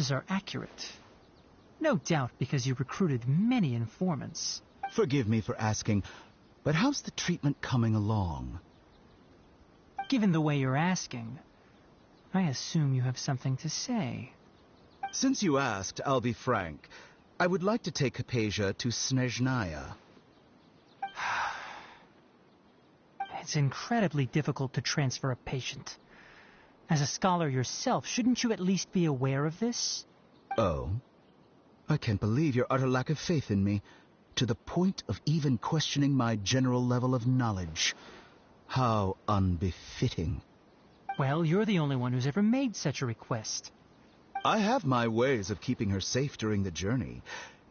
sources are accurate. No doubt because you recruited many informants. Forgive me for asking, but how's the treatment coming along? Given the way you're asking, I assume you have something to say. Since you asked, I'll be frank. I would like to take Hypatia to Snezhnaya. It's incredibly difficult to transfer a patient. As a scholar yourself, shouldn't you at least be aware of this? Oh? I can't believe your utter lack of faith in me, to the point of even questioning my general level of knowledge. How unbefitting. Well, you're the only one who's ever made such a request. I have my ways of keeping her safe during the journey.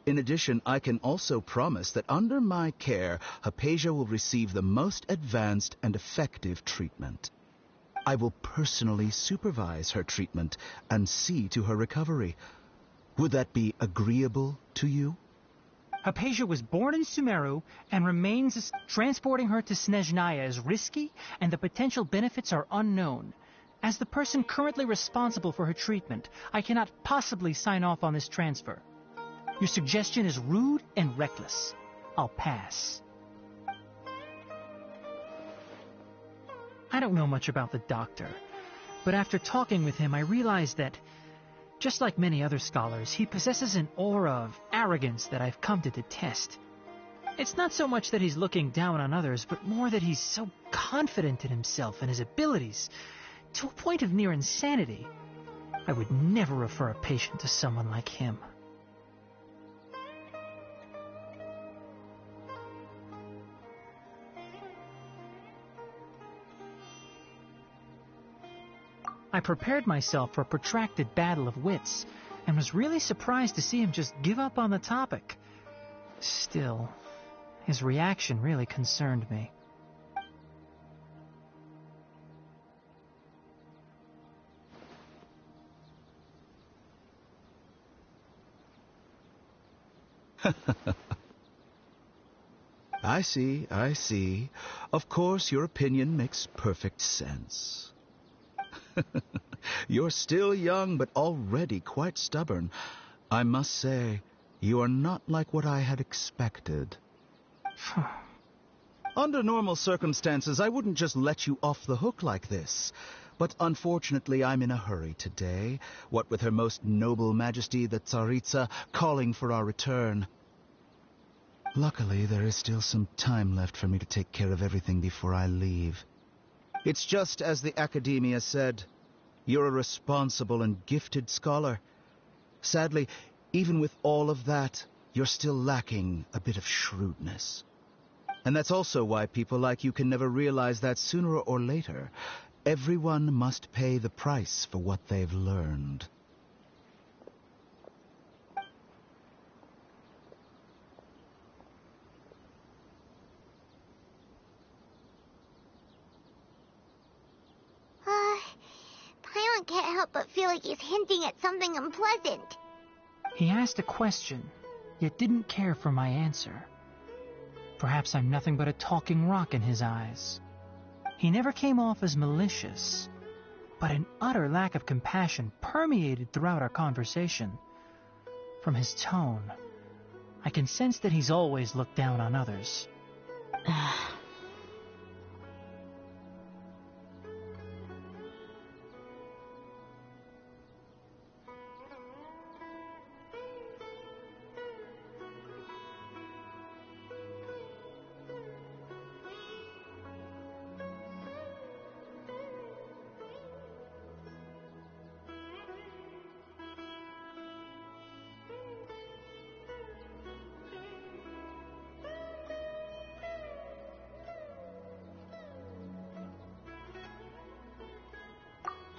In addition, I can also promise that under my care, Hypatia will receive the most advanced and effective treatment. I will personally supervise her treatment and see to her recovery. Would that be agreeable to you? Hypatia was born in Sumeru and remains. Transporting her to Snezhnaya is risky, and the potential benefits are unknown. As the person currently responsible for her treatment, I cannot possibly sign off on this transfer. Your suggestion is rude and reckless. I'll pass. I don't know much about the doctor, but after talking with him, I realized that, just like many other scholars, he possesses an aura of arrogance that I've come to detest. It's not so much that he's looking down on others, but more that he's so confident in himself and his abilities, to a point of near insanity. I would never refer a patient to someone like him. I prepared myself for a protracted battle of wits, and was really surprised to see him just give up on the topic. Still, his reaction really concerned me. I see. Of course, your opinion makes perfect sense. You're still young, but already quite stubborn. I must say, you are not like what I had expected. Under normal circumstances, I wouldn't just let you off the hook like this. But unfortunately, I'm in a hurry today, what with Her Most Noble Majesty the Tsaritsa calling for our return. Luckily, there is still some time left for me to take care of everything before I leave. It's just as the Academia said. You're a responsible and gifted scholar. Sadly, even with all of that, you're still lacking a bit of shrewdness. And that's also why people like you can never realize that sooner or later, everyone must pay the price for what they've learned. Paimon can't help but feel like he's hinting at something unpleasant. He asked a question, yet didn't care for my answer. Perhaps I'm nothing but a talking rock in his eyes. He never came off as malicious, but an utter lack of compassion permeated throughout our conversation. From his tone, I can sense that he's always looked down on others.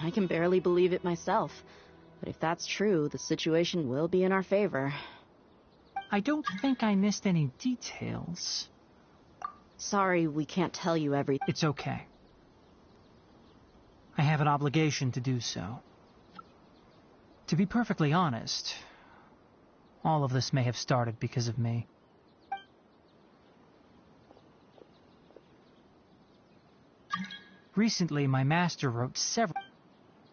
I can barely believe it myself, but if that's true, the situation will be in our favor. I don't think I missed any details. Sorry, we can't tell you everything. It's okay. I have an obligation to do so. To be perfectly honest, all of this may have started because of me. Recently, my master wrote several...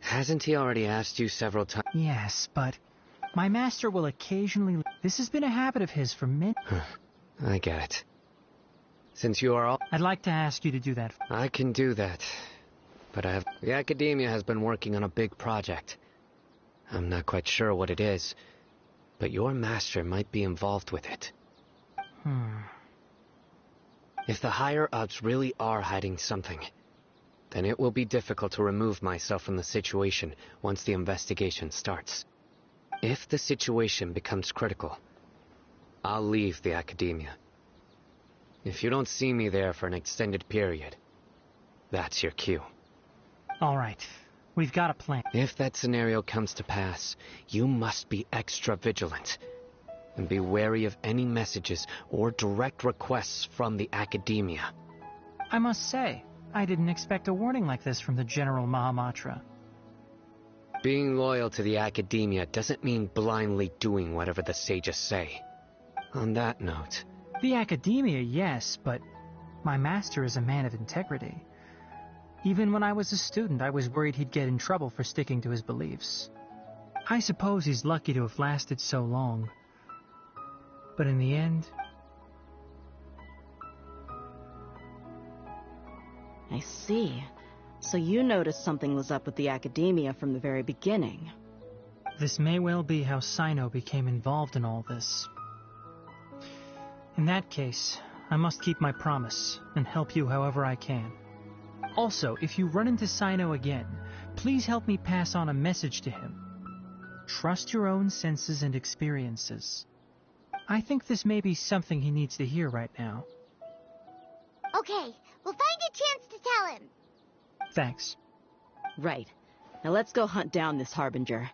Hasn't he already asked you several times? Yes, but my master will occasionally... This has been a habit of his for many... I get it. Since you are all... I'd like to ask you to do that. I can do that. But the Academia has been working on a big project. I'm not quite sure what it is, but your master might be involved with it. If the higher-ups really are hiding something, then it will be difficult to remove myself from the situation once the investigation starts. If the situation becomes critical, I'll leave the Academia. If you don't see me there for an extended period, that's your cue. All right. We've got a plan. If that scenario comes to pass, you must be extra vigilant. And be wary of any messages or direct requests from the Academia. I must say, I didn't expect a warning like this from the General Mahamatra. Being loyal to the Academia doesn't mean blindly doing whatever the sages say. On that note... The Academia, yes, but my master is a man of integrity. Even when I was a student, I was worried he'd get in trouble for sticking to his beliefs. I suppose he's lucky to have lasted so long. But in the end... I see. So you noticed something was up with the Academia from the very beginning. This may well be how Sino became involved in all this. In that case, I must keep my promise and help you however I can. Also, if you run into Sino again, please help me pass on a message to him. Trust your own senses and experiences. I think this may be something he needs to hear right now. Okay, we'll find a chance to tell him. Thanks. Right. Now let's go hunt down this Harbinger.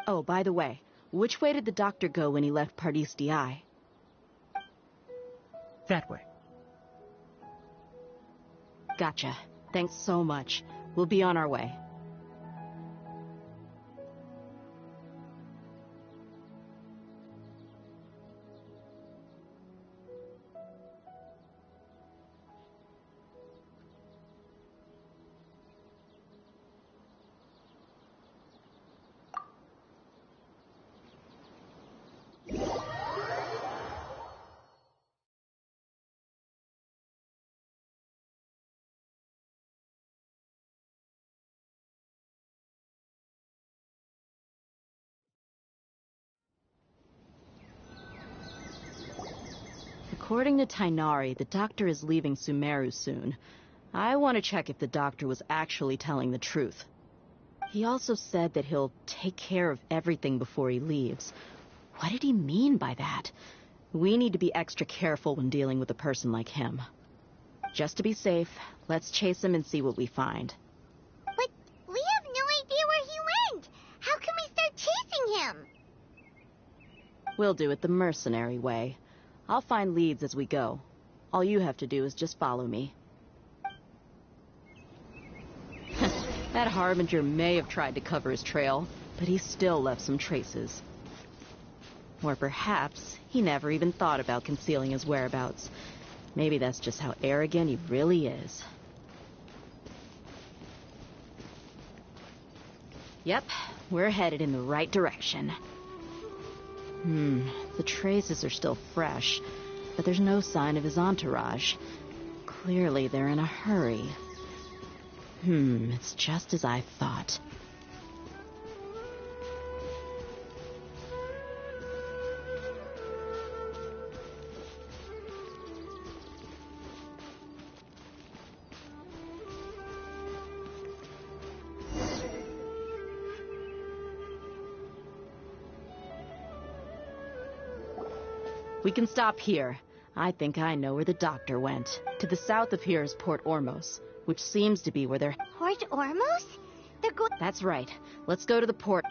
Oh, by the way, which way did the doctor go when he left Pardis Eye? That way. Gotcha. Thanks so much. We'll be on our way. According to Tainari, the doctor is leaving Sumeru soon. I want to check if the doctor was actually telling the truth. He also said that he'll take care of everything before he leaves. What did he mean by that? We need to be extra careful when dealing with a person like him. Just to be safe, let's chase him and see what we find. But we have no idea where he went. How can we start chasing him? We'll do it the mercenary way. I'll find leads as we go. All you have to do is just follow me. That Harbinger may have tried to cover his trail, but he still left some traces. Or perhaps he never even thought about concealing his whereabouts. Maybe that's just how arrogant he really is. Yep, we're headed in the right direction. The traces are still fresh, but there's no sign of his entourage. Clearly they're in a hurry. It's just as I thought. We can stop here. I think I know where the doctor went. To the south of here is Port Ormos, which seems to be where they're... Port Ormos? They're going... That's right. Let's go to the port.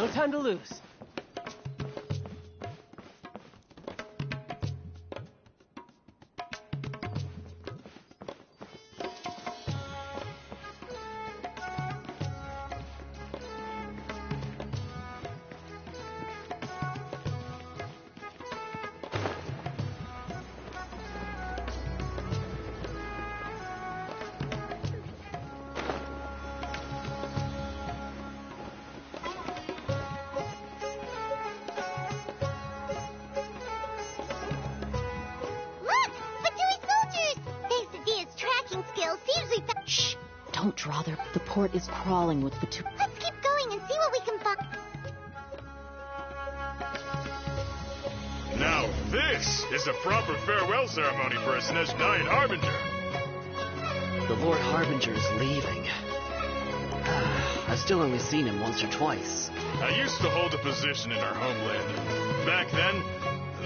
No time to lose. Look! Fatui soldiers! Thanks to Dia's tracking skills, seems we found... Shh! Don't draw their... The port is crawling with the two... Let's keep going and see what we can find. Now this is a proper farewell ceremony for a Snezhnayan Harbinger. The Lord Harbinger is leaving. I've still only seen him once or twice. I used to hold a position in our homeland. Back then,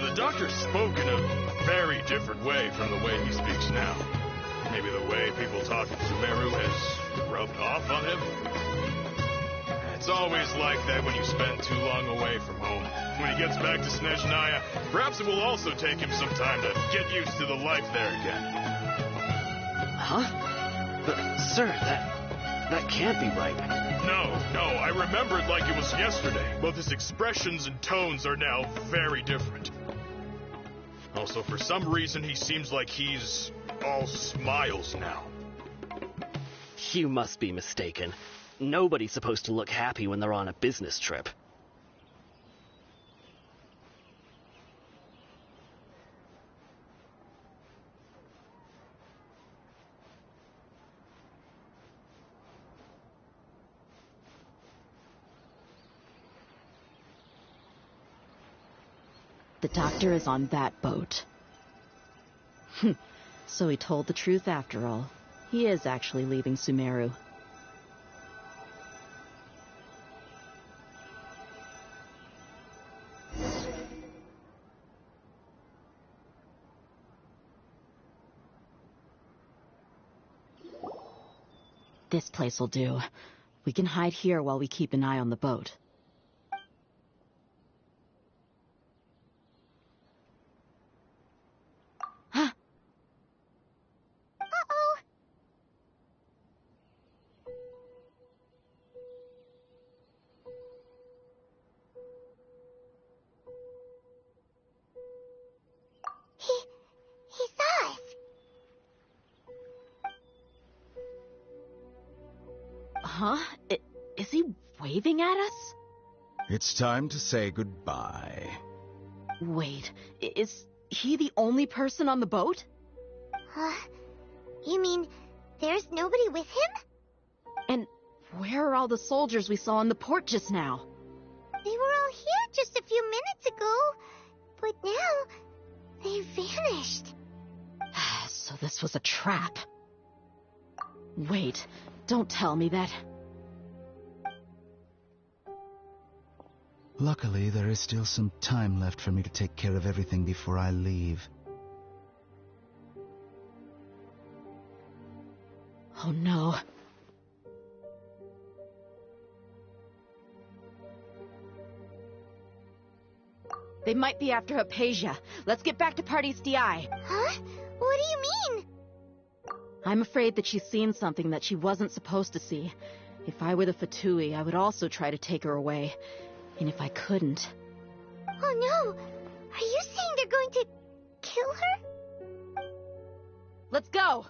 the doctor spoke in a very different way from the way he speaks now. Maybe the way people talk in Sumeru has rubbed off on him. It's always like that when you spend too long away from home. When he gets back to Snezhnaya, perhaps it will also take him some time to get used to the life there again. Huh? But, sir, that can't be right. No, I remembered like it was yesterday. Both his expressions and tones are now very different. Also, for some reason, he seems like he's all smiles now. You must be mistaken. Nobody's supposed to look happy when they're on a business trip. The doctor is on that boat. So he told the truth after all. He is actually leaving Sumeru. This place will do. We can hide here while we keep an eye on the boat. Uh-oh. He saw us. Huh? Is he waving at us? It's time to say goodbye. Wait, is he the only person on the boat? You mean there's nobody with him? And where are all the soldiers we saw in the port just now? They were all here just a few minutes ago, but now they vanished. So this was a trap. Wait, don't tell me that. Luckily, there is still some time left for me to take care of everything before I leave. Oh no. They might be after Hypatia. Let's get back to Party's DI. Huh? What do you mean? I'm afraid that she's seen something that she wasn't supposed to see. If I were the Fatui, I would also try to take her away. And if I couldn't... Oh no! Are you saying they're going to kill her? Let's go!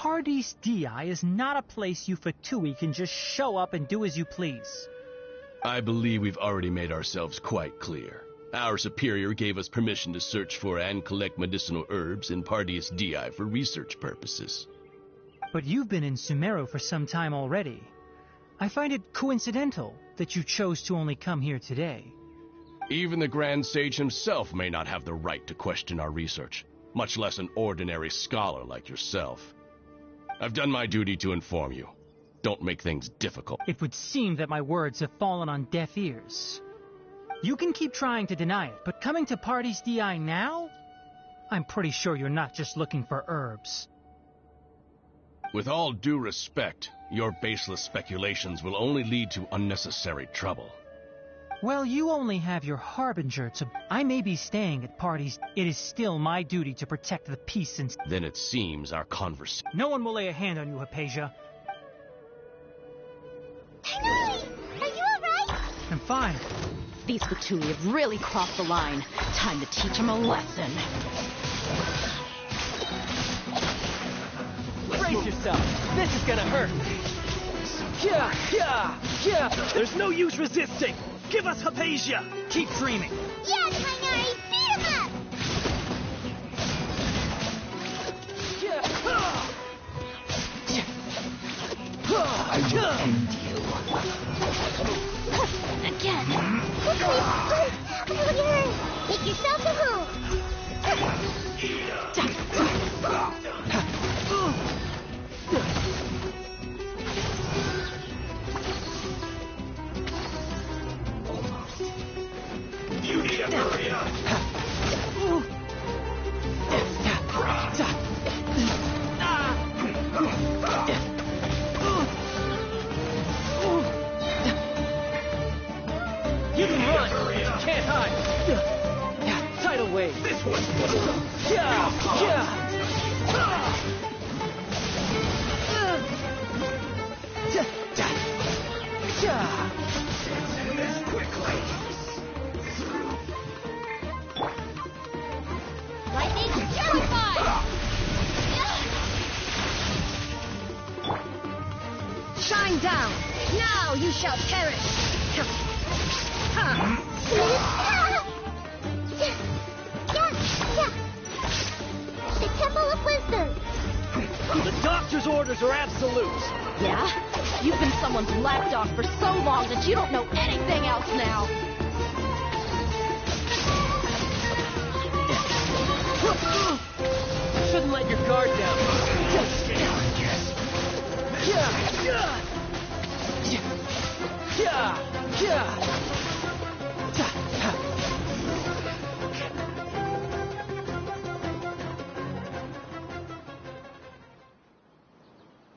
Paradis Di is not a place you Fatui can just show up and do as you please. I believe we've already made ourselves quite clear. Our superior gave us permission to search for and collect medicinal herbs in Paradis Di for research purposes. But you've been in Sumeru for some time already. I find it coincidental that you chose to only come here today. Even the Grand Sage himself may not have the right to question our research, much less an ordinary scholar like yourself. I've done my duty to inform you. Don't make things difficult. It would seem that my words have fallen on deaf ears. You can keep trying to deny it, but coming to Paradis Di now? I'm pretty sure you're not just looking for herbs. With all due respect, your baseless speculations will only lead to unnecessary trouble. Well, you only have your harbinger to... I may be staying at Paradis. It is still my duty to protect the peace and... Then it seems our conversation... No one will lay a hand on you, Hypatia. Tighnari! Are you alright? I'm fine. These Fatui have really crossed the line. Time to teach them a lesson. Brace yourself. This is gonna hurt. Yeah, yeah, yeah. There's no use resisting. Give us Hypatia. Keep dreaming. Yeah, Tighnari! Beat him up! I will end you. Again! Please, take yourself to home! You need to hurry up. You can run. Can't hide. Tidal wave. This one's Yeah, yeah. Send this quickly. Lightning, terrified! Shine down! Now you shall perish! The Temple of Wisdom. The doctor's orders are absolute. Yeah? You've been someone's lapdog for so long that you don't know anything else now. Shouldn't let your guard down.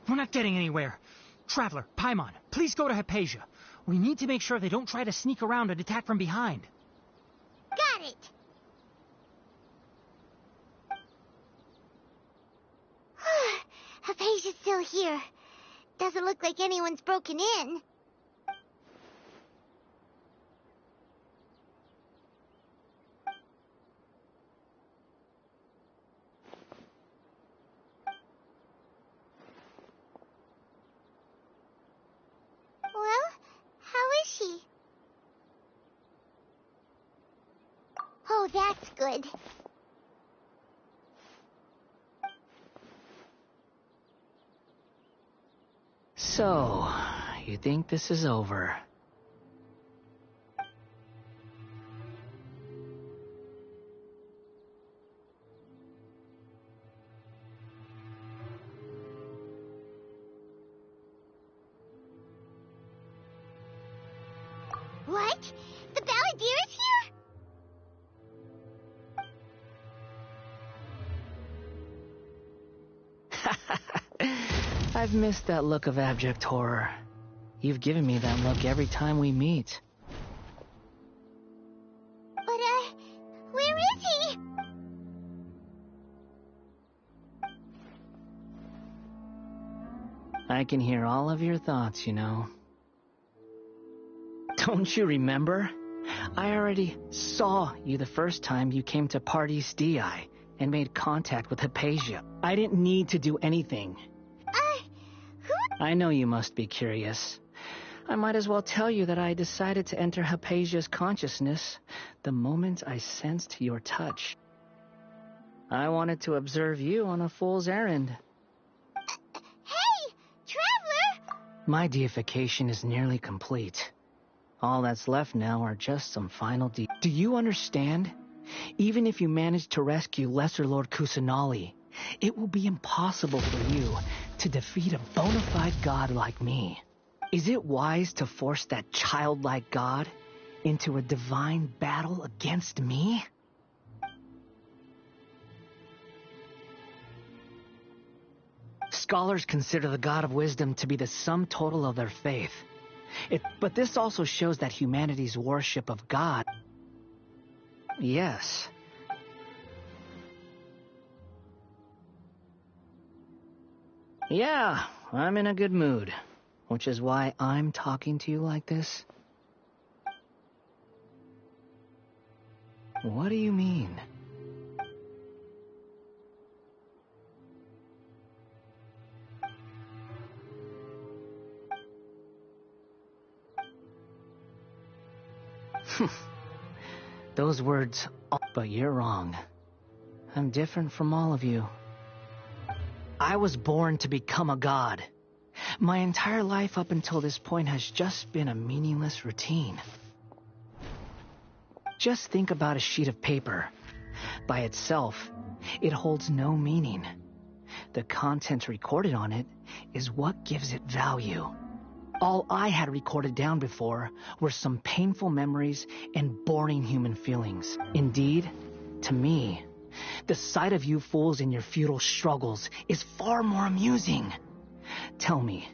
We're not getting anywhere. Traveler, Paimon, please go to Hypatia. We need to make sure they don't try to sneak around and attack from behind. Got it. Hypatia's still here. Doesn't look like anyone's broken in. Well, how is she? Oh, that's good. So, you think this is over? What? The Balladeer is here? I've missed that look of abject horror. You've given me that look every time we meet. But, where is he? I can hear all of your thoughts, you know. Don't you remember? I already saw you the first time you came to Paradis Di and made contact with Hypatia. I didn't need to do anything. I know you must be curious. I might as well tell you that I decided to enter Hypatia's consciousness the moment I sensed your touch. I wanted to observe you on a fool's errand. Hey, Traveler! My deification is nearly complete. All that's left now are just some final Do you understand? Even if you manage to rescue Lesser Lord Kusanali, it will be impossible for you to defeat a bona fide god like me. Is it wise to force that childlike god into a divine battle against me? Scholars consider the god of wisdom to be the sum total of their faith. But this also shows that humanity's worship of God... Yes. Yeah, I'm in a good mood, which is why I'm talking to you like this. What do you mean? Those words, but you're wrong. I'm different from all of you. I was born to become a god. My entire life up until this point has just been a meaningless routine. Just think about a sheet of paper. By itself, it holds no meaning. The content recorded on it is what gives it value. All I had recorded down before were some painful memories and boring human feelings. Indeed, to me, the sight of you fools in your futile struggles is far more amusing. Tell me,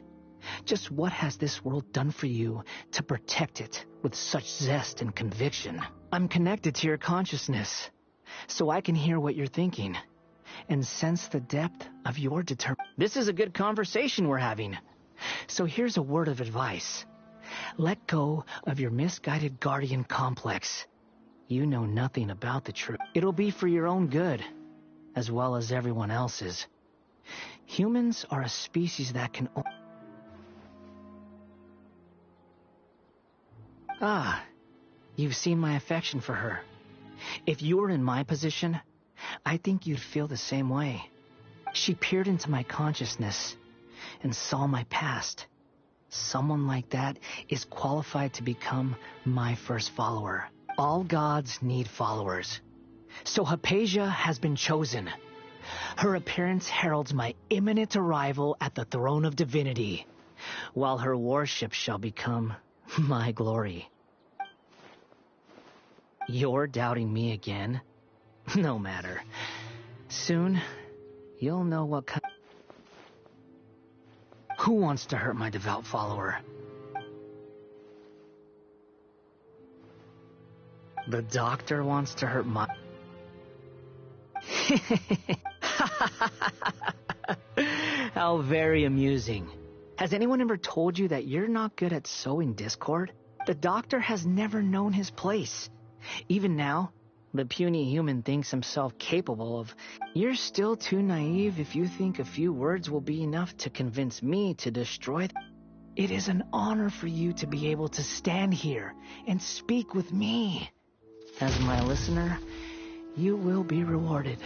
just what has this world done for you to protect it with such zest and conviction? I'm connected to your consciousness, so I can hear what you're thinking and sense the depth of your determination. This is a good conversation we're having. So here's a word of advice. Let go of your misguided guardian complex. You know nothing about the truth. It'll be for your own good, as well as everyone else's. Humans are a species that can... Ah, you've seen my affection for her. If you were in my position, I think you'd feel the same way. She peered into my consciousness and saw my past. Someone like that is qualified to become my first follower. All gods need followers. So Hypatia has been chosen. Her appearance heralds my imminent arrival at the throne of divinity, while her worship shall become my glory. You're doubting me again? No matter. Soon, you'll know what kind... Who wants to hurt my devout follower? The doctor wants to hurt my... How very amusing. Has anyone ever told you that you're not good at sowing discord? The doctor has never known his place. Even now, the puny human thinks himself capable of... You're still too naive if you think a few words will be enough to convince me to destroy... It is an honor for you to be able to stand here and speak with me. As my listener, you will be rewarded.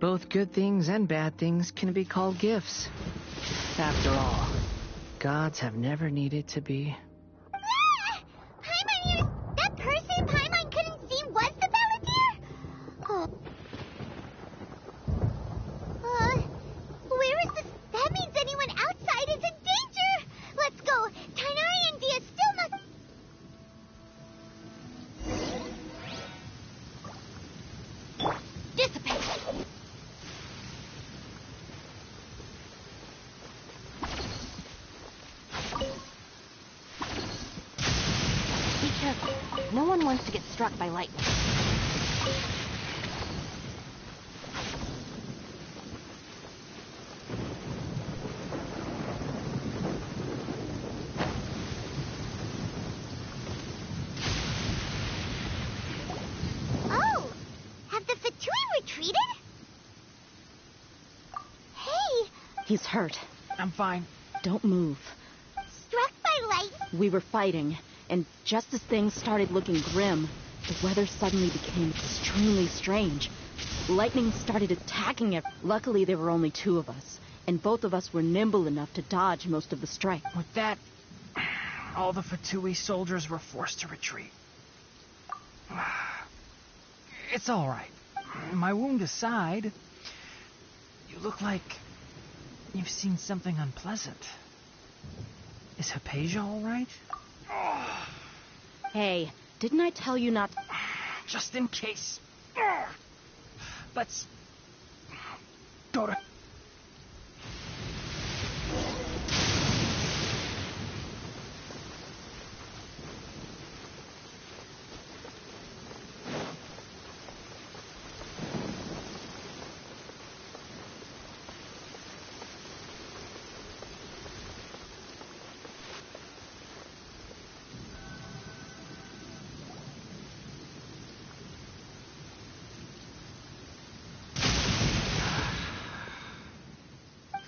Both good things and bad things can be called gifts. After all, gods have never needed to be... Ah! Paimon, that person Paimon couldn't see was the Palantir? Oh. Where is this? That means anyone outside is in danger! Let's go! Tainari and Dia still must... Dissipate! Be careful. No one wants to get struck by lightning. Oh! Have the Fatui retreated? retreated? Hey! He's hurt. I'm fine. Don't move. Struck by light? We were fighting, and just as things started looking grim, the weather suddenly became extremely strange. Lightning started attacking it. Luckily, there were only two of us, and both of us were nimble enough to dodge most of the strike. With that, all the Fatui soldiers were forced to retreat. It's all right. My wound aside, you look like you've seen something unpleasant. Is Hypatia all right? Hey, didn't I tell you not... Just in case. Let's go to...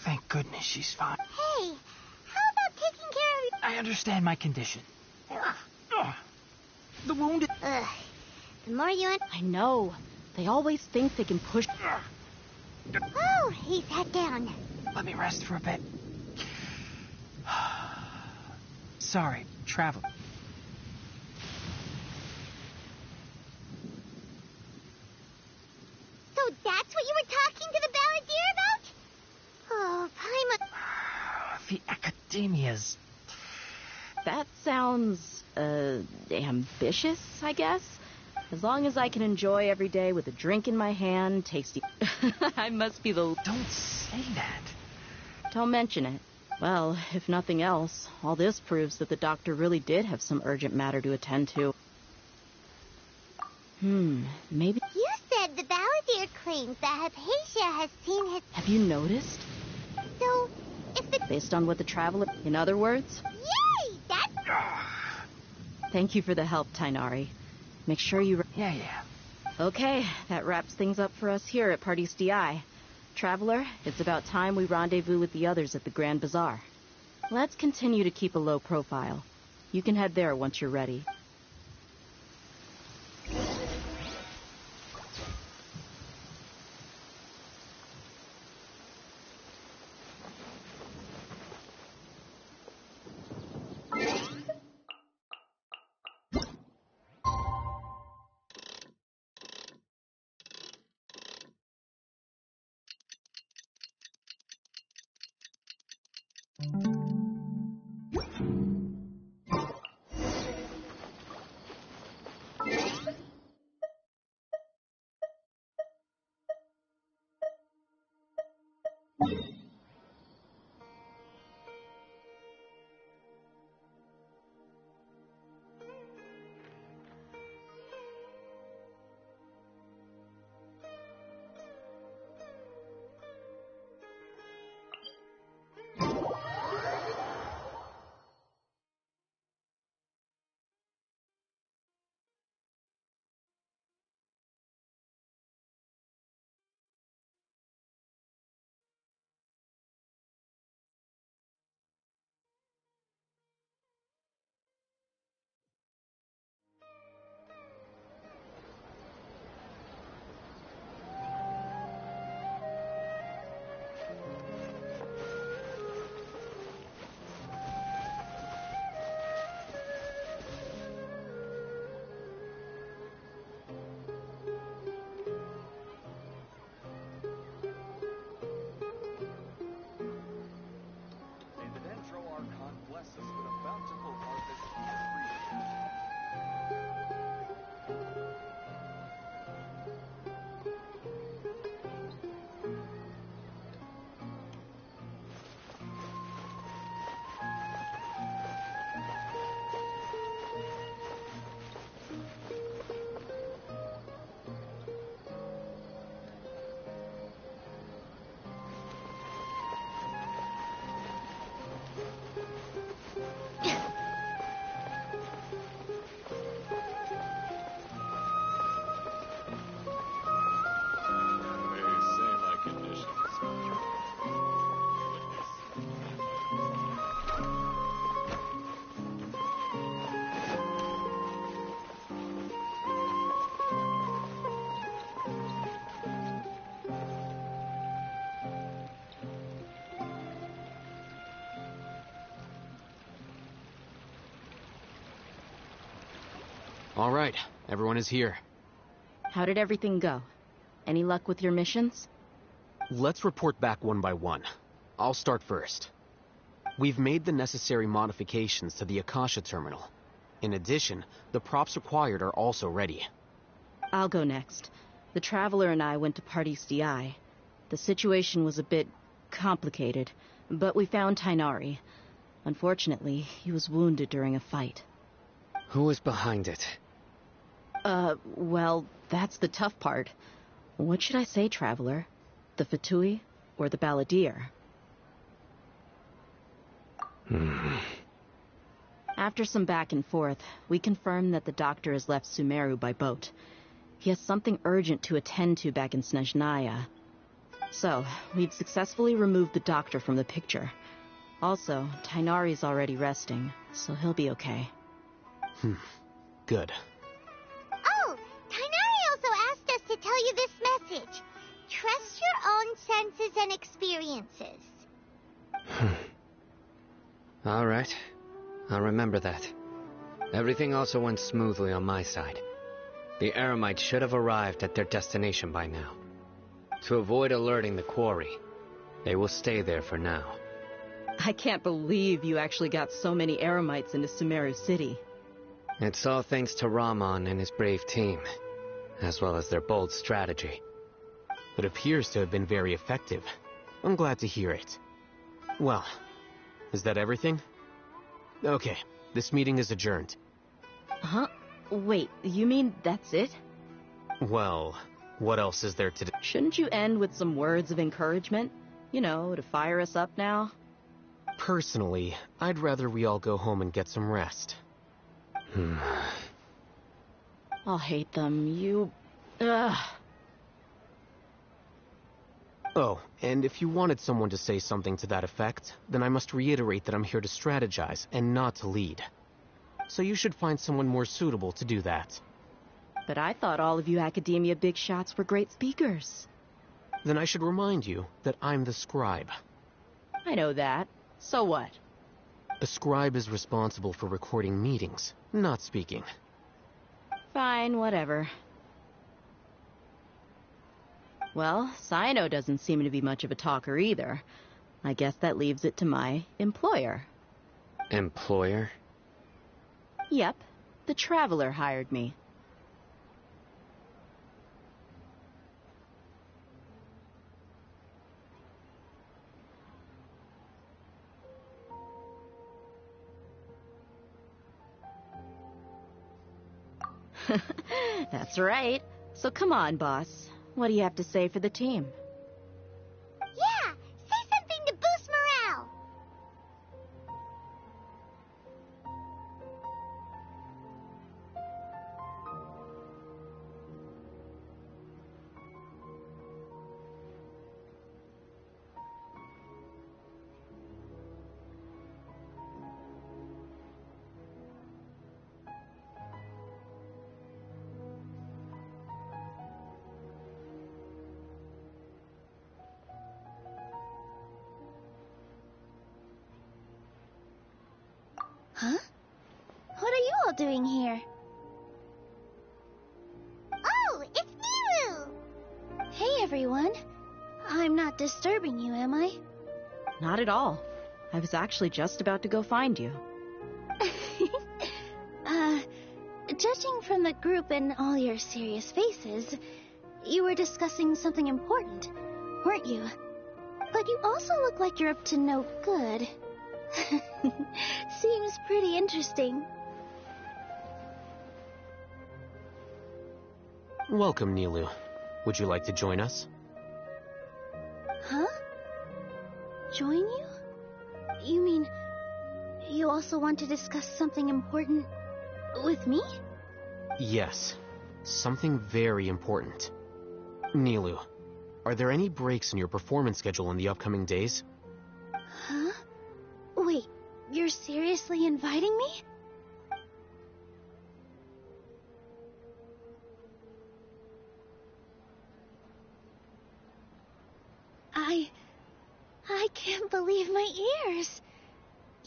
Thank goodness she's fine. Hey, how about taking care of... I understand my condition. The wound... Ugh. The more you... I know. They always think they can push... Oh, he sat down. Let me rest for a bit. Sorry, travel. So that's what you were talking to the balladeer about? Oh, Paimon... The academias. That sounds, ambitious, I guess? As long as I can enjoy every day with a drink in my hand, tasty... I must be the... Don't say that. Don't mention it. Well, if nothing else, all this proves that the doctor really did have some urgent matter to attend to. Maybe... You said the balladeer claims that Hypatia has seen his... Have you noticed? So, if the... Based on what the traveler... In other words? Yay! That's... Thank you for the help, Tainari. Make sure you... Yeah. Okay, that wraps things up for us here at Parties DI. Traveler, it's about time we rendezvous with the others at the Grand Bazaar. Let's continue to keep a low profile. You can head there once you're ready. All right, everyone is here. How did everything go? Any luck with your missions? Let's report back one by one. I'll start first. We've made the necessary modifications to the Akasha terminal. In addition, the props required are also ready. I'll go next. The Traveler and I went to Party's DI. The situation was a bit complicated, but we found Tainari. Unfortunately, he was wounded during a fight. Who was behind it? Well, that's the tough part. What should I say, Traveler? The Fatui or the Balladeer? After some back and forth, we confirmed that the doctor has left Sumeru by boat. He has something urgent to attend to back in Snezhnaya. So, we've successfully removed the doctor from the picture. Also, Tainari's already resting, so he'll be okay. Good. Oh, Tainari also asked us to tell you this message. Trust your own senses and experiences. All right. I'll remember that. Everything also went smoothly on my side. The Eremites should have arrived at their destination by now. To avoid alerting the quarry, they will stay there for now. I can't believe you actually got so many Eremites into Sumeru City. It's all thanks to Rahman and his brave team, as well as their bold strategy. It appears to have been very effective. I'm glad to hear it. Well, is that everything? Okay, this meeting is adjourned. Huh? Wait, you mean that's it? Well, what else is there to do? Shouldn't you end with some words of encouragement? You know, to fire us up now? Personally, I'd rather we all go home and get some rest. I'll hate them. Ugh. Oh, and if you wanted someone to say something to that effect, then I must reiterate that I'm here to strategize and not to lead. So you should find someone more suitable to do that. But I thought all of you academia big shots were great speakers. Then I should remind you that I'm the scribe. I know that. So what? A scribe is responsible for recording meetings, not speaking. Fine, whatever. Well, Cyno doesn't seem to be much of a talker either. I guess that leaves it to my employer. Employer? Yep. The Traveler hired me. That's right. So come on, boss. What do you have to say for the team? Yeah, say something to boost morale. Huh? What are you all doing here? Oh, it's Miru! Hey, everyone. I'm not disturbing you, am I? Not at all. I was actually just about to go find you. Judging from the group and all your serious faces, you were discussing something important, weren't you? But you also look like you're up to no good. Seems pretty interesting. Welcome, Nilu. Would you like to join us? Huh? Join you? You mean you also want to discuss something important with me? Yes. Something very important. Nilu, are there any breaks in your performance schedule in the upcoming days? Huh? Wait, you're seriously inviting me? I can't believe my ears.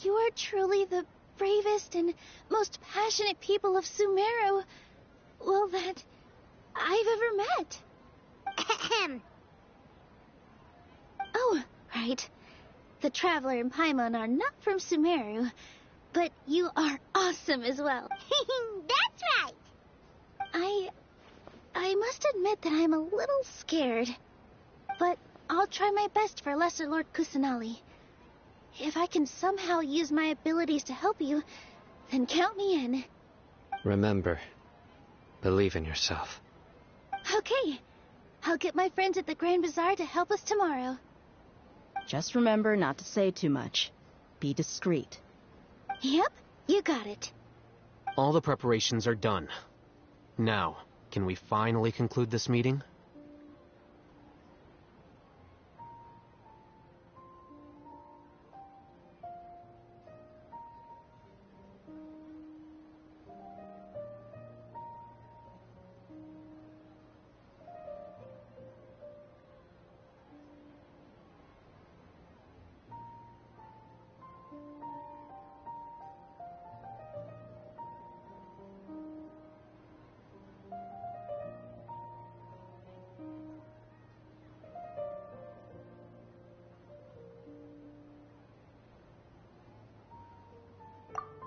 You are truly the bravest and most passionate people of Sumeru, well, that I've ever met. Ahem. Oh, right. The Traveler and Paimon are not from Sumeru, but you are awesome as well. That's right. I must admit that I'm a little scared, but I'll try my best for Lesser Lord Kusanali. If I can somehow use my abilities to help you, then count me in. Remember, believe in yourself. Okay. I'll get my friends at the Grand Bazaar to help us tomorrow. Just remember not to say too much. Be discreet. Yep, you got it. All the preparations are done. Now, can we finally conclude this meeting?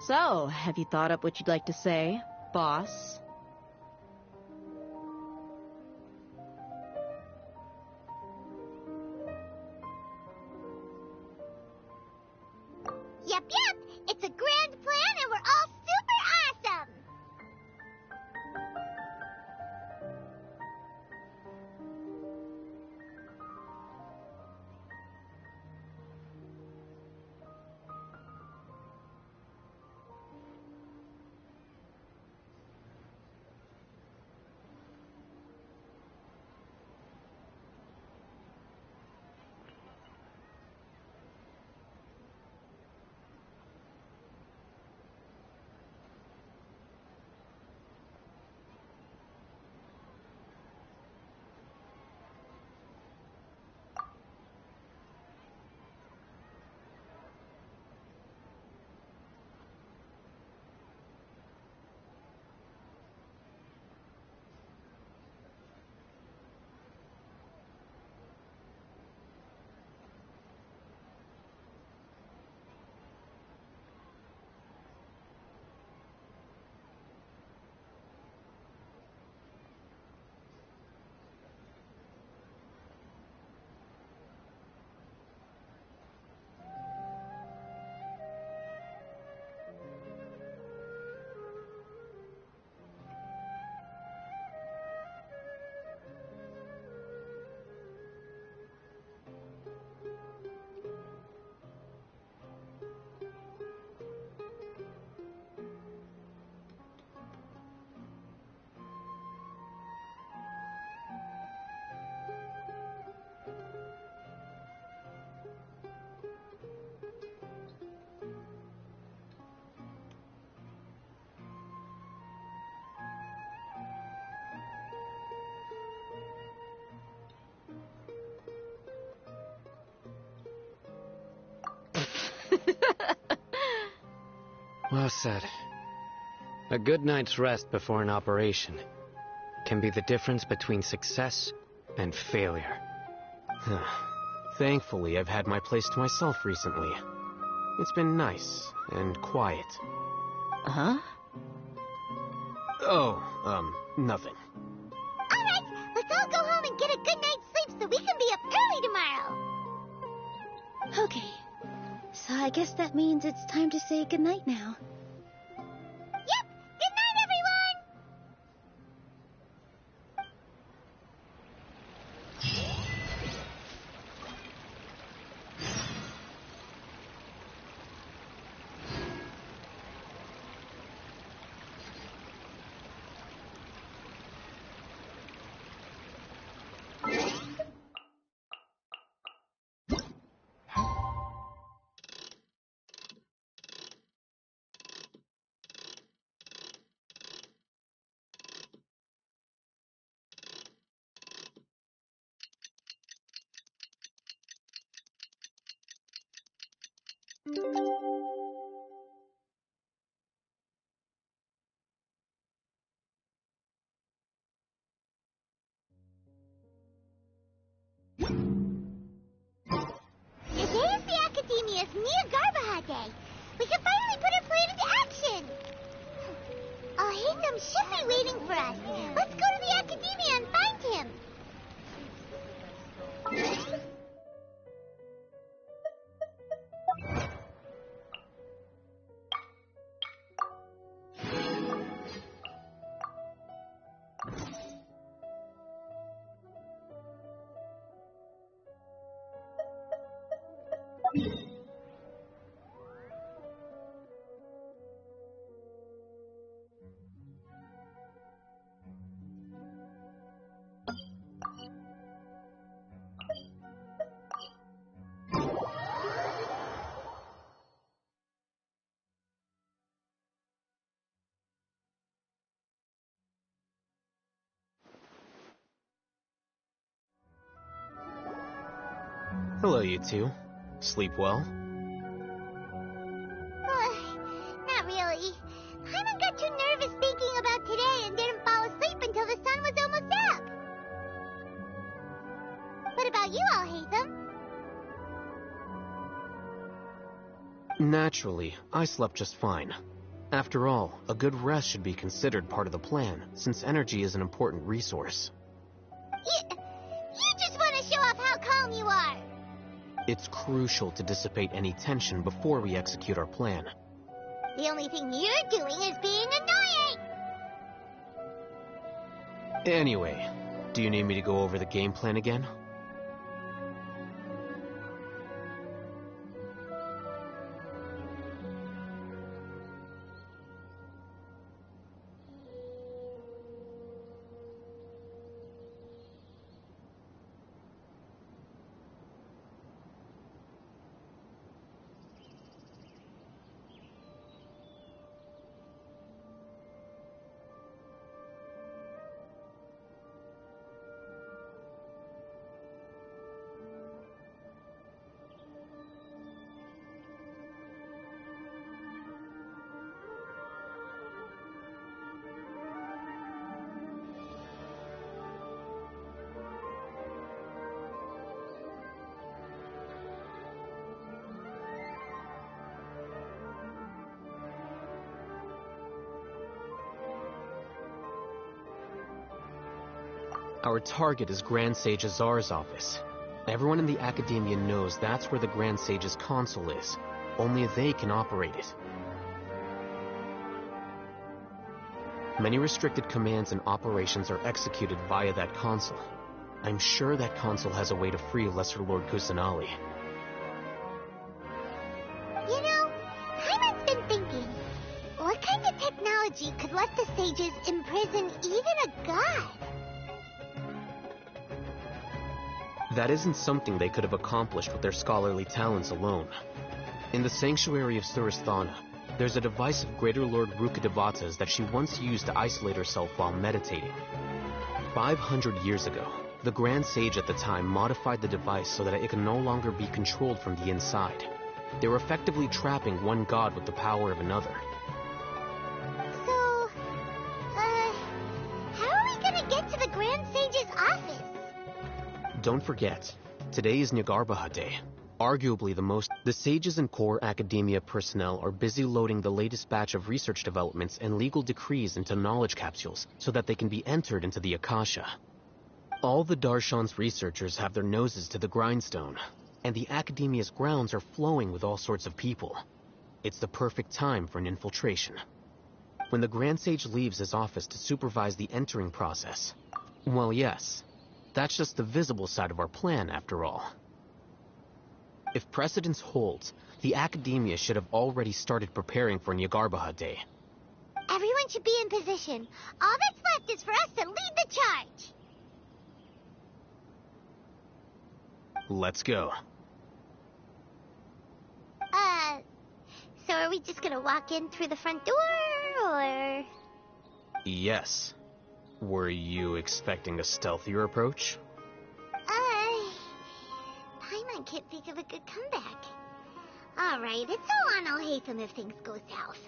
So, have you thought up what you'd like to say, boss? Yep. It's a grand plan and we're all super awesome. Well said. A good night's rest before an operation can be the difference between success and failure. Thankfully, I've had my place to myself recently. It's been nice and quiet. Huh? Oh, nothing. All right, let's all go home and get a good night's sleep so we can be up early tomorrow. Okay. So I guess that means it's time to say goodnight now. Yep, good night, everyone! Academia's Niagarbaha Day. We can finally put our plan into action. Alhaitham should be waiting for us. Let's go to the Academia and find him. Hello, you two. Sleep well? Not really. Paimon got too nervous thinking about today and didn't fall asleep until the sun was almost up. What about you, Alhaitham? Naturally, I slept just fine. After all, a good rest should be considered part of the plan, since energy is an important resource. You just want to show off how calm you are. It's crucial to dissipate any tension before we execute our plan. The only thing you're doing is being annoying. Anyway, do you need me to go over the game plan again? Our target is Grand Sage Azar's office. Everyone in the Academia knows that's where the Grand Sage's console is. Only they can operate it. Many restricted commands and operations are executed via that console. I'm sure that console has a way to free Lesser Lord Kusanali. You know, Paimon's been thinking, what kind of technology could let the sages imprison even a god? That isn't something they could have accomplished with their scholarly talents alone. In the Sanctuary of Surasthana, there's a device of Greater Lord Rukkhadevata's that she once used to isolate herself while meditating. 500 years ago, the Grand Sage at the time modified the device so that it could no longer be controlled from the inside. They were effectively trapping one god with the power of another. So, how are we gonna get to the Grand Sage's office? Don't forget, today is Niagarbaha Day. Arguably the sages and core academia personnel are busy loading the latest batch of research developments and legal decrees into knowledge capsules so that they can be entered into the Akasha. All the Darshan's researchers have their noses to the grindstone, and the Academia's grounds are flowing with all sorts of people. It's the perfect time for an infiltration. When the Grand Sage leaves his office to supervise the entering process, well, yes, that's just the visible side of our plan, after all. If precedence holds, the Academia should have already started preparing for Niagarbaha Day. Everyone should be in position. All that's left is for us to lead the charge. Let's go. So are we just gonna walk in through the front door, or...? Yes. Were you expecting a stealthier approach? Paimon can't think of a good comeback. Alright, it's all on Alhaitham if things go south.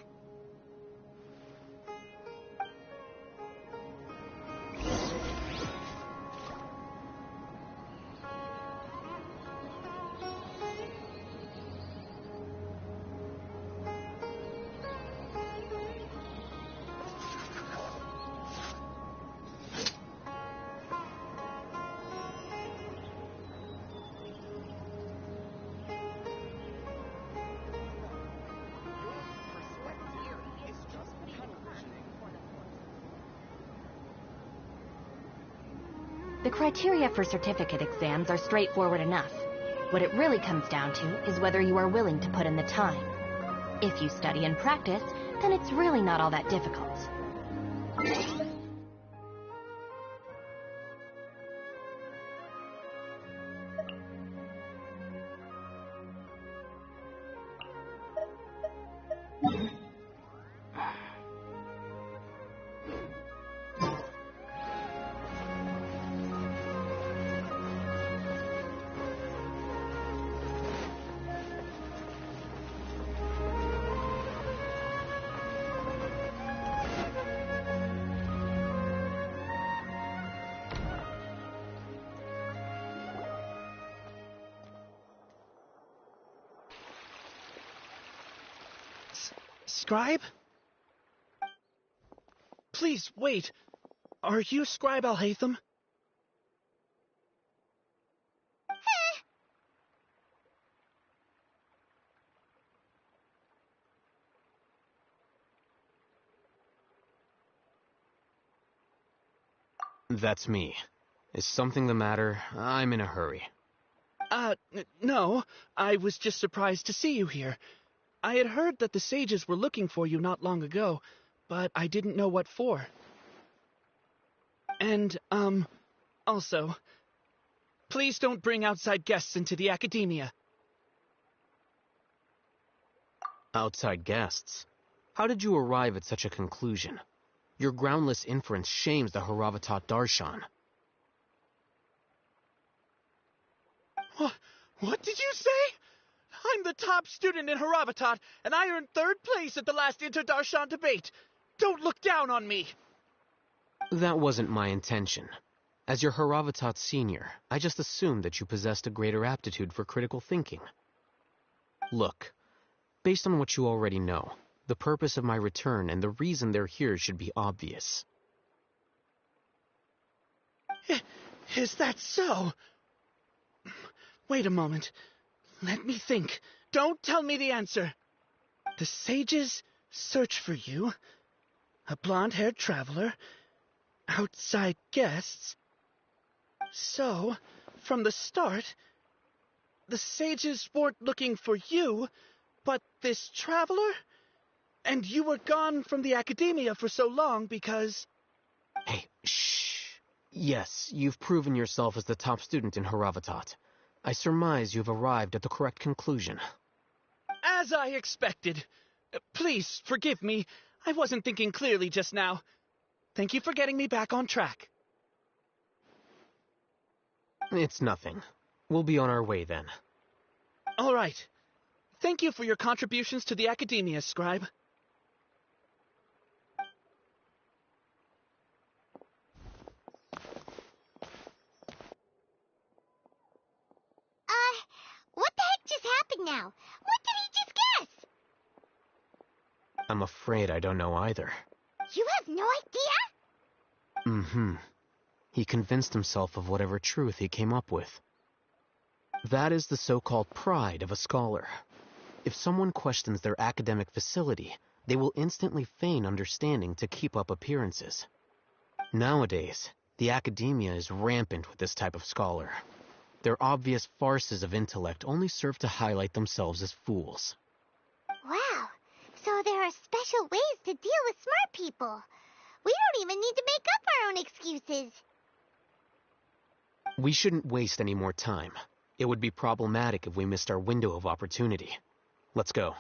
The criteria for certificate exams are straightforward enough. What it really comes down to is whether you are willing to put in the time. If you study and practice, then it's really not all that difficult. Scribe? Please, wait. Are you Scribe Alhaitham? That's me. Is something the matter? I'm in a hurry. No. I was just surprised to see you here. I had heard that the sages were looking for you not long ago, but I didn't know what for. And, also, please don't bring outside guests into the academia. Outside guests? How did you arrive at such a conclusion? Your groundless inference shames the Haravatat Darshan. What did you say? I'm the top student in Haravatat, and I earned 3rd place at the last Inter-Darshan debate. Don't look down on me. That wasn't my intention. As your Haravatat senior, I just assumed that you possessed a greater aptitude for critical thinking. Look, based on what you already know, the purpose of my return and the reason they're here should be obvious. Is that so? Wait a moment. Let me think. Don't tell me the answer. The sages search for you. A blonde-haired traveler. Outside guests. So, from the start, the sages weren't looking for you, but this traveler? And you were gone from the academia for so long because... Hey, shh. Yes, you've proven yourself as the top student in Haravatat. I surmise you've arrived at the correct conclusion. As I expected. Please, forgive me. I wasn't thinking clearly just now. Thank you for getting me back on track. It's nothing. We'll be on our way then. All right. Thank you for your contributions to the academia, Scribe. What the heck just happened now? What did he just guess? I'm afraid I don't know either. You have no idea? Mm-hmm. He convinced himself of whatever truth he came up with. That is the so-called pride of a scholar. If someone questions their academic facility, they will instantly feign understanding to keep up appearances. Nowadays, the academia is rampant with this type of scholar. Their obvious farces of intellect only serve to highlight themselves as fools. Wow, so there are special ways to deal with smart people. We don't even need to make up our own excuses. We shouldn't waste any more time. It would be problematic if we missed our window of opportunity. Let's go.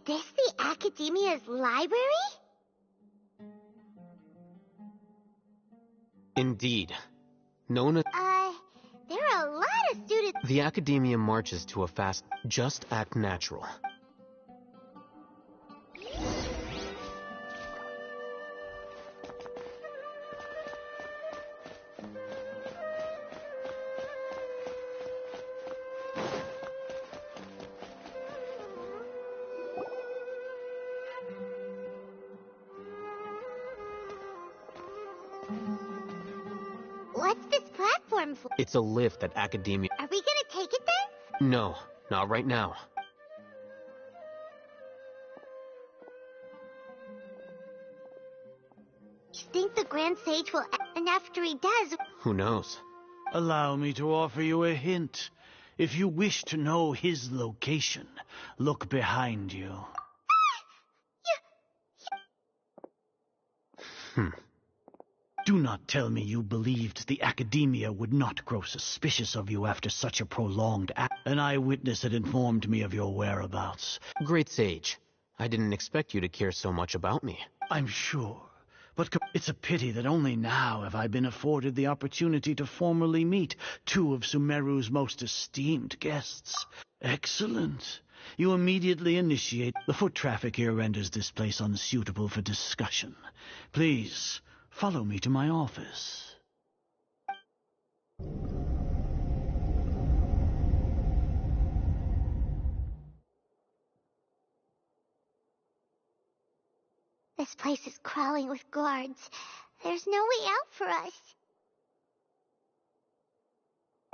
this the Academia's library? Indeed. Known as... There are a lot of students... The Academia marches to a fast... Just act natural. What's this platform for? It's a lift at Academia. Are we gonna take it then? No, not right now. You think the Grand Sage will... And after he does... Who knows? Allow me to offer you a hint. If you wish to know his location, look behind you. Do not tell me you believed the Academia would not grow suspicious of you after such a prolonged act. An eyewitness had informed me of your whereabouts. Great Sage, I didn't expect you to care so much about me. I'm sure. But it's a pity that only now have I been afforded the opportunity to formally meet two of Sumeru's most esteemed guests. Excellent. You immediately initiate. The foot traffic here renders this place unsuitable for discussion. Please, follow me to my office. This place is crawling with guards. There's no way out for us.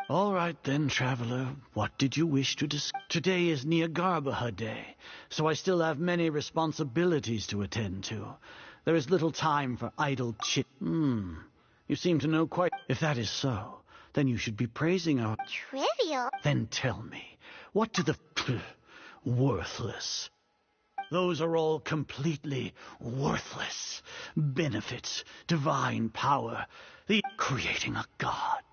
All right then, traveler. What did you wish to discuss? Today is Niagarbaha Day, so I still have many responsibilities to attend to. There is little time for idle chit. You seem to know quite... If that is so, then you should be praising our... Trivial? Then tell me, what do the... worthless... Those are all completely worthless. Benefits, divine power, the creating a god.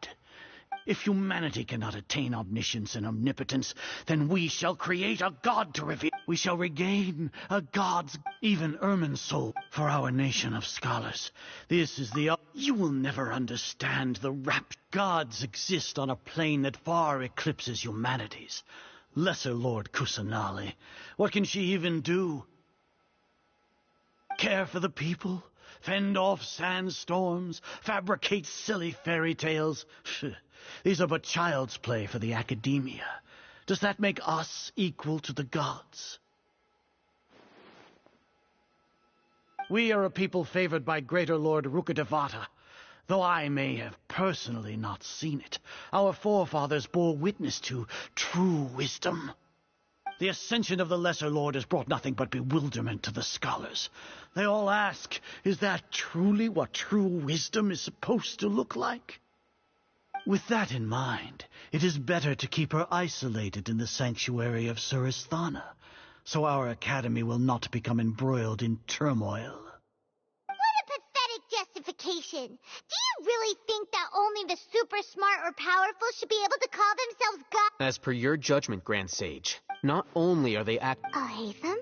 If humanity cannot attain omniscience and omnipotence, then we shall create a god to reveal. We shall regain a god's, even Ermin's soul, for our nation of scholars. This is the... You will never understand the rapt gods exist on a plane that far eclipses humanity's. Lesser Lord Kusanali, what can she even do? Care for the people? Fend off sandstorms? Fabricate silly fairy tales? These are but child's play for the Academia. Does that make us equal to the gods? We are a people favored by Greater Lord Rukadevata. Though I may have personally not seen it, our forefathers bore witness to true wisdom. The ascension of the Lesser Lord has brought nothing but bewilderment to the scholars. They all ask, is that truly what true wisdom is supposed to look like? With that in mind, it is better to keep her isolated in the sanctuary of Suristhana, so our academy will not become embroiled in turmoil. Justification. Do you really think that only the super smart or powerful should be able to call themselves gods? As per your judgment, Grand Sage, not only are they Hatham?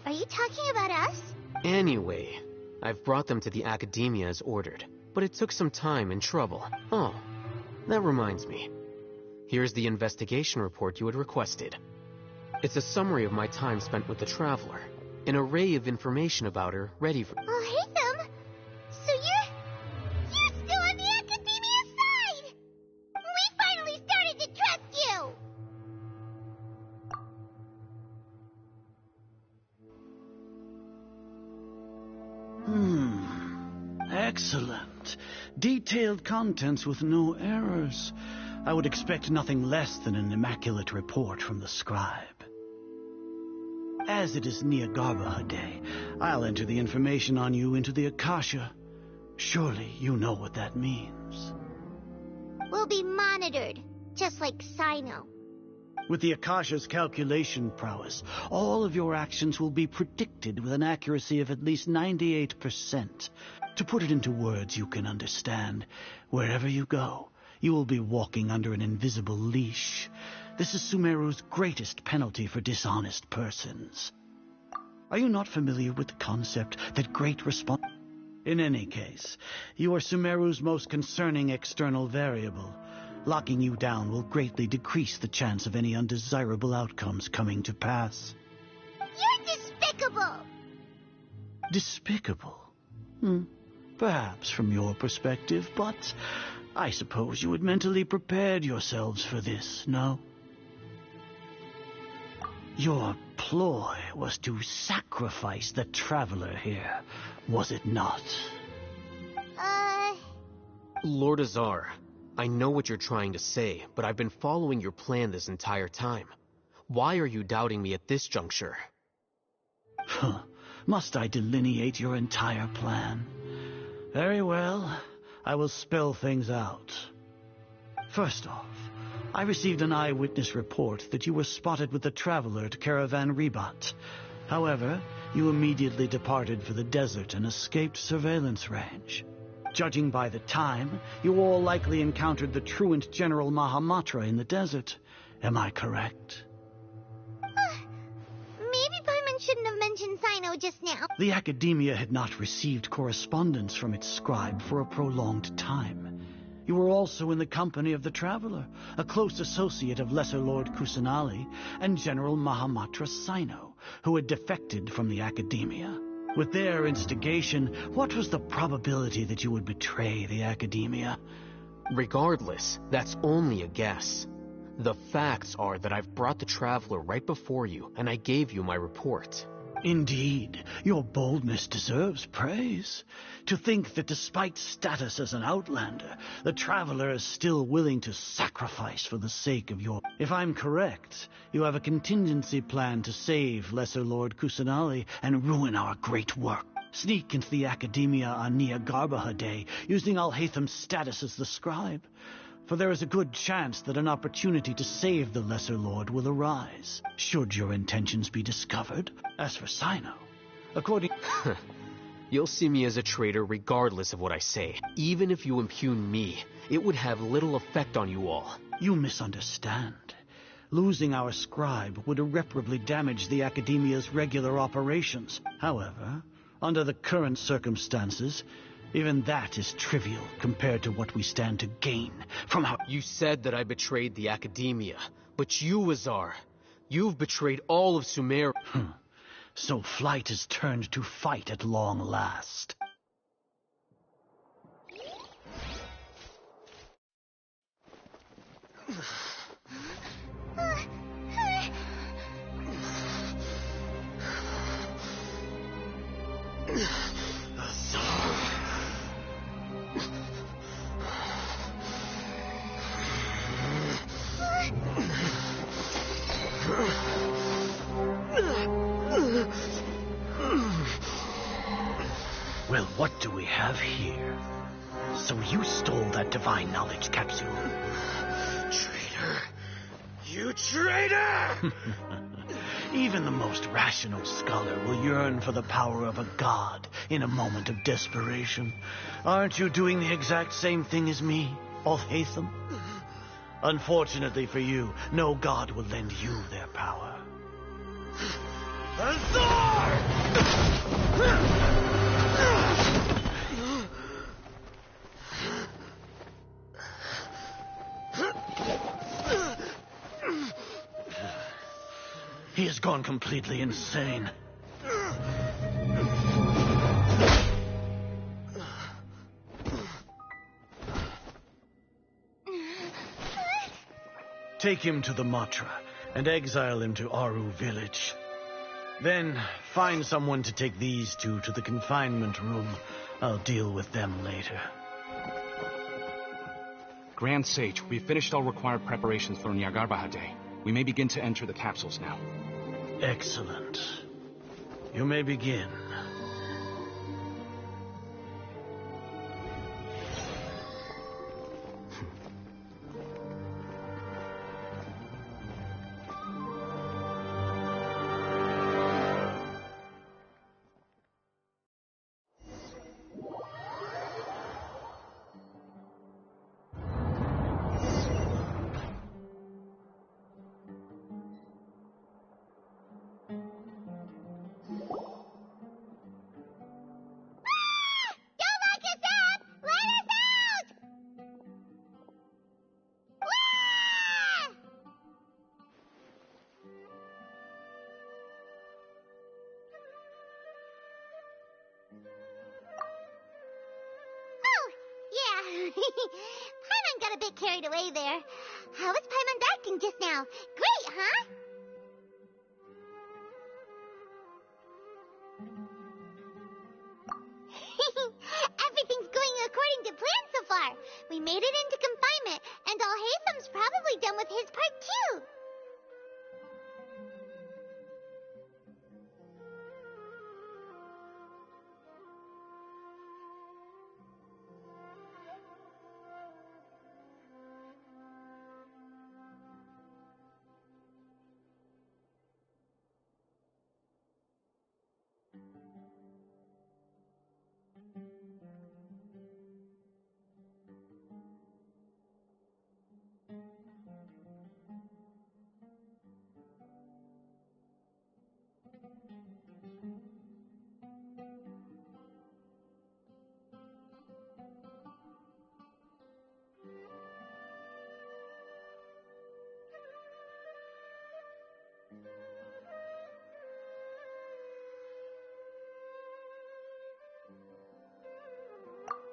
Are you talking about us? Anyway, I've brought them to the Academia as ordered, but it took some time and trouble. Oh, that reminds me. Here's the investigation report you had requested. It's a summary of my time spent with the Traveler, an array of information about her ready for... Hatham? So you're still on the Academia side! We finally started to trust you! Excellent. Detailed contents with no errors. I would expect nothing less than an immaculate report from the scribe. As it is Niagarbaha Day, I'll enter the information on you into the Akasha. Surely you know what that means. We'll be monitored, just like Sino. With the Akasha's calculation prowess, all of your actions will be predicted with an accuracy of at least 98%. To put it into words you can understand, wherever you go, you will be walking under an invisible leash. This is Sumeru's greatest penalty for dishonest persons. Are you not familiar with the concept that great respons... In any case, you are Sumeru's most concerning external variable. Locking you down will greatly decrease the chance of any undesirable outcomes coming to pass. You're despicable! Despicable? Perhaps from your perspective, but I suppose you had mentally prepared yourselves for this, no? Your ploy was to sacrifice the traveler here, was it not? Lord Azar, I know what you're trying to say, but I've been following your plan this entire time. Why are you doubting me at this juncture? Must I delineate your entire plan? Very well, I will spell things out. First off, I received an eyewitness report that you were spotted with the traveler at Caravan Ribat. However, you immediately departed for the desert and escaped surveillance range. Judging by the time, you all likely encountered the truant General Mahamatra in the desert. Am I correct? Maybe Paimon shouldn't have mentioned Sino just now. The Academia had not received correspondence from its scribe for a prolonged time. You were also in the company of the Traveler, a close associate of Lesser Lord Kusanali and General Mahamatra Sino, who had defected from the Academia. With their instigation, what was the probability that you would betray the Academia? Regardless, that's only a guess. The facts are that I've brought the Traveler right before you, and I gave you my report. Indeed, your boldness deserves praise. To think that despite status as an outlander, the Traveler is still willing to sacrifice for the sake of your... If I'm correct, you have a contingency plan to save Lesser Lord Kusanali and ruin our great work. Sneak into the Academia on Niagarbaha Day, using Alhaitham's status as the scribe. For there is a good chance that an opportunity to save the Lesser Lord will arise, should your intentions be discovered. As for Sino, according... You'll see me as a traitor regardless of what I say. Even if you impugn me, it would have little effect on you all. You misunderstand. Losing our scribe would irreparably damage the Academia's regular operations. However, under the current circumstances, even that is trivial compared to what we stand to gain from our... You said that I betrayed the Academia, but you, Azar, you've betrayed all of Sumeru. So flight has turned to fight at long last. Well, what do we have here? So you stole that divine knowledge capsule. Traitor! You traitor! Even the most rational scholar will yearn for the power of a god in a moment of desperation. Aren't you doing the exact same thing as me, Alhaitham? Unfortunately for you, no god will lend you their power. Azar! He has gone completely insane. Take him to the Matra and exile him to Aru village. Then find someone to take these two to the confinement room. I'll deal with them later. Grand Sage, we've finished all required preparations for Niagarbaha Day. We may begin to enter the capsules now. Excellent. You may begin. Paimon got a bit carried away there. How was Paimon acting just now? Great, huh? Everything's going according to plan so far. We made it into confinement, and Alhaitham's probably done with his part too.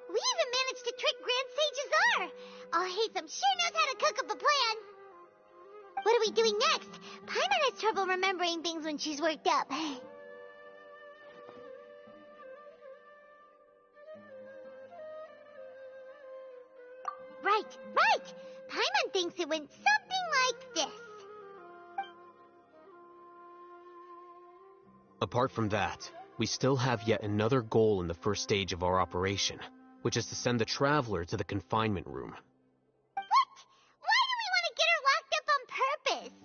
We even managed to trick Grand Sage Azar. Alhaitham sure knows how to cook up a plan. What are we doing next? Paimon has trouble remembering things when she's worked up. Right. Paimon thinks it went something like this. Apart from that, we still have yet another goal in the first stage of our operation, which is to send the Traveler to the confinement room. What? Why do we want to get her locked up on purpose?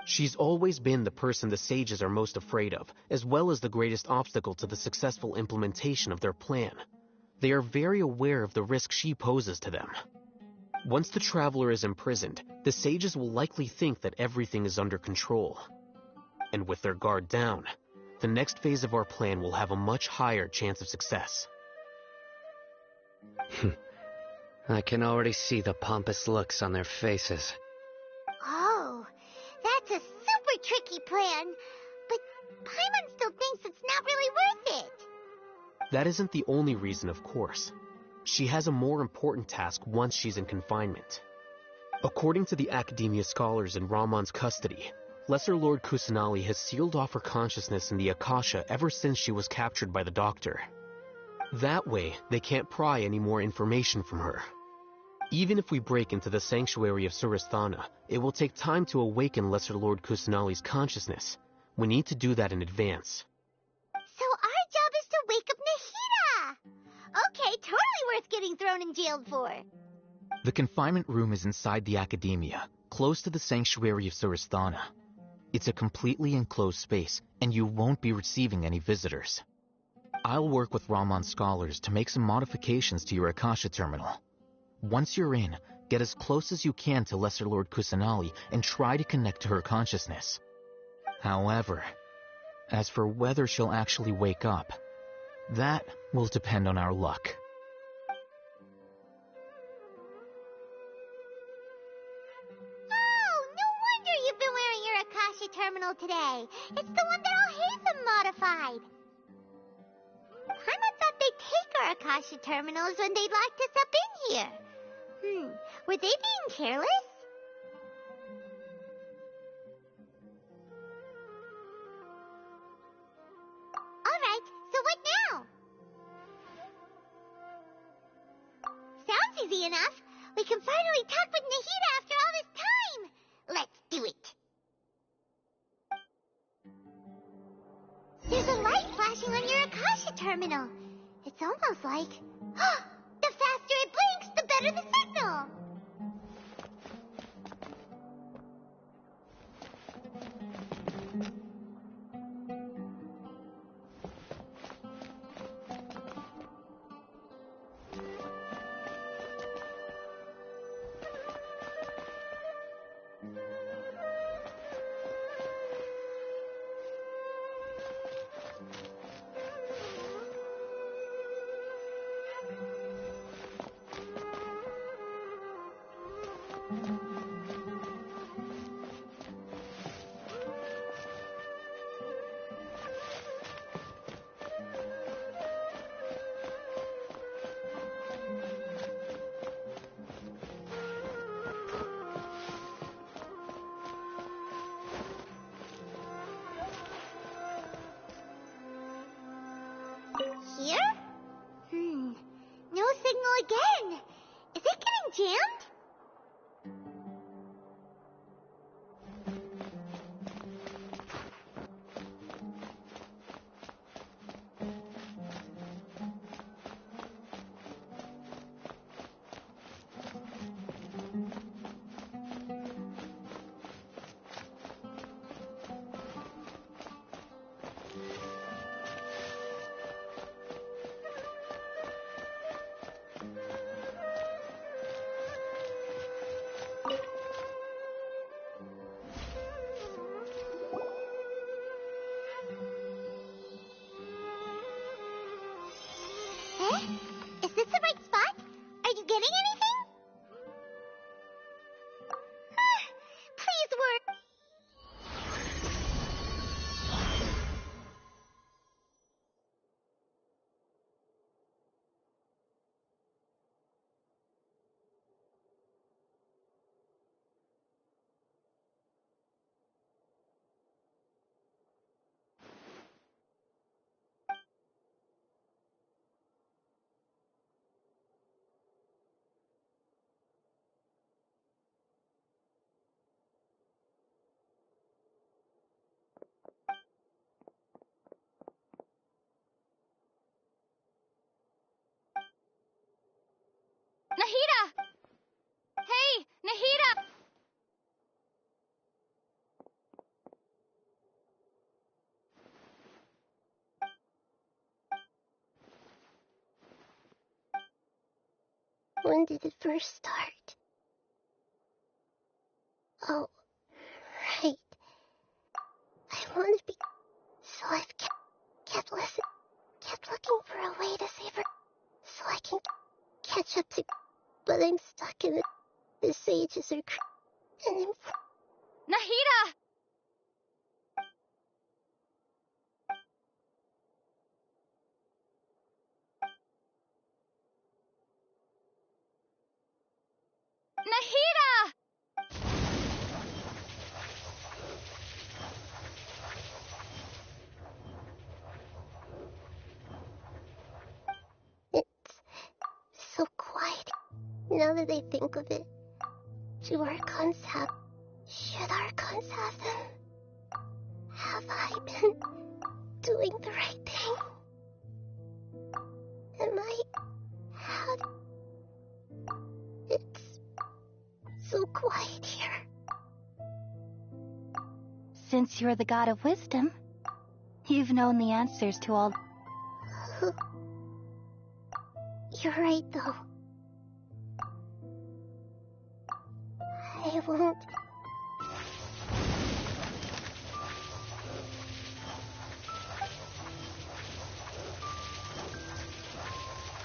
She's always been the person the sages are most afraid of, as well as the greatest obstacle to the successful implementation of their plan. They are very aware of the risk she poses to them. Once the Traveler is imprisoned, the sages will likely think that everything is under control. And with their guard down, the next phase of our plan will have a much higher chance of success. I can already see the pompous looks on their faces. Oh, that's a super tricky plan. But Paimon still thinks it's not really worth it. That isn't the only reason, of course. She has a more important task once she's in confinement. According to the Academia scholars in Ramon's custody, Lesser Lord Kusanali has sealed off her consciousness in the Akasha ever since she was captured by the Doctor. That way, they can't pry any more information from her. Even if we break into the sanctuary of Surasthana, it will take time to awaken Lesser Lord Kusanali's consciousness. We need to do that in advance. So our job is to wake up Nahida! Okay, totally worth getting thrown in jail for. The confinement room is inside the Academia, close to the sanctuary of Surasthana. It's a completely enclosed space, and you won't be receiving any visitors. I'll work with Ramon's scholars to make some modifications to your Akasha terminal. Once you're in, get as close as you can to Lesser Lord Kusanali and try to connect to her consciousness. However, as for whether she'll actually wake up, that will depend on our luck. Oh, no wonder you've been wearing your Akasha terminal today. It's the one that Alhaitham modified. Paimon thought they'd take our Akasha terminals when they locked us up in here. Were they being careless? Alright, so what now? Sounds easy enough. We can finally talk with Nahida after all this time. Let's do it. There's a light flashing on your Akasha terminal. It's almost like... the faster it blinks, the better the signal. understand? Eh? Is this the right spot? Are you getting anything? Please work. Nahida! Hey, Nahida! When did it first start? Oh, right. I want to be... So I've kept looking for a way to save her so I can catch up to... But I'm stuck in it. The sages are... And I'm... Nahida! Nahida! It's so quiet. Now that I think of it, should Archons have them? Have I been doing the right thing? Am I... It's so quiet here. Since you're the god of wisdom, you've known the answers to all... You're right, though. I won't...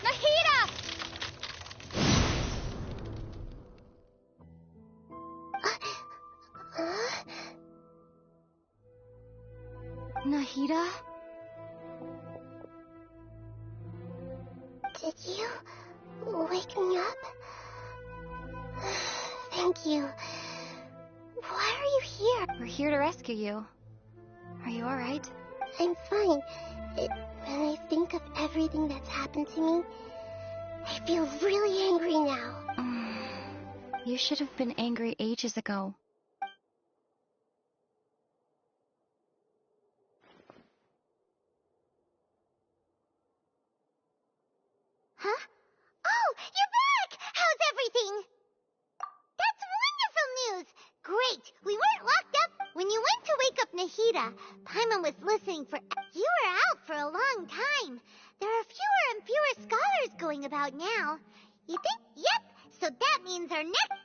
Nahida! Nahida? Did you wake me up? Thank you. Why are you here? We're here to rescue you. Are you alright? I'm fine. When I think of everything that's happened to me, I feel really angry now. You should have been angry ages ago. Huh? Oh, you're back! How's everything? That's wonderful news! Great! We weren't locked up. When you went to wake up Nahida, Paimon was listening for... You were out for a long time. There are fewer and fewer scholars going about now. You think? Yep! So that means our next...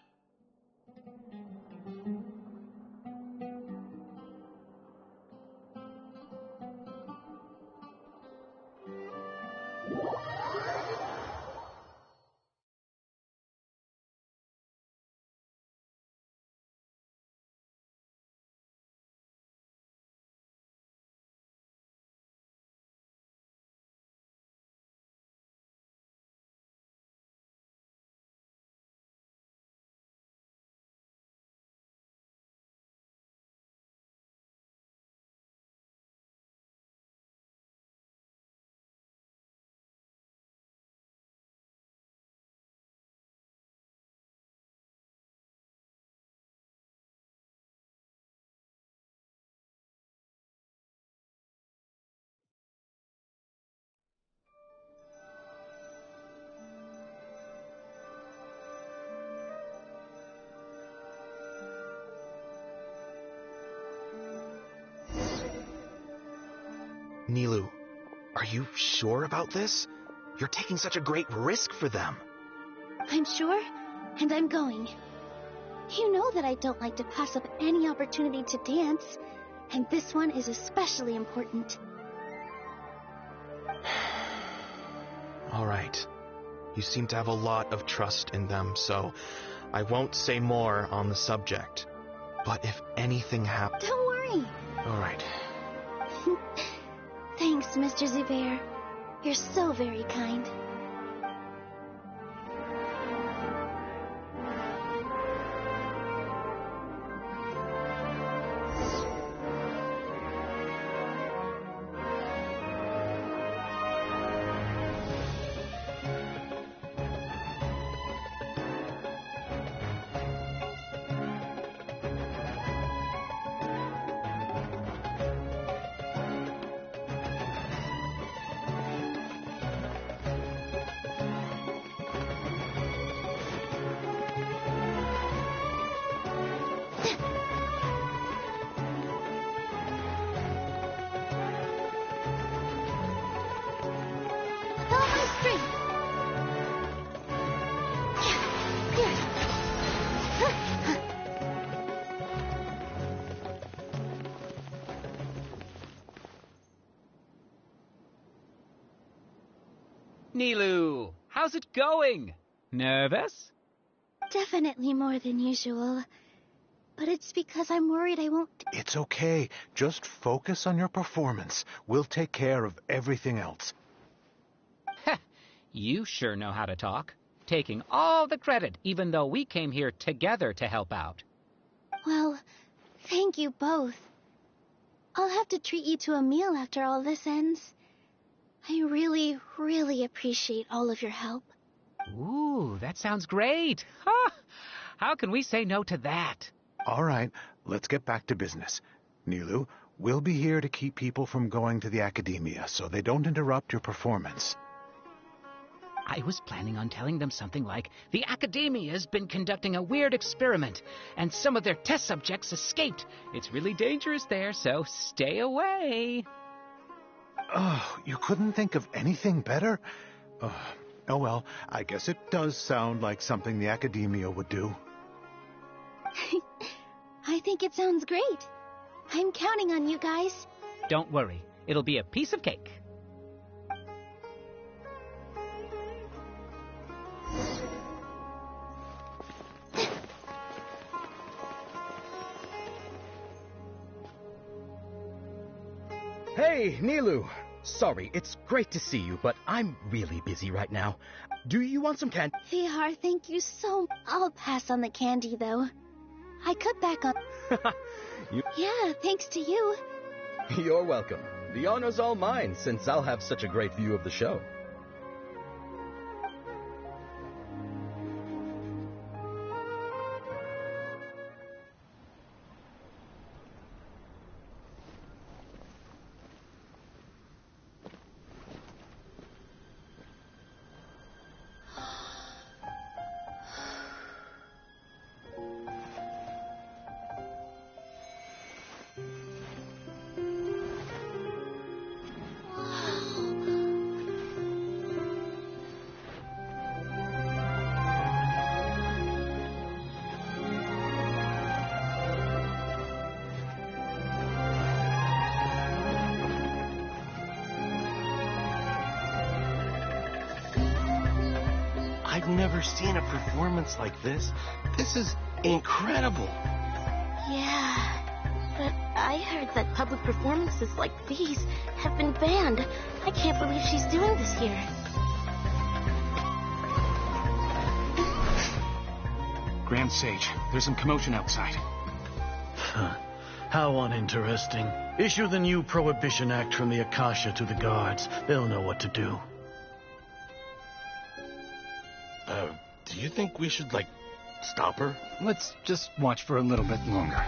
Nilu, are you sure about this? You're taking such a great risk for them. I'm sure, and I'm going. You know that I don't like to pass up any opportunity to dance, and this one is especially important. All right. You seem to have a lot of trust in them, so I won't say more on the subject. But if anything happens... Don't worry. All right. Thanks, Mr. Zubair. You're so very kind. Nilu, how's it going? Nervous? Definitely more than usual. But it's because I'm worried I won't... It's okay. Just focus on your performance. We'll take care of everything else. Heh, you sure know how to talk. Taking all the credit, even though we came here together to help out. Well, thank you both. I'll have to treat you to a meal after all this ends. I really, really appreciate all of your help. Ooh, that sounds great. Huh? How can we say no to that? All right, let's get back to business. Nilu, we'll be here to keep people from going to the academia so they don't interrupt your performance. I was planning on telling them something like, the academia's been conducting a weird experiment, and some of their test subjects escaped. It's really dangerous there, so stay away. Oh, you couldn't think of anything better? Oh well, I guess it does sound like something the academia would do. I think it sounds great. I'm counting on you guys. Don't worry, it'll be a piece of cake. Hey, Nilu. Sorry, it's great to see you, but I'm really busy right now. Do you want some candy? Vihar, thank you so... I'll pass on the candy, though. I cut back on... Yeah, thanks to you. You're welcome. The honor's all mine, since I'll have such a great view of the show. I've never seen a performance like this. This is incredible. Yeah, but I heard that public performances like these have been banned. I can't believe she's doing this here. Grand Sage, there's some commotion outside. How uninteresting. Issue the new Prohibition Act from the Akasha to the guards. They'll know what to do. Do you think we should, stop her? Let's just watch for a little bit longer.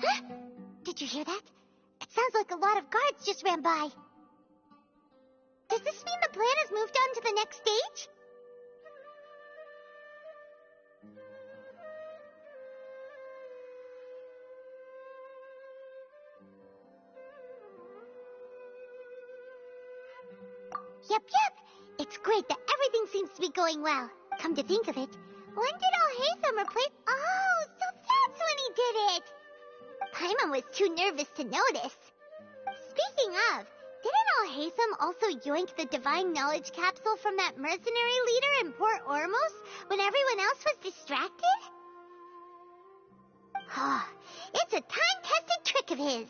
Huh? Did you hear that? It sounds like a lot of guards just ran by. Does this mean the plan has moved on to the next stage? Yep. It's great that everything seems to be going well. Come to think of it, when did Al-Haytham replace... Oh, so that's when he did it! Paimon was too nervous to notice. Speaking of, didn't Al-Haytham also yoink the Divine Knowledge Capsule from that mercenary leader in Port Ormos when everyone else was distracted? Oh, it's a time-tested trick of his.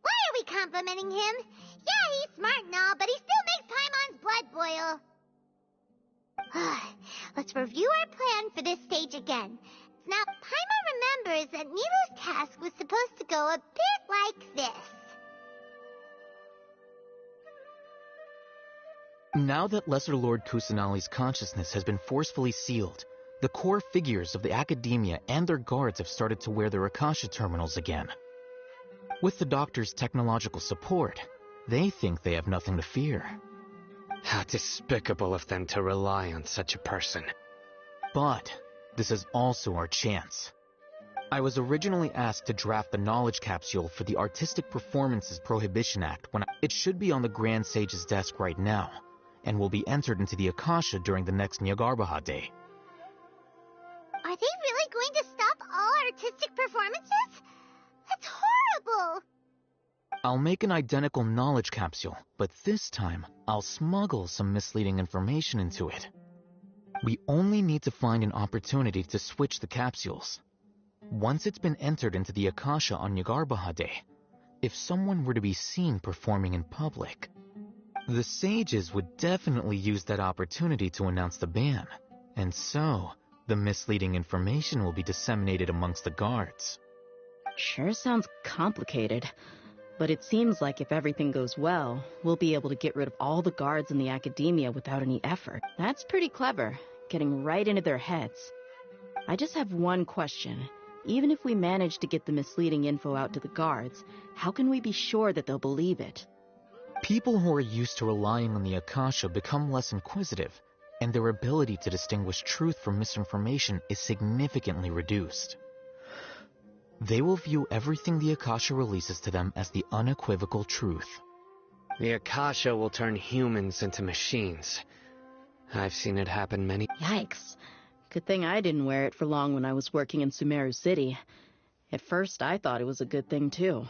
Why are we complimenting him? Yeah, he's smart and all, but he still makes Paimon's blood boil. Let's review our plan for this stage again. Now, Paimon remembers that Nilou's task was supposed to go a bit like this. Now that Lesser Lord Kusanali's consciousness has been forcefully sealed, the core figures of the Academia and their guards have started to wear their Akasha terminals again. With the Doctor's technological support, they think they have nothing to fear. How despicable of them to rely on such a person. But this is also our chance. I was originally asked to draft the knowledge capsule for the Artistic Performances Prohibition Act when it should be on the Grand Sage's desk right now, and will be entered into the Akasha during the next Nyargarbaha Day. Are they really going to stop all artistic performances? That's horrible! I'll make an identical knowledge capsule, but this time I'll smuggle some misleading information into it. We only need to find an opportunity to switch the capsules. Once it's been entered into the Akasha on Nyargarbaha Day, if someone were to be seen performing in public, the sages would definitely use that opportunity to announce the ban, and so the misleading information will be disseminated amongst the guards. Sure sounds complicated, but it seems like if everything goes well, we'll be able to get rid of all the guards in the Academia without any effort. That's pretty clever, getting right into their heads. I just have one question. Even if we manage to get the misleading info out to the guards, how can we be sure that they'll believe it? People who are used to relying on the Akasha become less inquisitive, and their ability to distinguish truth from misinformation is significantly reduced. They will view everything the Akasha releases to them as the unequivocal truth. The Akasha will turn humans into machines. I've seen it happen many... Yikes. Good thing I didn't wear it for long when I was working in Sumeru City. At first, I thought it was a good thing, too.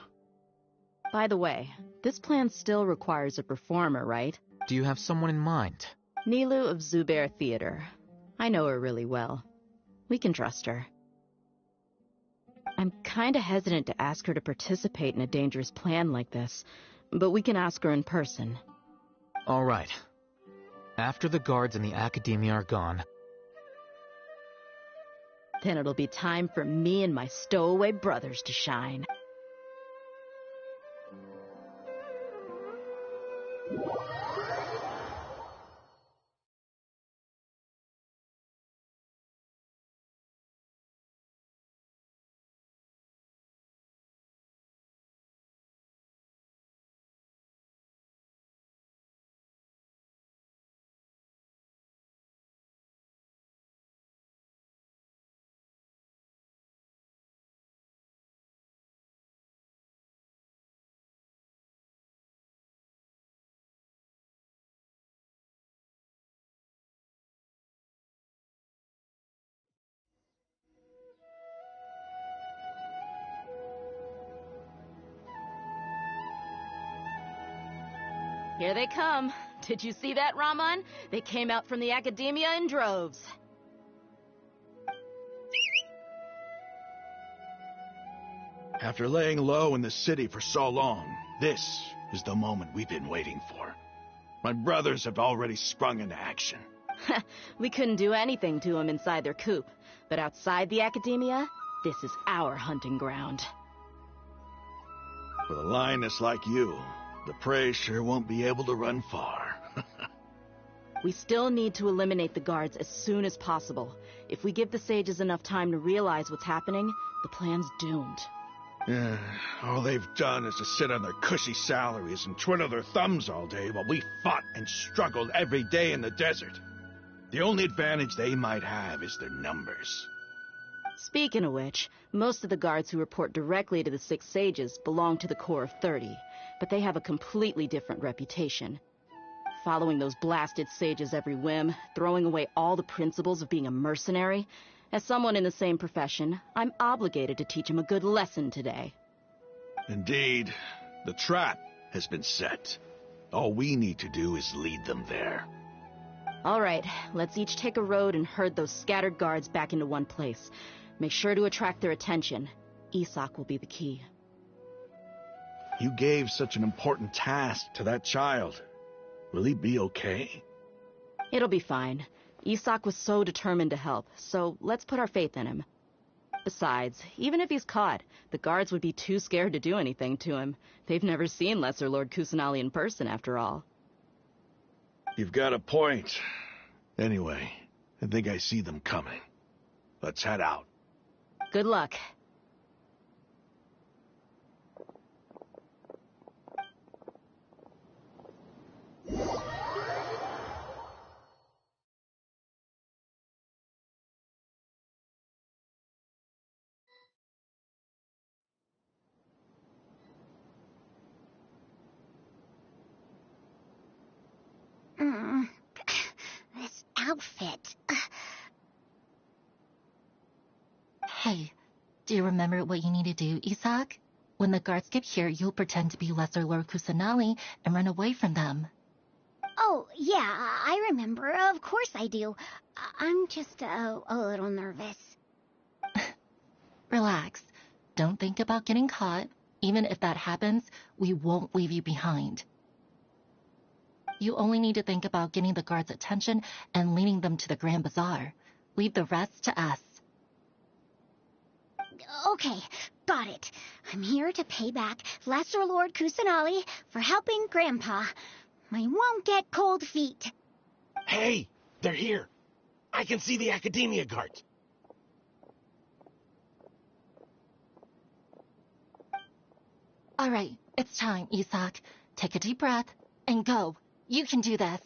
By the way, this plan still requires a performer, right? Do you have someone in mind? Nilou of Zubair Theater. I know her really well. We can trust her. I'm kinda hesitant to ask her to participate in a dangerous plan like this, but we can ask her in person. All right. After the guards in the Academia are gone, then it'll be time for me and my stowaway brothers to shine. Here they come. Did you see that, Raman? They came out from the Academia in droves. After laying low in the city for so long, this is the moment we've been waiting for. My brothers have already sprung into action. We couldn't do anything to them inside their coop, but outside the Academia, this is our hunting ground. With a lioness like you, the prey sure won't be able to run far. We still need to eliminate the guards as soon as possible. If we give the sages enough time to realize what's happening, the plan's doomed. Yeah, all they've done is to sit on their cushy salaries and twiddle their thumbs all day while we fought and struggled every day in the desert. The only advantage they might have is their numbers. Speaking of which, most of the guards who report directly to the 6 sages belong to the Corps of 30, but they have a completely different reputation. Following those blasted sages every whim, throwing away all the principles of being a mercenary. As someone in the same profession, I'm obligated to teach them a good lesson today. Indeed, the trap has been set. All we need to do is lead them there. All right, let's each take a road and herd those scattered guards back into one place. Make sure to attract their attention. Isak will be the key. You gave such an important task to that child. Will he be okay? It'll be fine. Isak was so determined to help, so let's put our faith in him. Besides, even if he's caught, the guards would be too scared to do anything to him. They've never seen Lesser Lord Kusanali in person, after all. You've got a point. Anyway, I think I see them coming. Let's head out. Good luck. This outfit. Hey, do you remember what you need to do, Isak? When the guards get here, you'll pretend to be Lesser Lord Kusanali and run away from them. Oh, yeah, I remember. Of course I do. I'm just a little nervous. Relax. Don't think about getting caught. Even if that happens, we won't leave you behind. You only need to think about getting the guards' attention and leading them to the Grand Bazaar. Leave the rest to us. Okay, got it. I'm here to pay back Lesser Lord Kusanali for helping Grandpa. I won't get cold feet. Hey, they're here. I can see the Academia guards. All right, it's time, Isak. Take a deep breath and go. You can do this.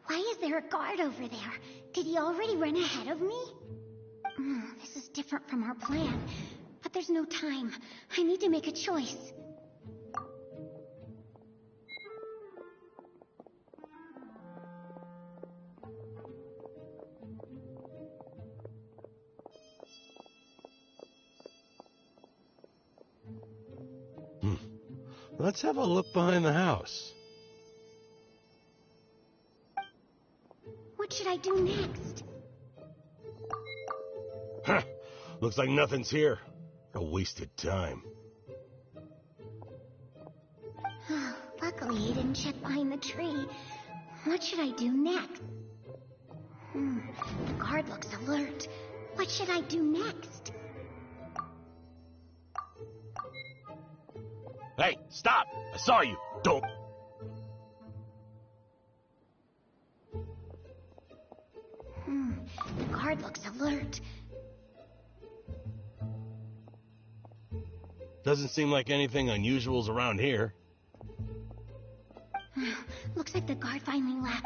Why is there a guard over there? Did he already run ahead of me? This is different from our plan. But there's no time. I need to make a choice. Let's have a look behind the house. What should I do next? Huh. Looks like nothing's here. A wasted time. Luckily, he didn't check behind the tree. What should I do next? The guard looks alert. What should I do next? Hey, stop! I saw you! Don't... The guard looks alert. Doesn't seem like anything unusual's around here. Looks like the guard finally left.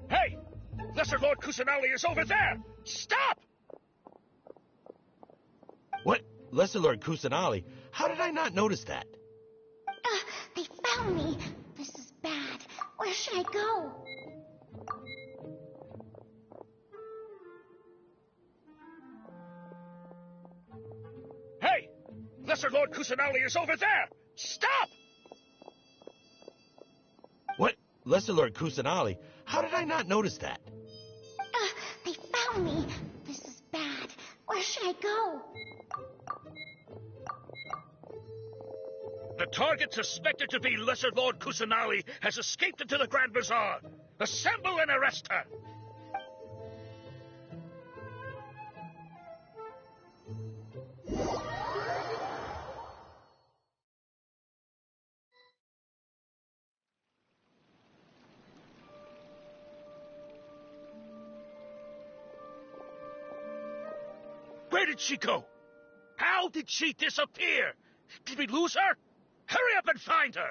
Hey! Lesser Lord Kusanali is over there! Stop! What? Lesser Lord Kusanali? How did I not notice that? They found me. This is bad. Where should I go? Hey! Lesser Lord Kusanali is over there! Stop! Lesser Lord Kusanali, how did I not notice that? They found me. This is bad. Where should I go? The target suspected to be Lesser Lord Kusanali has escaped into the Grand Bazaar. Assemble and arrest her. Where did she go? How did she disappear? Did we lose her? Hurry up and find her!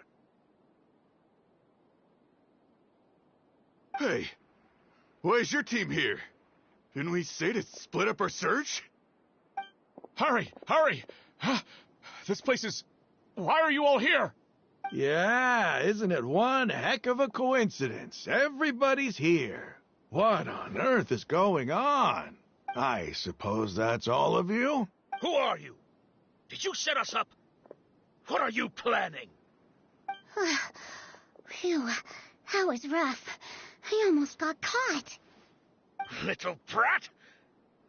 Hey, why is your team here? Didn't we say to split up our search? Hurry! Hurry! Huh? This place is... Why are you all here? Yeah, isn't it one heck of a coincidence? Everybody's here. What on earth is going on? I suppose that's all of you? Who are you? Did you set us up? What are you planning? Phew, that was rough. I almost got caught. Little brat!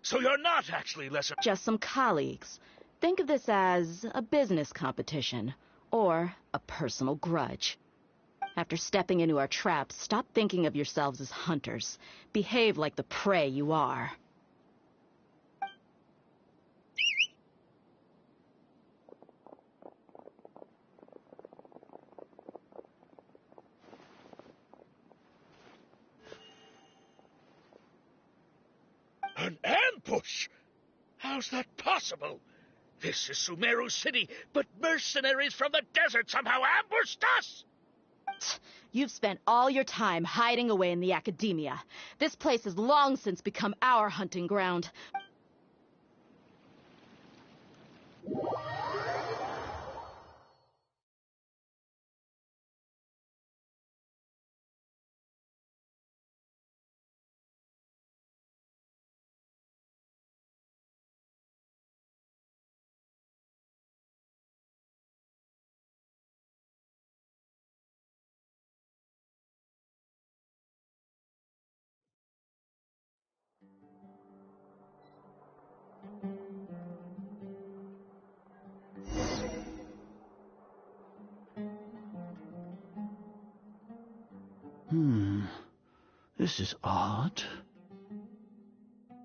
So you're not actually Lesser... Just some colleagues. Think of this as a business competition, or a personal grudge. After stepping into our traps, stop thinking of yourselves as hunters. Behave like the prey you are. An ambush? How's that possible? This is Sumeru City, but mercenaries from the desert somehow ambushed us! You've spent all your time hiding away in the academia. This place has long since become our hunting ground. This is odd.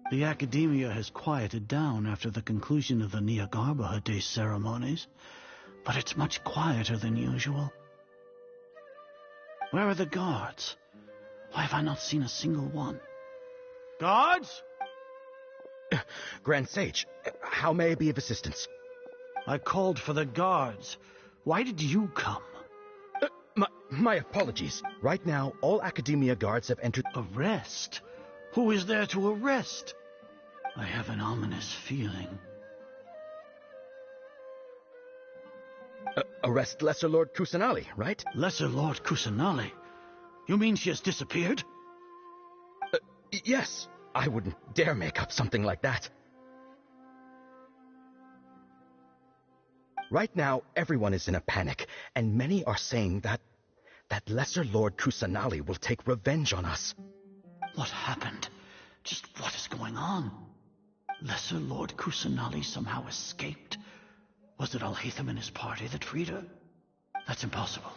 The academia has quieted down after the conclusion of the Nyagarbha Day ceremonies, but it's much quieter than usual. Where are the guards? Why have I not seen a single one? Guards? Grand Sage, how may I be of assistance? I called for the guards. Why did you come? My apologies. Right now, all academia guards have entered... Arrest? Who is there to arrest? I have an ominous feeling. Arrest Lesser Lord Kusanali, right? Lesser Lord Kusanali? You mean she has disappeared? Yes. I wouldn't dare make up something like that. Right now, everyone is in a panic, and many are saying that Lesser Lord Kusanali will take revenge on us. What happened? Just what is going on? Lesser Lord Kusanali somehow escaped? Was it Alhaitham and his party that freed her? That's impossible.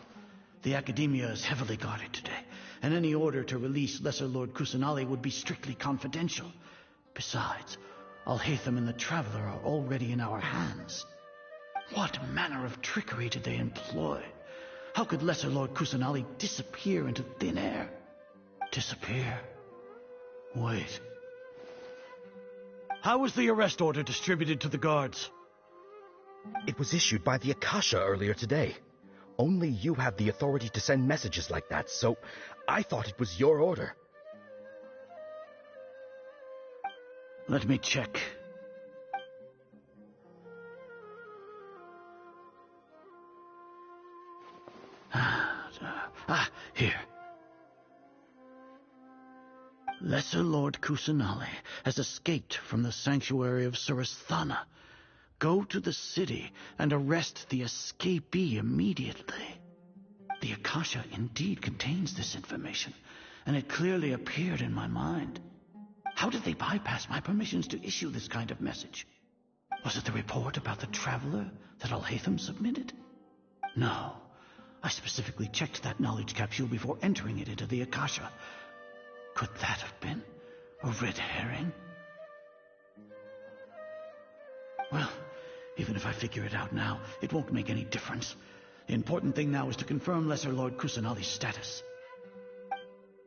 The academia is heavily guarded today, and any order to release Lesser Lord Kusanali would be strictly confidential. Besides, Alhaitham and the Traveler are already in our hands. What manner of trickery did they employ? How could Lesser Lord Kusanali disappear into thin air? Disappear? Wait. How was the arrest order distributed to the guards? It was issued by the Akasha earlier today. Only you have the authority to send messages like that, so I thought it was your order. Let me check. Here. Lesser Lord Kusanali has escaped from the sanctuary of Surasthana. Go to the city and arrest the escapee immediately. The Akasha indeed contains this information, and it clearly appeared in my mind. How did they bypass my permissions to issue this kind of message? Was it the report about the traveler that Al-Haytham submitted? No. I specifically checked that knowledge capsule before entering it into the Akasha. Could that have been a red herring? Well, even if I figure it out now, it won't make any difference. The important thing now is to confirm Lesser Lord Kusanali's status.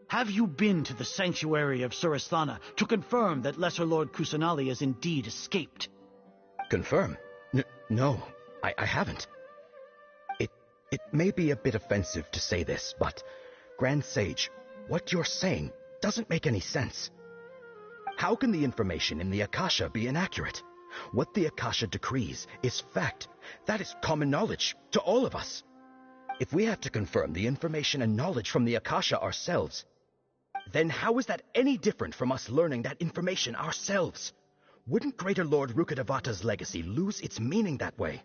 Have you been to the sanctuary of Surasthana to confirm that Lesser Lord Kusanali has indeed escaped? Confirm? No, I haven't. It may be a bit offensive to say this, but, Grand Sage, what you're saying doesn't make any sense. How can the information in the Akasha be inaccurate? What the Akasha decrees is fact. That is common knowledge to all of us. If we have to confirm the information and knowledge from the Akasha ourselves, then how is that any different from us learning that information ourselves? Wouldn't Greater Lord Rukkhadevata's legacy lose its meaning that way?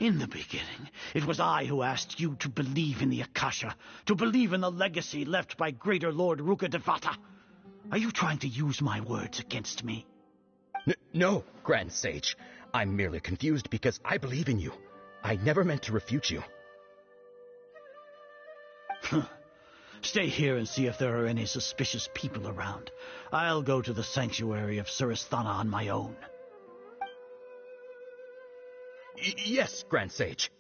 In the beginning, it was I who asked you to believe in the Akasha, to believe in the legacy left by Greater Lord Rukkhadevata. Are you trying to use my words against me? No, Grand Sage. I'm merely confused because I believe in you. I never meant to refute you. Stay here and see if there are any suspicious people around. I'll go to the sanctuary of Surasthana on my own. Yes, Grand Sage.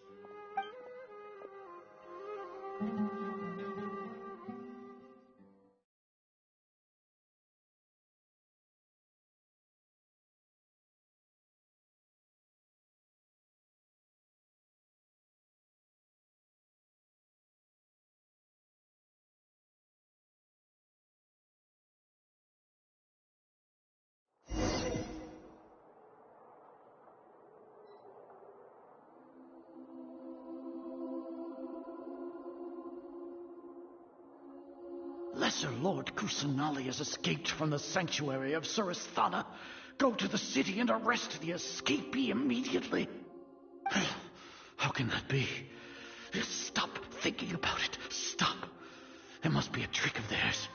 Lesser Lord Kusanali has escaped from the sanctuary of Surasthana. Go to the city and arrest the escapee immediately. How can that be? Stop thinking about it. Stop. It must be a trick of theirs.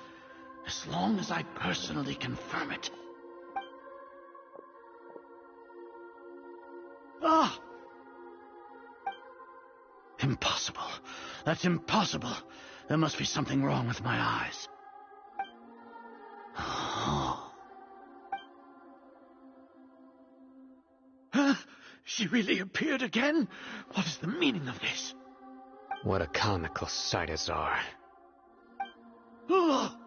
As long as I personally confirm it. Ah! Impossible. That's impossible. There must be something wrong with my eyes. Oh. Huh? She really appeared again? What is the meaning of this? What a comical sight, Azar. Oh.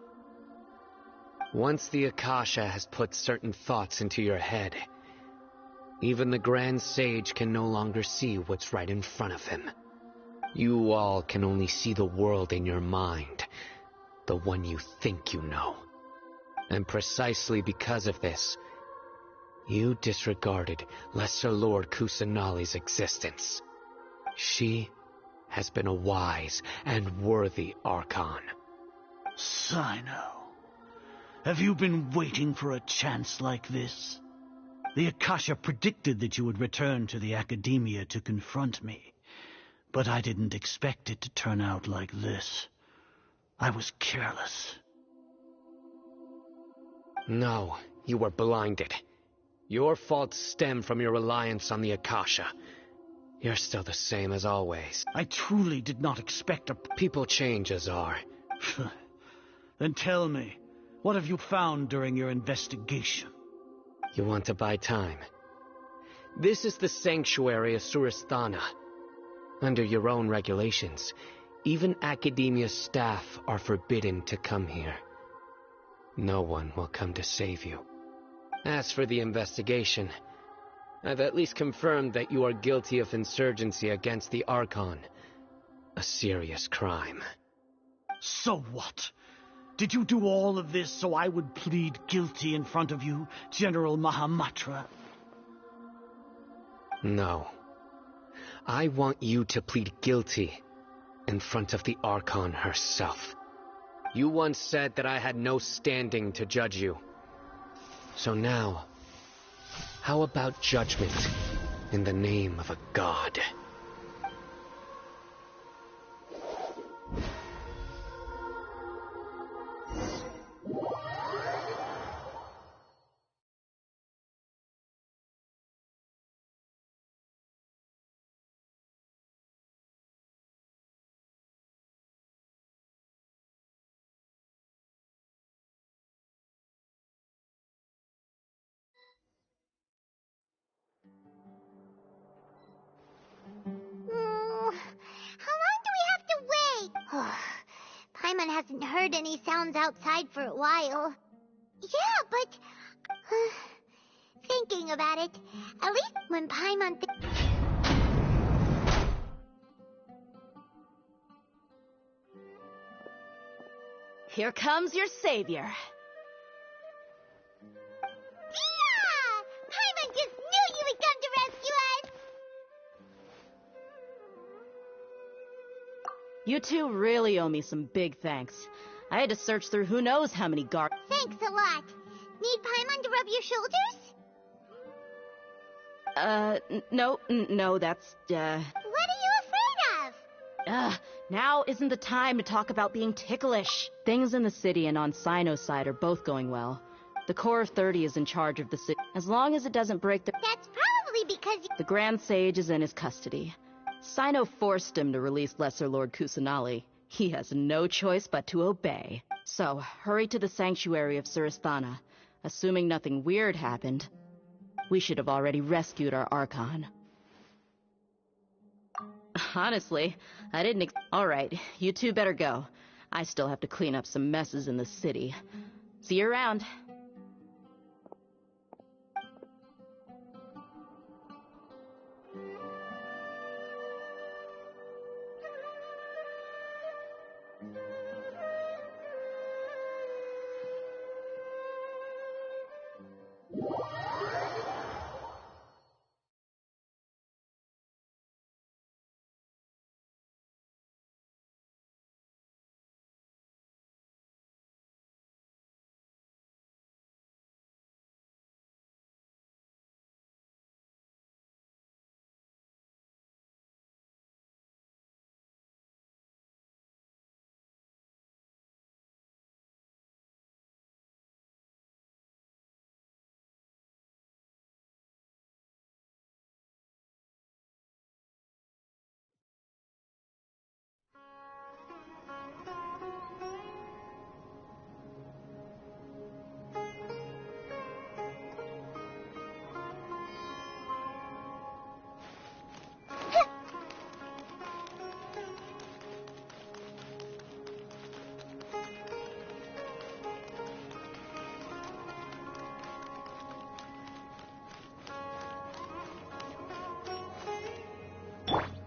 Once the Akasha has put certain thoughts into your head, even the Grand Sage can no longer see what's right in front of him. You all can only see the world in your mind, the one you think you know. And precisely because of this, you disregarded Lesser Lord Kusanali's existence. She has been a wise and worthy Archon. Sino, have you been waiting for a chance like this? The Akasha predicted that you would return to the Academia to confront me. But I didn't expect it to turn out like this. I was careless. No, you were blinded. Your faults stem from your reliance on the Akasha. You're still the same as always. I truly did not expect a... People change, Azar. Then tell me, what have you found during your investigation? You want to buy time? This is the sanctuary of Surasthana. Under your own regulations, even Academia staff are forbidden to come here. No one will come to save you. As for the investigation, I've at least confirmed that you are guilty of insurgency against the Archon. A serious crime. So what? Did you do all of this so I would plead guilty in front of you, General Mahamatra? No. I want you to plead guilty in front of the Archon herself. You once said that I had no standing to judge you. So now, how about judgment in the name of a god? hasn't heard any sounds outside for a while. Yeah, but... thinking about it, at least when Paimon... Here comes your savior. Yeah! Paimon just knew you would come to rescue us! You two really owe me some big thanks. I had to search through who knows how many guards. Thanks a lot. Need Paimon to rub your shoulders? No, that's, What are you afraid of? Now isn't the time to talk about being ticklish. Things in the city and on Sino's side are both going well. The Core of 30 is in charge of the city. As long as it doesn't break the... That's probably because... The Grand Sage is in his custody. Sino forced him to release Lesser Lord Kusanali. He has no choice but to obey. So, hurry to the sanctuary of Surasthana. Assuming nothing weird happened, we should have already rescued our Archon. Honestly, I didn't Alright, you two better go. I still have to clean up some messes in the city. See you around.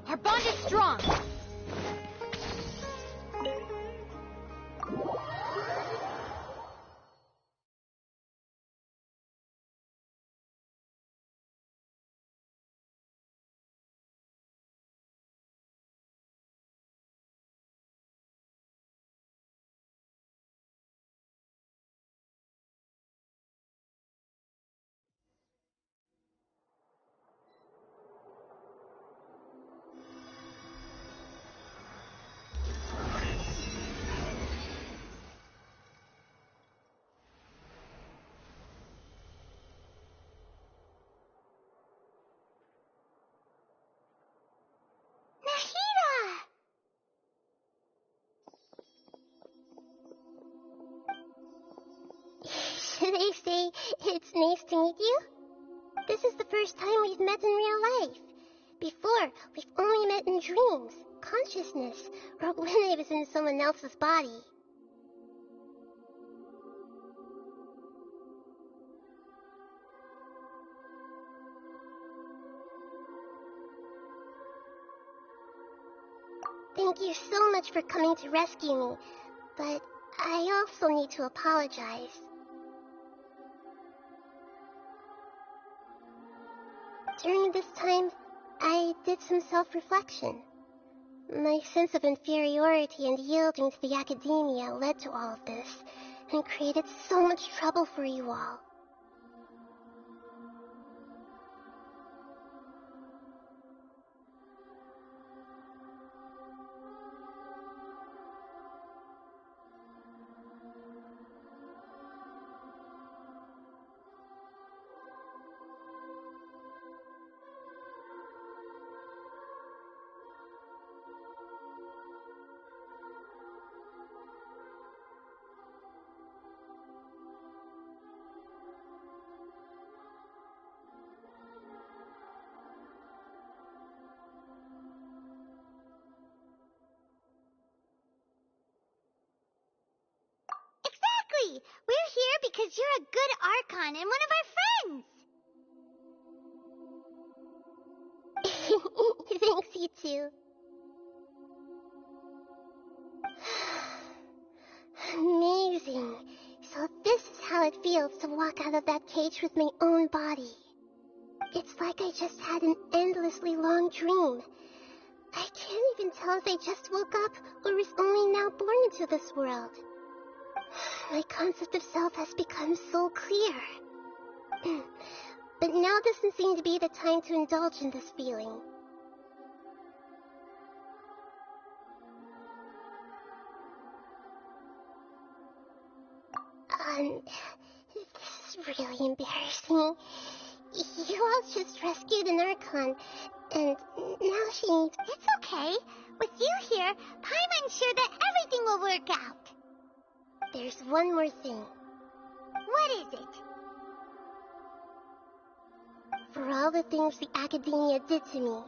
Our bond is strong. They say it's nice to meet you. This is the first time we've met in real life. Before, we've only met in dreams, consciousness, or when I was in someone else's body. Thank you so much for coming to rescue me, but I also need to apologize. During this time, I did some self-reflection. My sense of inferiority and yielding to the academia led to all of this, and created so much trouble for you all. means you're a good Archon and one of our friends. Thanks, you too. Amazing. So this is how it feels to walk out of that cage with my own body. It's like I just had an endlessly long dream. I can't even tell if I just woke up or was only now born into this world. My concept of self has become so clear. But now doesn't seem to be the time to indulge in this feeling. This is really embarrassing. You all just rescued an Archon, and now she needs... It's okay. With you here, Paimon's sure that everything will work out. There's one more thing. What is it? For all the things the Academia did to me,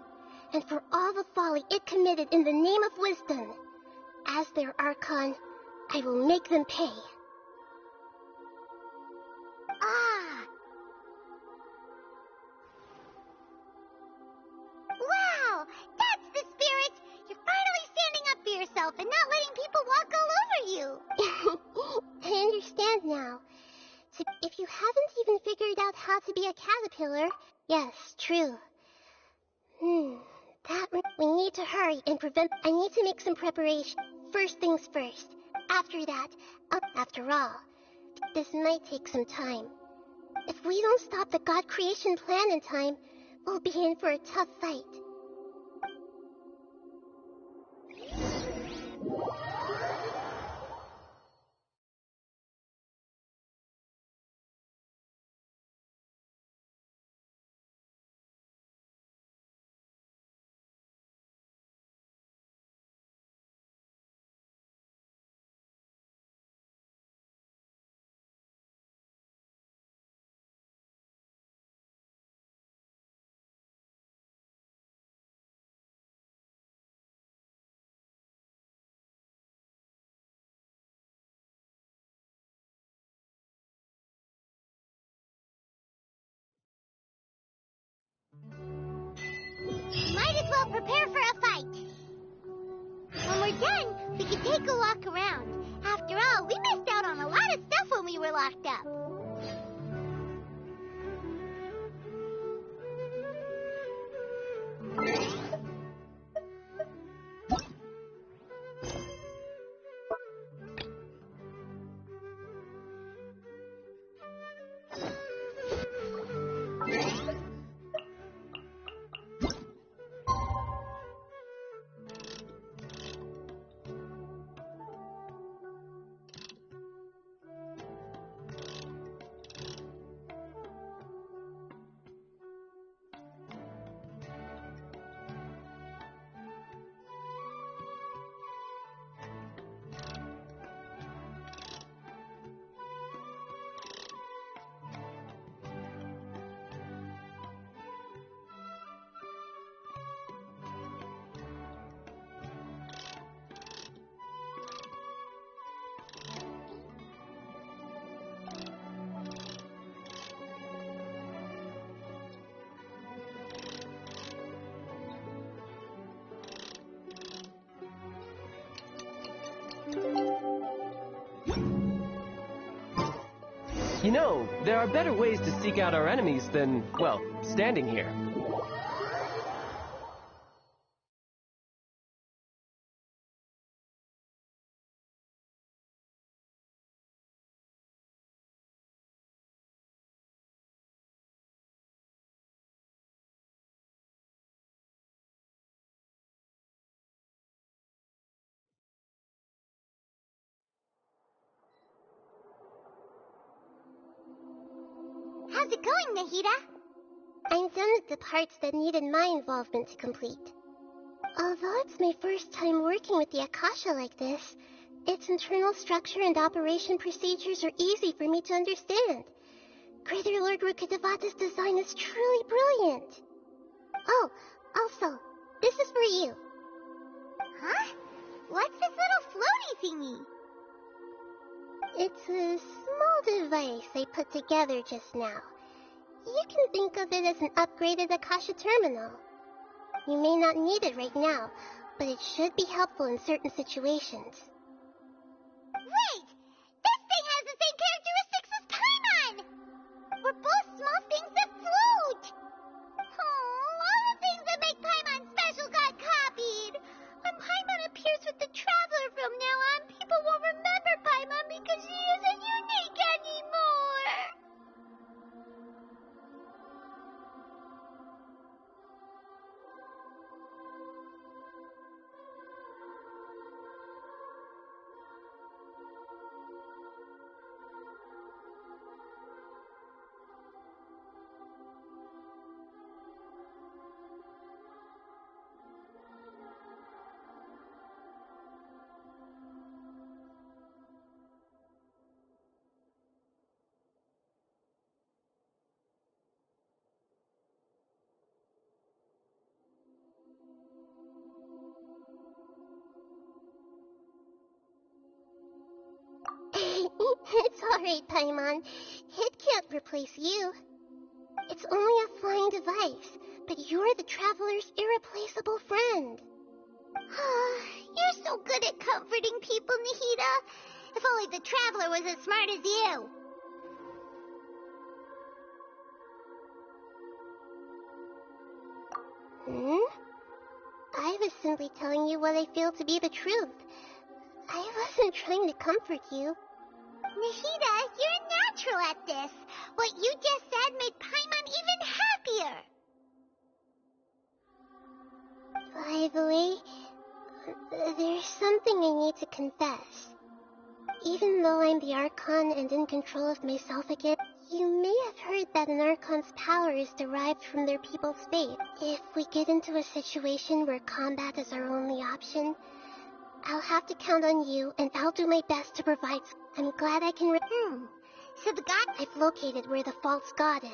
and for all the folly it committed in the name of wisdom, as their Archon, I will make them pay. Ah! Wow! That's the spirit! You're finally standing up for yourself and not letting people walk all over you! I understand now. So if you haven't even figured out how to be a caterpillar, yes, true. We need to hurry and prevent... I need to make some preparation. First things first. After that, after all, this might take some time. If we don't stop the God creation plan in time, we'll be in for a tough fight. Might as well prepare for a fight. When we're done, we can take a walk around. After all, we missed out on a lot of stuff when we were locked up. You know, there are better ways to seek out our enemies than, well, standing here. How's it going, Nahida? I'm done with the parts that needed my involvement to complete. Although it's my first time working with the Akasha like this, its internal structure and operation procedures are easy for me to understand. Greater Lord Rukkhadevata's design is truly brilliant. Oh, also, this is for you. Huh? What's this little floaty thingy? It's a small device I put together just now. You can think of it as an upgraded Akasha terminal. You may not need it right now, but it should be helpful in certain situations. Wait! This thing has the same characteristics as Paimon! We're both small things that float! Oh, all the things that make Paimon special got copied! When Paimon appears with the Traveler from now on, people won't remember Paimon because she isn't unique anymore! It's alright, Paimon. It can't replace you. It's only a flying device, but you're the Traveler's irreplaceable friend. You're so good at comforting people, Nahida. If only the Traveler was as smart as you. I was simply telling you what I feel to be the truth. I wasn't trying to comfort you. Nahida, you're natural at this. What you just said made Paimon even happier. By the way, there's something I need to confess. Even though I'm the Archon and in control of myself again, you may have heard that an Archon's power is derived from their people's faith. If we get into a situation where combat is our only option, I'll have to count on you, and I'll do my best to provide. I'm glad I can So the god I've located where the false god is.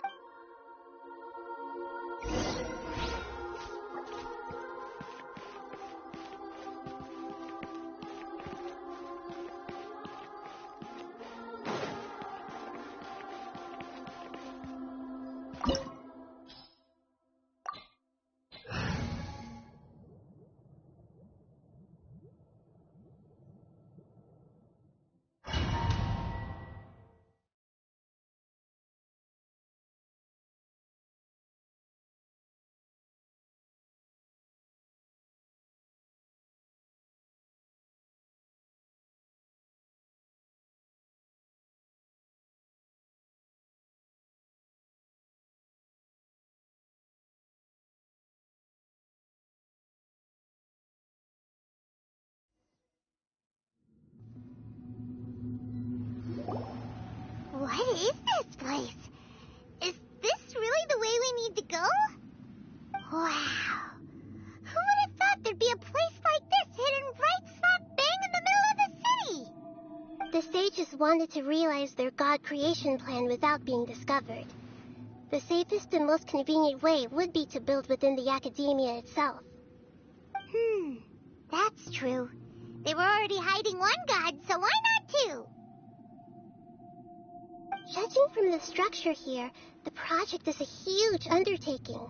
What is this place? Is this really the way we need to go? Wow. Who would have thought there'd be a place like this hidden right slap bang in the middle of the city? The sages wanted to realize their god creation plan without being discovered. The safest and most convenient way would be to build within the academia itself. That's true. They were already hiding one god, so why not two? Judging from the structure here, the project is a huge undertaking.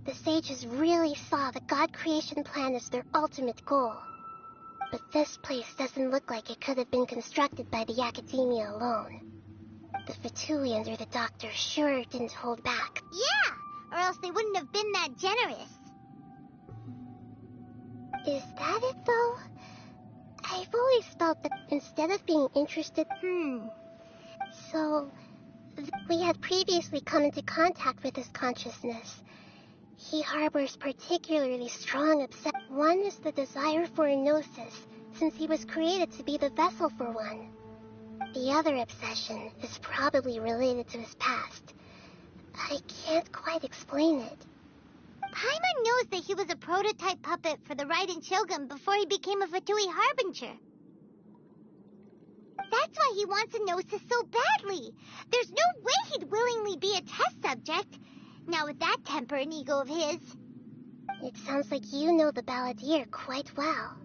The sages really saw the god creation plan as their ultimate goal. But this place doesn't look like it could have been constructed by the academia alone. The Fatui or the Doctor sure didn't hold back. Yeah, or else they wouldn't have been that generous. Is that it, though? I've always felt that instead of being interested... So, we had previously come into contact with his consciousness. He harbors particularly strong obsession. One is the desire for a gnosis, since he was created to be the vessel for one. The other obsession is probably related to his past. I can't quite explain it. Paimon knows that he was a prototype puppet for the Raiden Shogun before he became a Fatui Harbinger. That's why he wants a gnosis so badly. There's no way he'd willingly be a test subject. Now with that temper and ego of his. It sounds like you know the Balladeer quite well.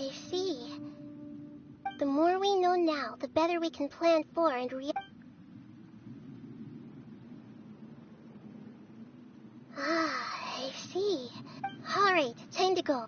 I see. The more we know now, the better we can plan for and I see. Alright, time to go.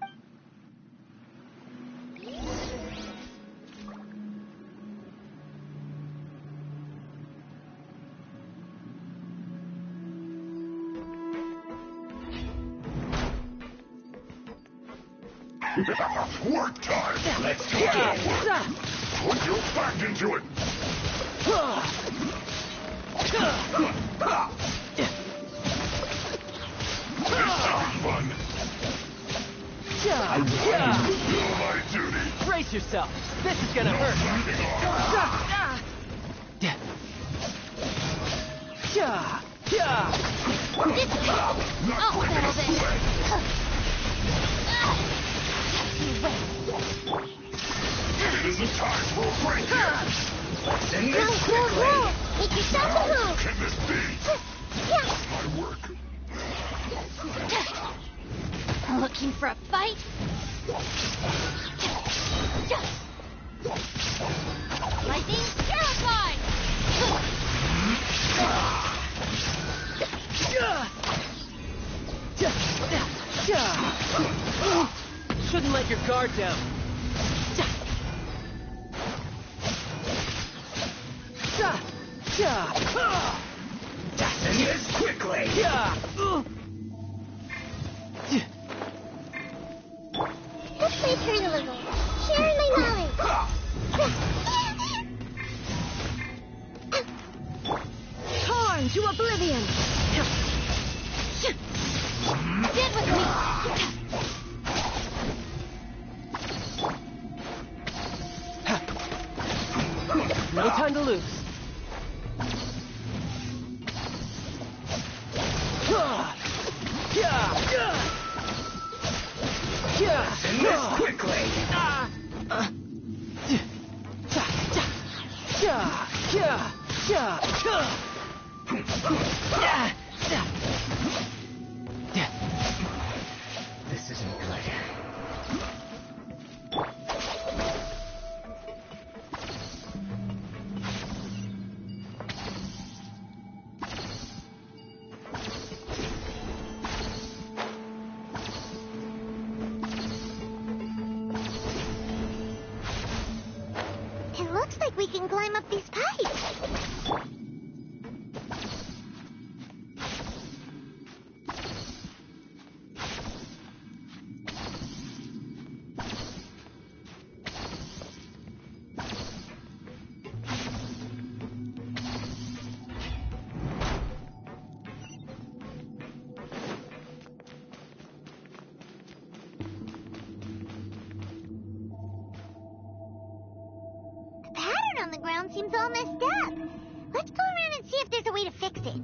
Work time! Let's get to work! Put your back into it! This sounds fun! I want to fulfill my duty! Brace yourself! This is gonna hurt! Not quick enough to win! It isn't time for a break yet! What's in this quickly? Make yourself How a move! can this be? That's my work. Looking for a fight? Lightning terrified! Shouldn't let your guard down. Fasten this quickly! That's my turn a little. Sharing my knowledge. Torn to oblivion! Get with me! No time to lose. Fasten this quickly! This isn't good. It looks like we can climb up these pipes. On the ground seems all messed up. Let's go around and see if there's a way to fix it.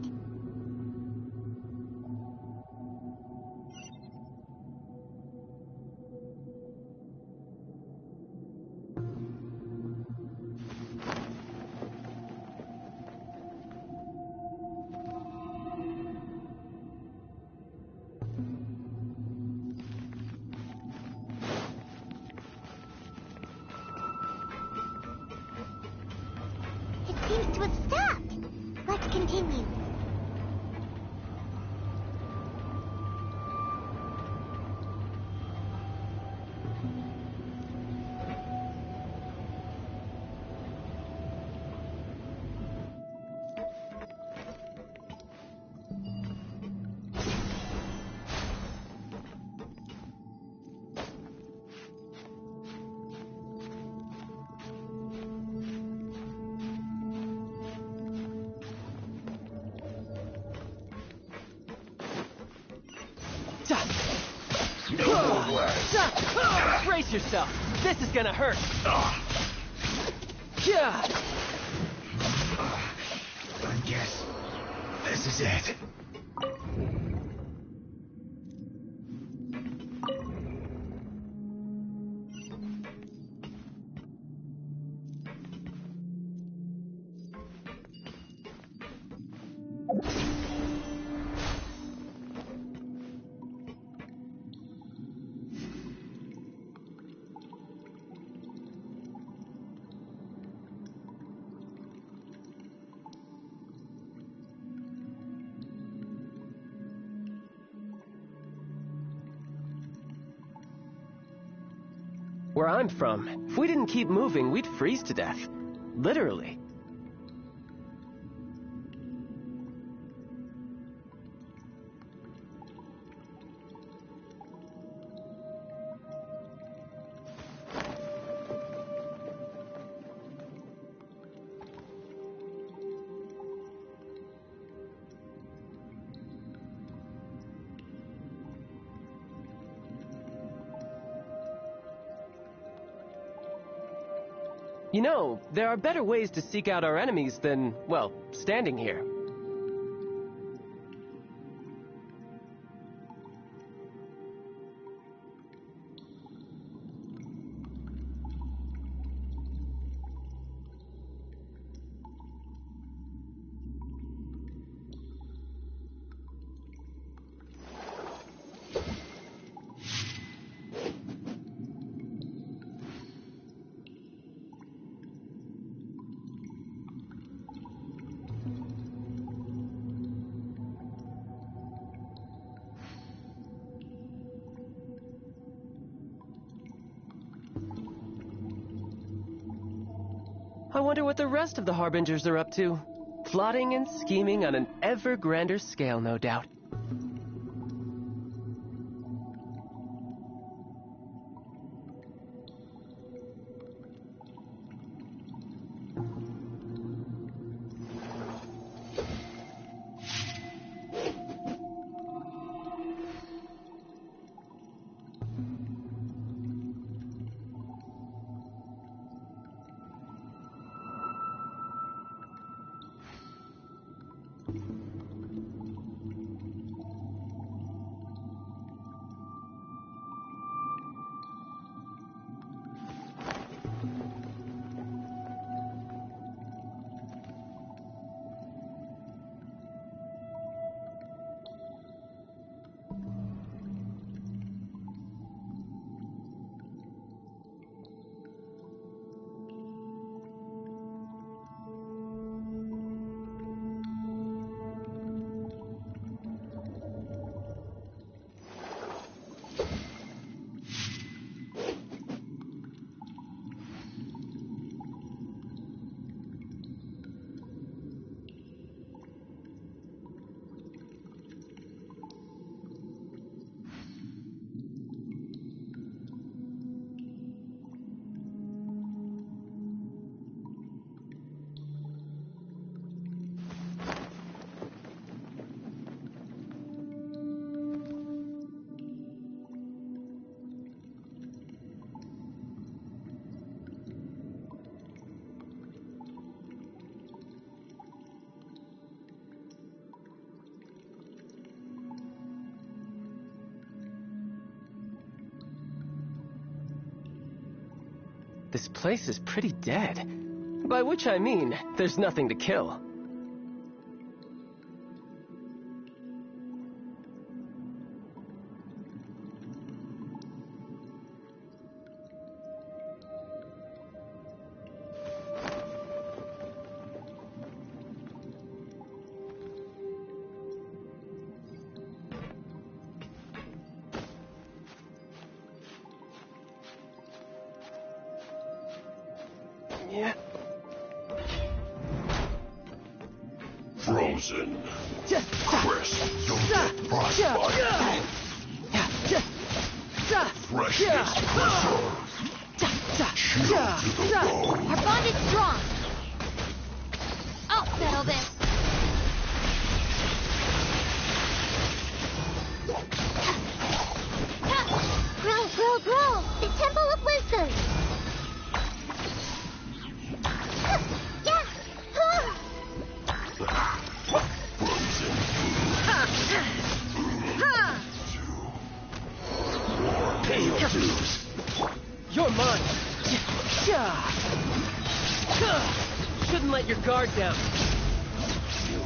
Seems to have stopped. Let's continue. Brace yourself. This is gonna hurt. I guess this is it. Where I'm from, if we didn't keep moving, we'd freeze to death. Literally. You know, there are better ways to seek out our enemies than, well, standing here. I wonder what the rest of the Harbingers are up to. Plotting and scheming on an ever grander scale, no doubt. This place is pretty dead. By which I mean, there's nothing to kill. Yeah. Frozen. Crisp. Don't frostbite. Freshness preserved. Chill to the bone. Our bond is strong. I'll settle this. Grow, grow, grow. The Temple of Wisdom. You're mine. Shouldn't let your guard down. You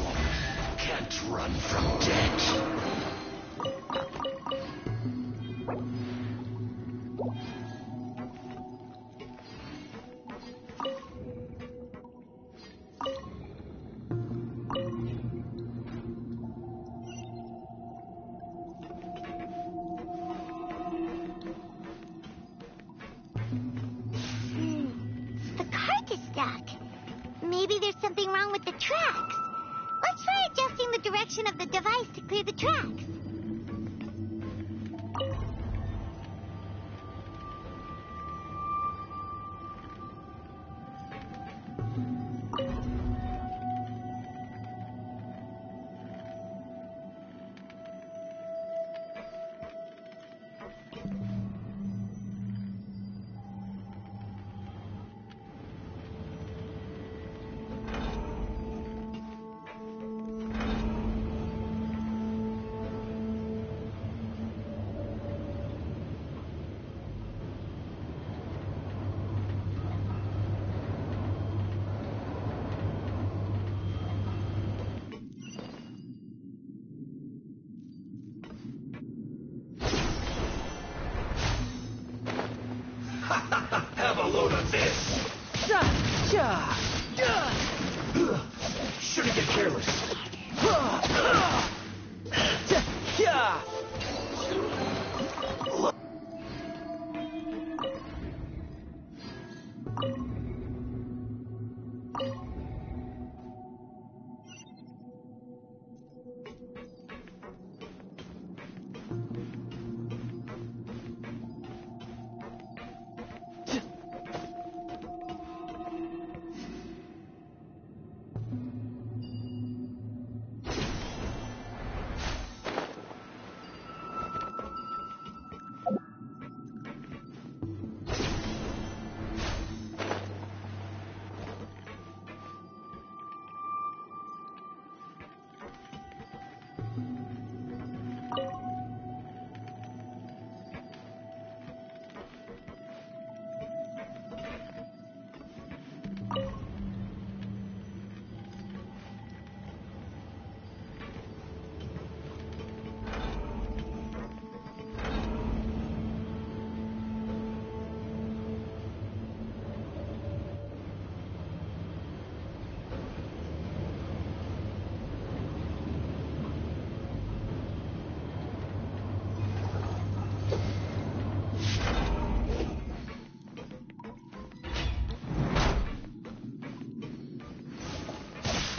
can't run from death. direction of the device to clear the tracks. Have a load of this! Shouldn't get careless.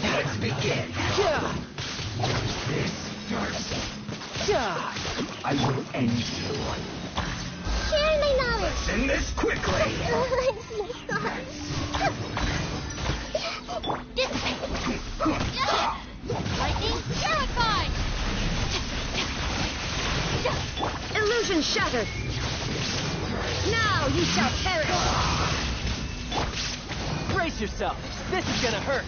Let's begin. This first. I will end you. Share my knowledge. Let's end this quickly. I'm so sorry. Lightning terrified. Illusion shattered. Now you shall perish. Brace yourself. This is gonna hurt.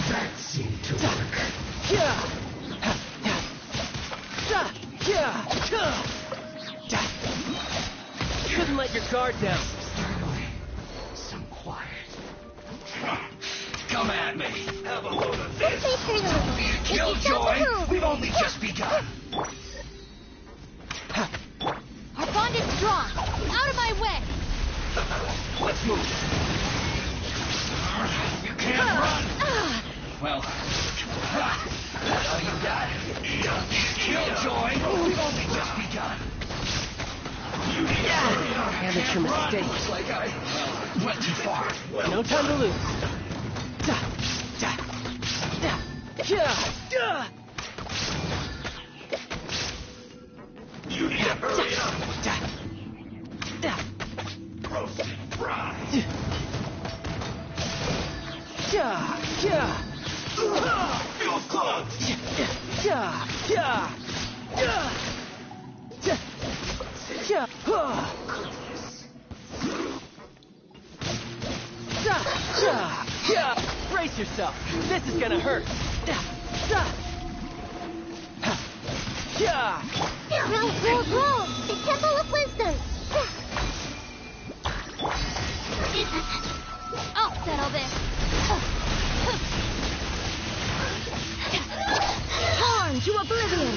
That seemed to work. Shouldn't let your guard down. Some quiet. Come at me. Have a load of this. Don't be a killjoy. We've only just begun. Our bond is strong. Out of my way. Let's move. You can't run. Well, that's all you got. Killjoy. We've only just begun. Amateur mistake. Looks like I went too far. No time to lose. You need to hurry up. Roasted fries. Feels close. Brace yourself. This is gonna hurt. Roll. The Temple of Wisdom. I'll settle this. Torn to oblivion.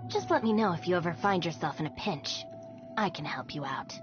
Just let me know if you ever find yourself in a pinch. I can help you out.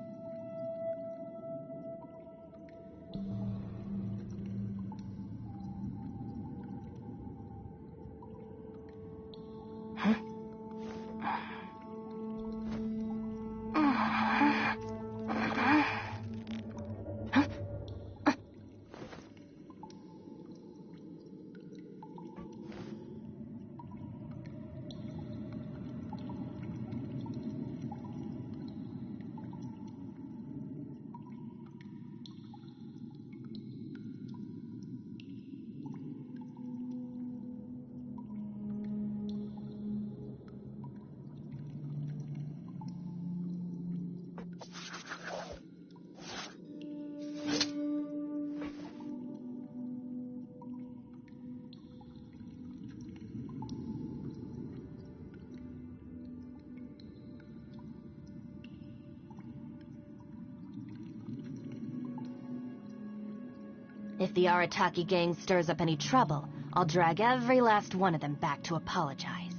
If the Arataki gang stirs up any trouble, I'll drag every last one of them back to apologize.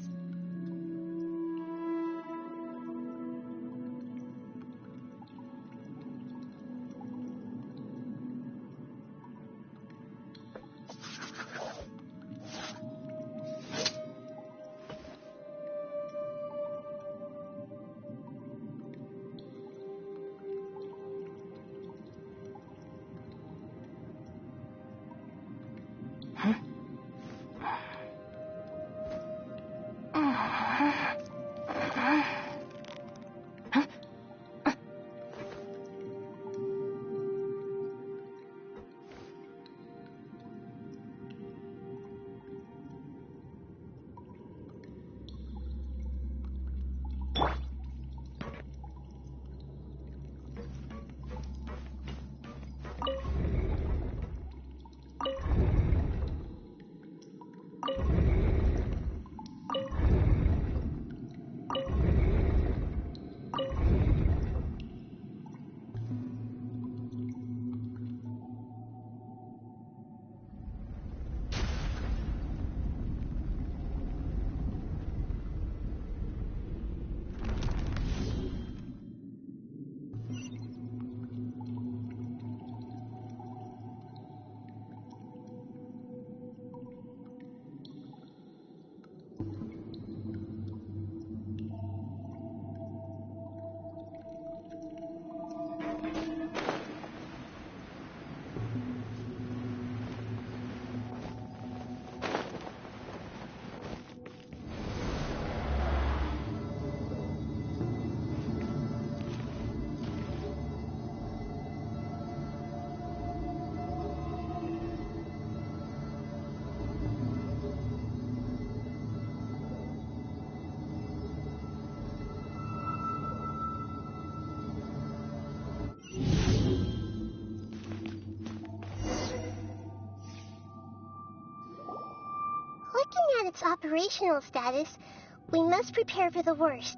Looking at its operational status, we must prepare for the worst.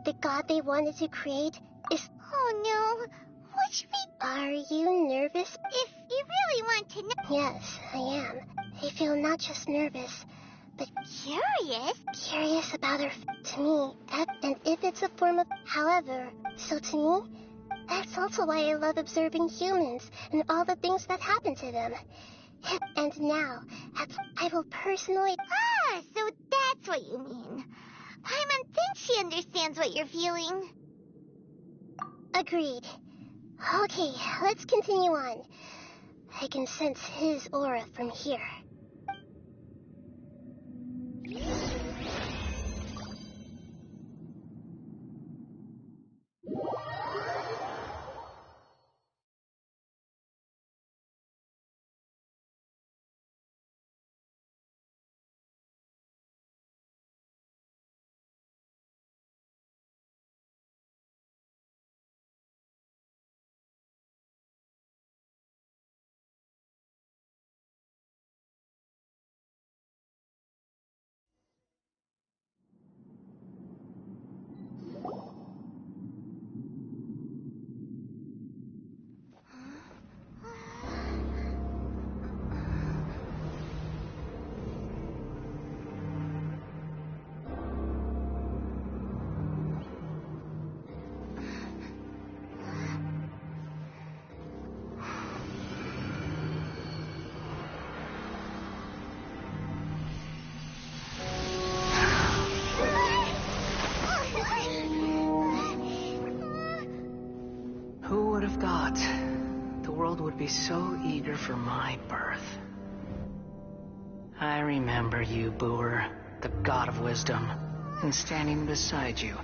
The god they wanted to create is... Oh no, what should we... Are you nervous? If you really want to know... Yes, I am. I feel not just nervous, but curious. Curious about her... To me, and if it's a form of... However, so to me, that's also why I love observing humans and all the things that happen to them. And now, I will personally... Ah, so that's what you mean. Paimon thinks she understands what you're feeling. Agreed. Okay, let's continue on. I can sense his aura from here. Who would have thought the world would be so eager for my birth? I remember you, Booer, the god of wisdom, and standing beside you,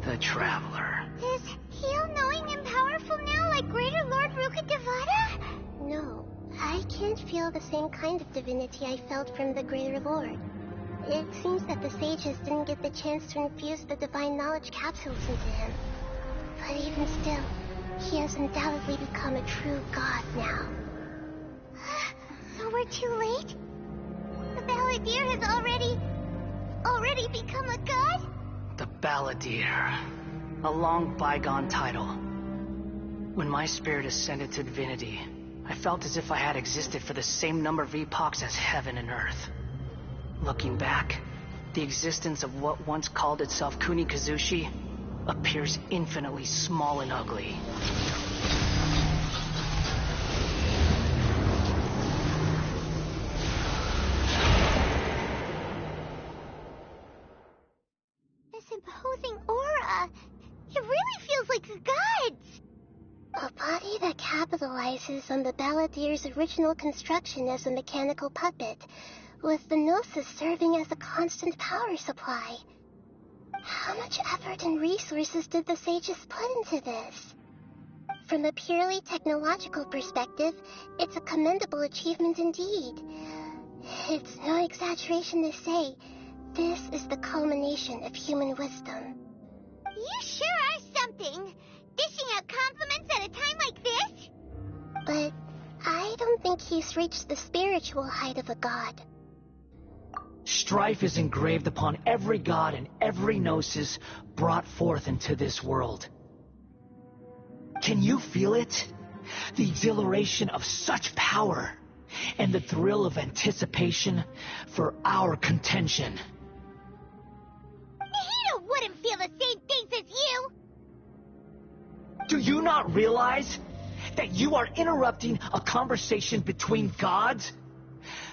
the traveler. Is he all-knowing and powerful now, like Greater Lord Rukkhadevata? No, I can't feel the same kind of divinity I felt from the Greater Lord. It seems that the sages didn't get the chance to infuse the divine knowledge capsules into him. But even still, he has undoubtedly become a true god now. So we're too late? The Balladeer has already become a god? The Balladeer. A long bygone title. When my spirit ascended to divinity, I felt as if I had existed for the same number of epochs as heaven and earth. Looking back, the existence of what once called itself Kunikazushi appears infinitely small and ugly. This imposing aura, it really feels like the gods! A body that capitalizes on the Balladeer's original construction as a mechanical puppet, with the Gnosis serving as a constant power supply. How much effort and resources did the sages put into this? From a purely technological perspective, it's a commendable achievement indeed. It's no exaggeration to say, this is the culmination of human wisdom. You sure are something! Dishing out compliments at a time like this? But I don't think he's reached the spiritual height of a god. Strife is engraved upon every god and every gnosis brought forth into this world. Can you feel it? The exhilaration of such power, and the thrill of anticipation for our contention. Nahida wouldn't feel the same things as you! Do you not realize that you are interrupting a conversation between gods?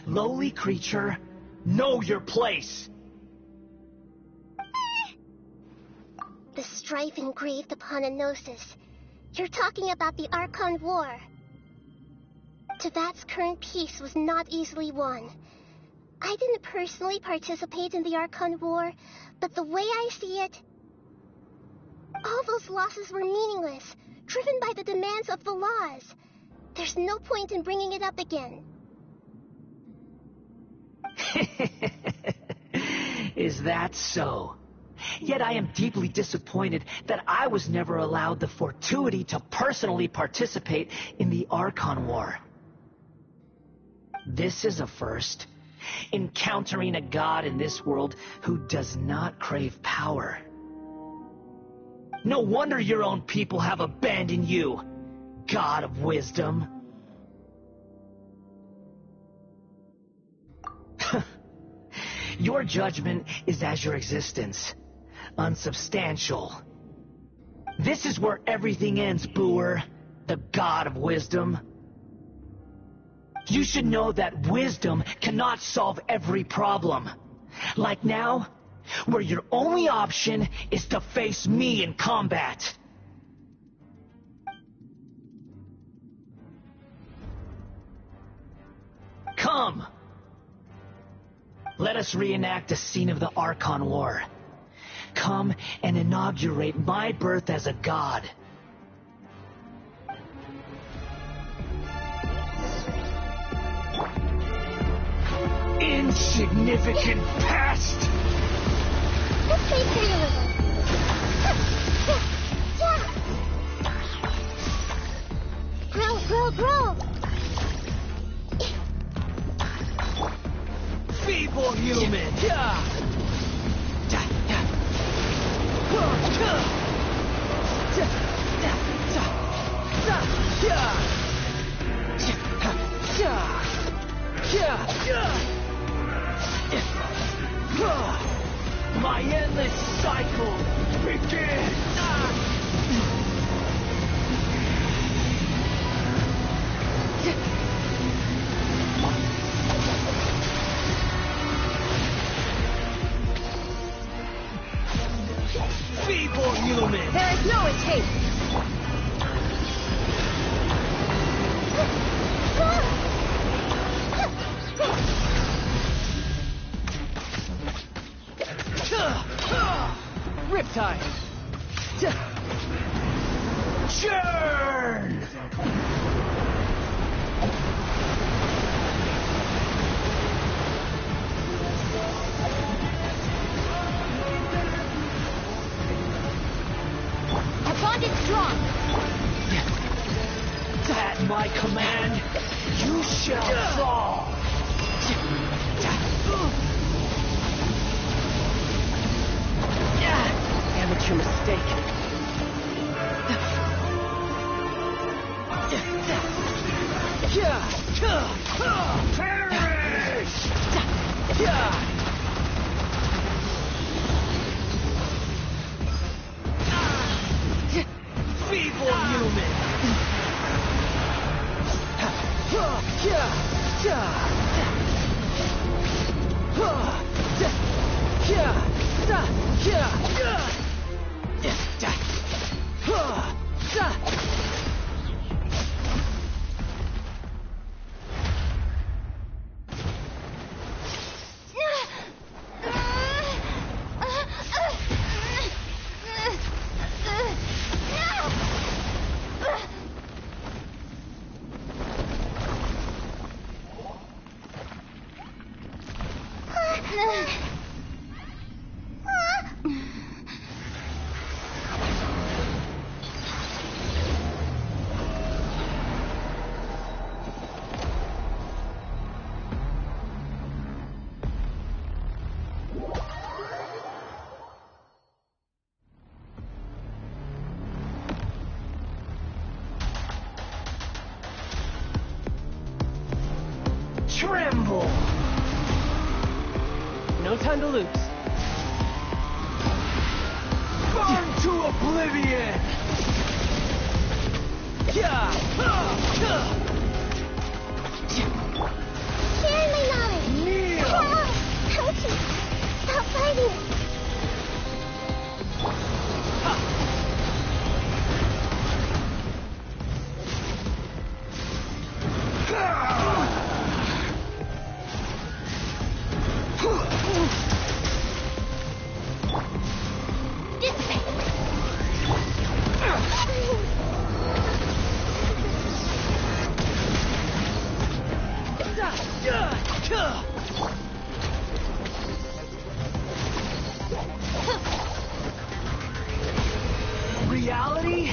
Lowly creature, know your place. The strife engraved upon a gnosis. You're talking about the Archon War. Tevat's current peace was not easily won. I didn't personally participate in the Archon War, but the way I see it, all those losses were meaningless, driven by the demands of the laws. There's no point in bringing it up again. Is that so? Yet I am deeply disappointed that I was never allowed the fortuity to personally participate in the Archon War. This is a first. Encountering a god in this world who does not crave power. No wonder your own people have abandoned you, god of wisdom. Your judgment is as your existence, unsubstantial. This is where everything ends, Booer, the god of wisdom. You should know that wisdom cannot solve every problem. Like now, where your only option is to face me in combat. Come! Let us reenact a scene of the Archon War. Come and inaugurate my birth as a god. Insignificant past! Let's face realism. Grow! Feeble human! My endless cycle begins! Feeble human! There is no escape! Riptide! Churn! Our bond is strong! At my command, you shall fall! Amateur mistake. Feeble human! Tremble! No time to lose. Burn to oblivion! Share my knowledge. Kneel! Ouchie! Stop fighting! Reality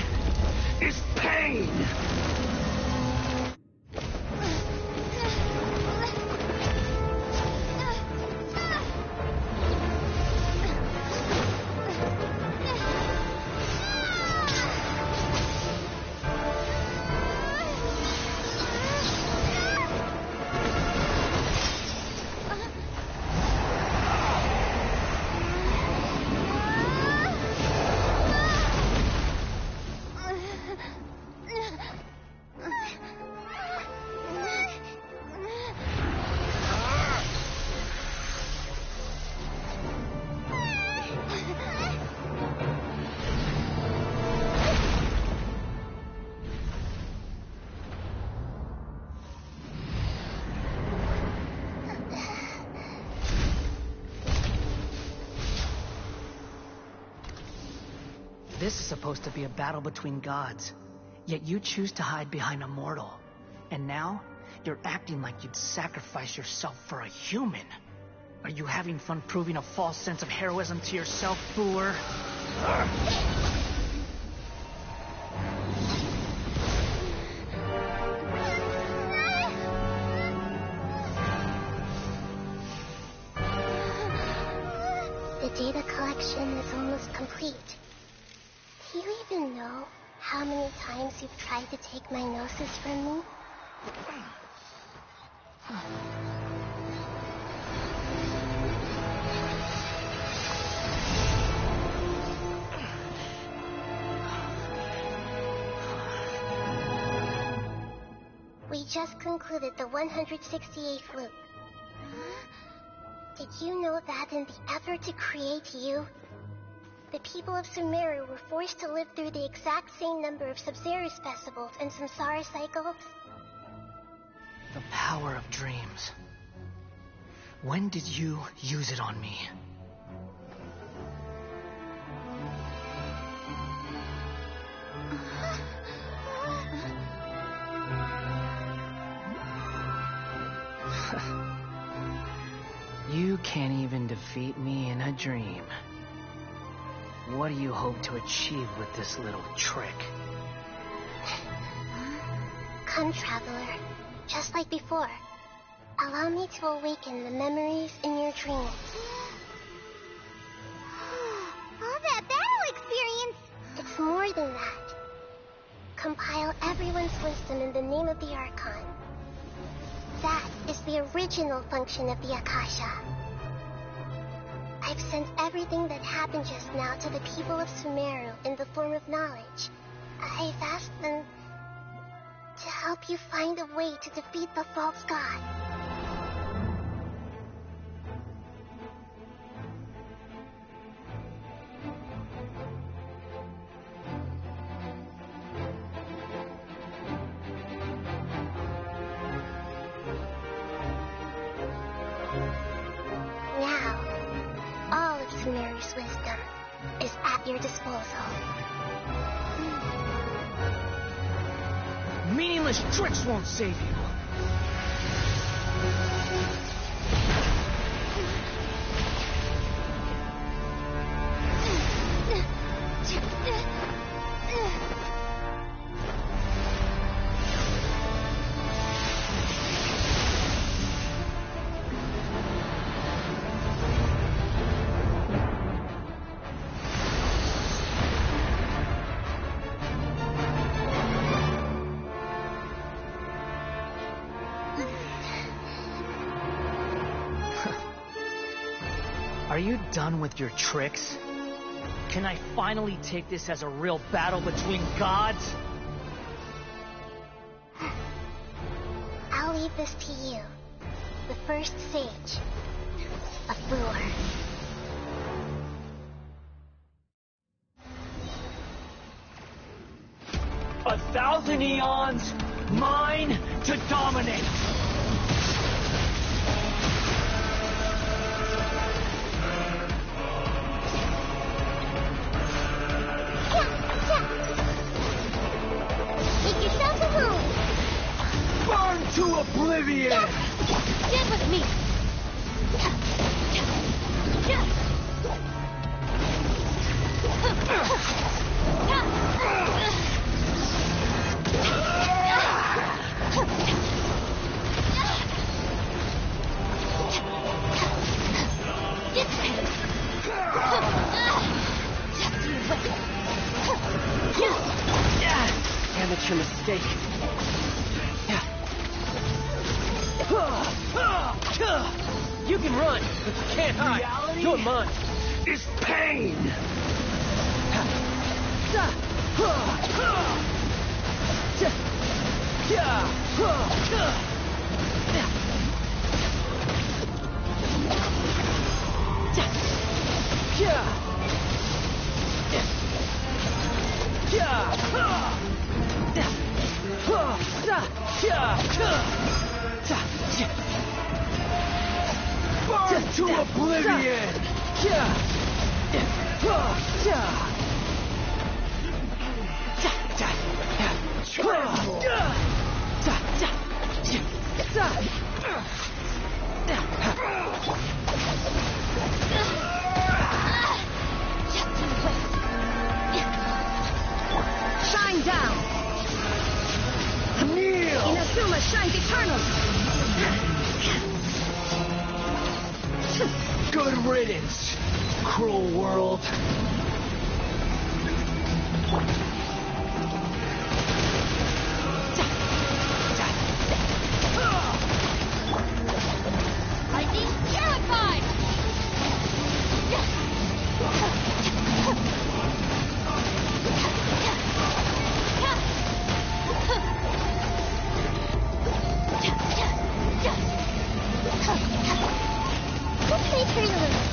is pain! This is supposed to be a battle between gods, yet you choose to hide behind a mortal. And now, you're acting like you'd sacrifice yourself for a human. Are you having fun proving a false sense of heroism to yourself, Boor? The data collection is almost complete. Do you even know how many times you've tried to take my gnosis from me? We just concluded the 168th loop. Did you know that in the effort to create you, the people of Sumeru were forced to live through the exact same number of Sub-Zerus festivals and Samsara cycles? The power of dreams. When did you use it on me? You can't even defeat me in a dream. What do you hope to achieve with this little trick? Come, Traveler. Just like before. Allow me to awaken the memories in your dreams. All that battle experience! It's more than that. Compile everyone's wisdom in the name of the Archon. That is the original function of the Akasha. I've sent everything that happened just now to the people of Sumeru in the form of knowledge. I've asked them to help you find a way to defeat the false god. Now, all of Sumeru's wisdom is at your disposal. Meaningless tricks won't save you. Are you done with your tricks? Can I finally take this as a real battle between gods? I'll leave this to you, the first sage of Boor. 1,000 eons, mine to dominate. Make yourself at home! Burn to oblivion! Stand with me! Amateur mistake. You can run, but you can't hide. Reality You're mine. is pain! Burn to oblivion! Shine down! Kneel! Inazuma shines eternal! Good riddance, cruel world. Lightning terrified! Let's make her loose.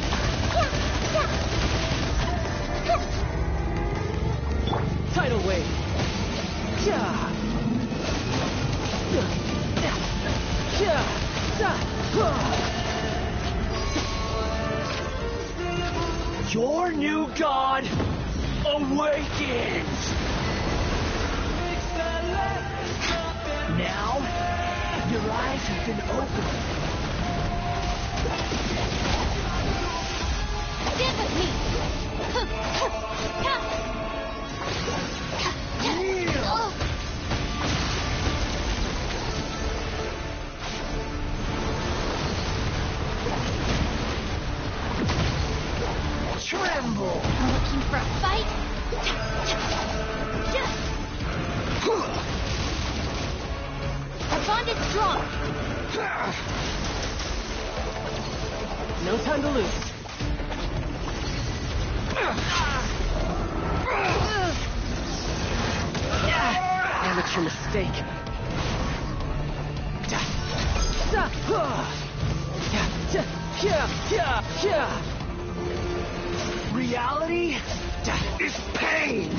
Tidal wave. Your new god awakens! Now, your eyes have been opened. Stand with me! Tremble! Looking for a fight? Our bond is strong! No time to lose. Amateur mistake. Reality is pain!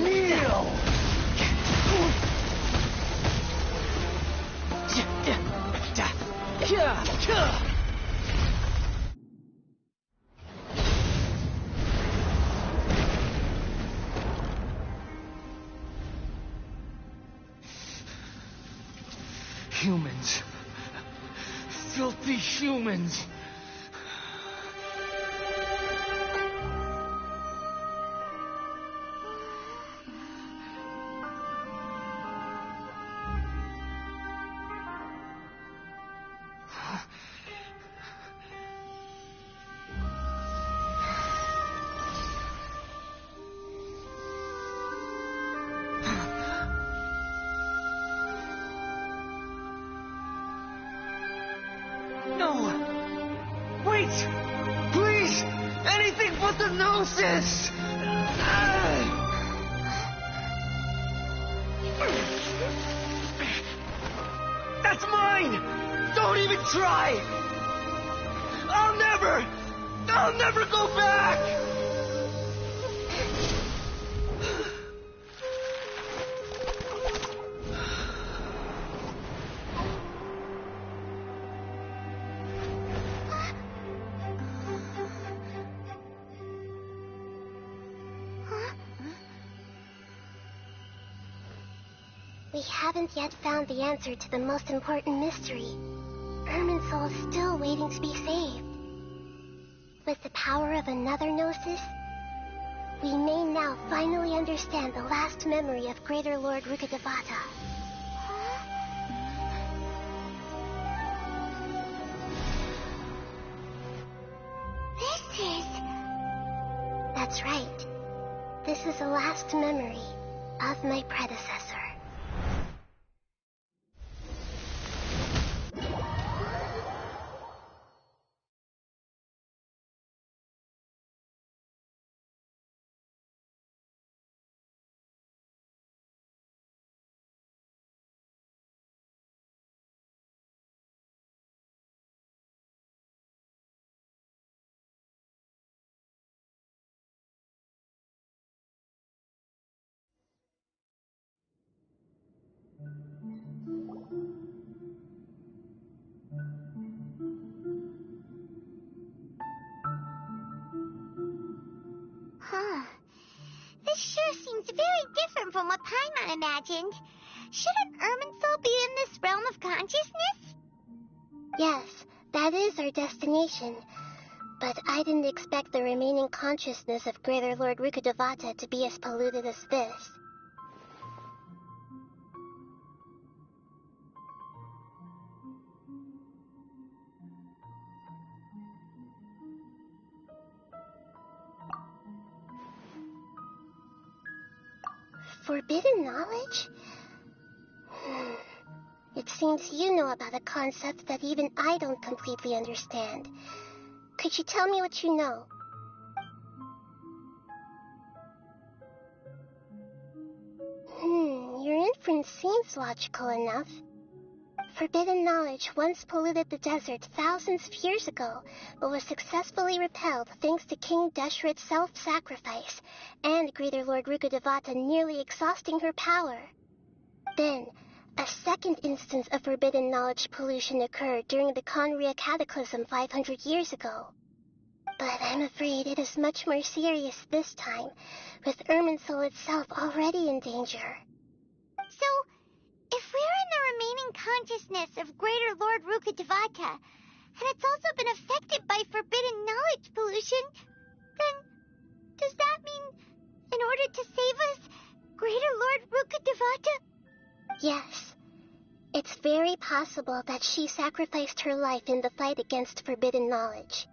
Kneel! Humans. Filthy humans. No! Wait! Please! Anything but the Gnosis! That's mine! Don't even try! I'll never go back! We haven't yet found the answer to the most important mystery. Irminsul is still waiting to be saved. With the power of another Gnosis, we may now finally understand the last memory of Greater Lord Rukkhadevata. This is... That's right. This is the last memory of my predecessor. Huh. This sure seems very different from what Paimon imagined. Shouldn't Irminsul be in this realm of consciousness? Yes, that is our destination. But I didn't expect the remaining consciousness of Greater Lord Rukkhadevata to be as polluted as this. Forbidden knowledge? It seems you know about a concept that even I don't completely understand. Could you tell me what you know? Your inference seems logical enough. Forbidden knowledge once polluted the desert thousands of years ago, but was successfully repelled thanks to King Deshret's self-sacrifice, and Greater Lord Rukkhadevata nearly exhausting her power. Then, a second instance of forbidden knowledge pollution occurred during the Conria Cataclysm 500 years ago. But I'm afraid it is much more serious this time, with Irminsul itself already in danger. So, if we're in the remaining consciousness of Greater Lord Rukkhadevata, and it's also been affected by forbidden knowledge pollution, then does that mean, in order to save us, Greater Lord Rukkhadevata? Yes. It's very possible that she sacrificed her life in the fight against forbidden knowledge.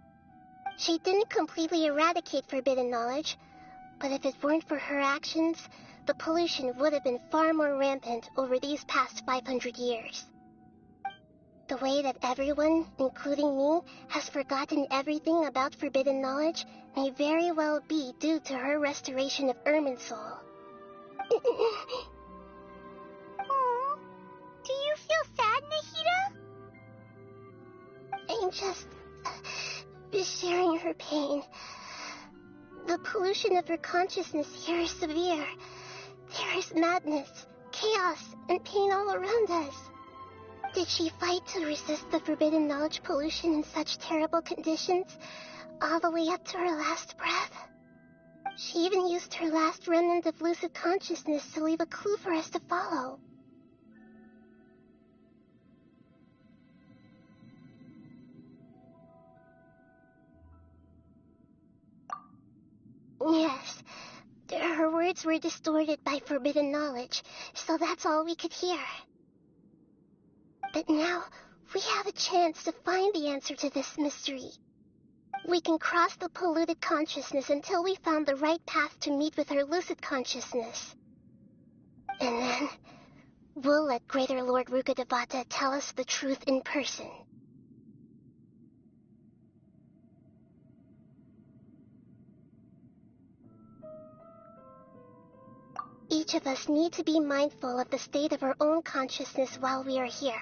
She didn't completely eradicate forbidden knowledge, but if it weren't for her actions, the pollution would have been far more rampant over these past 500 years. The way that everyone, including me, has forgotten everything about forbidden knowledge may very well be due to her restoration of Irminsul. Oh, do you feel sad, Nahida? I'm just sharing her pain. The pollution of her consciousness here is severe. There is madness, chaos, and pain all around us. Did she fight to resist the forbidden knowledge pollution in such terrible conditions, all the way up to her last breath? She even used her last remnant of lucid consciousness to leave a clue for us to follow. Yes, her words were distorted by forbidden knowledge, so that's all we could hear. But now, we have a chance to find the answer to this mystery. We can cross the polluted consciousness until we found the right path to meet with her lucid consciousness. And then, we'll let Greater Lord Rukkhadevata tell us the truth in person. Each of us need to be mindful of the state of our own consciousness while we are here.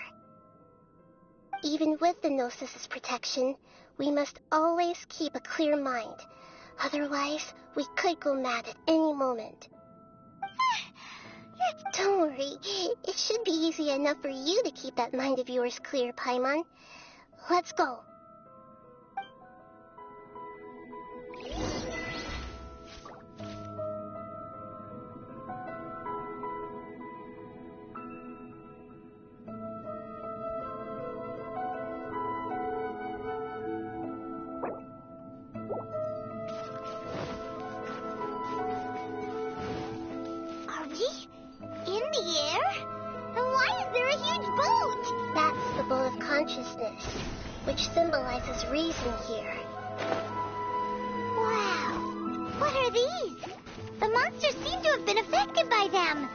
Even with the Gnosis' protection, we must always keep a clear mind. Otherwise, we could go mad at any moment. Don't worry, it should be easy enough for you to keep that mind of yours clear, Paimon. Let's go. Which symbolizes reason here. Wow! What are these? The monsters seem to have been affected by them.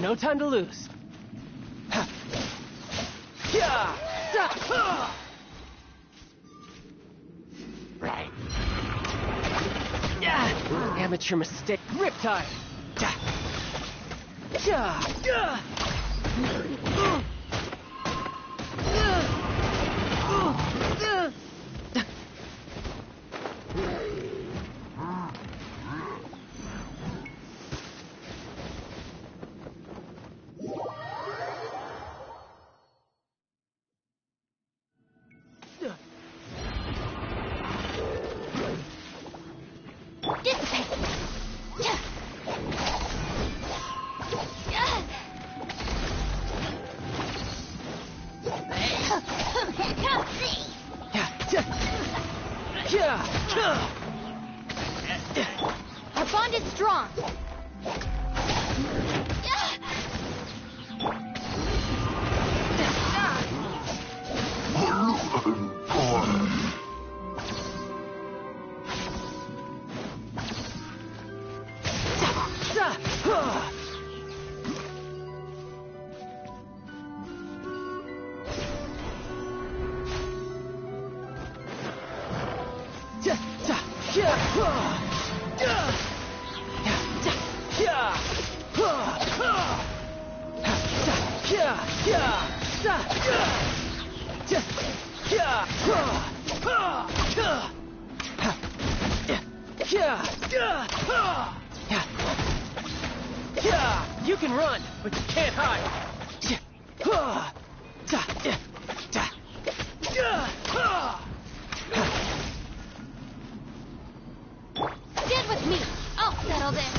No time to lose. Right. Amateur mistake. Riptide. You can run, but you can't hide. Get with me. I'll settle this.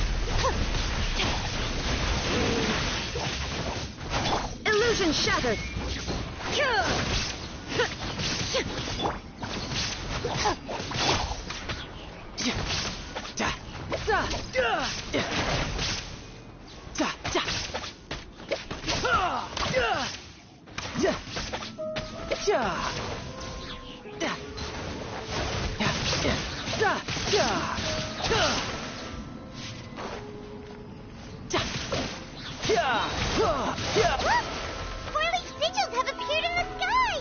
Illusion shattered. Swirly stitches have appeared in the sky!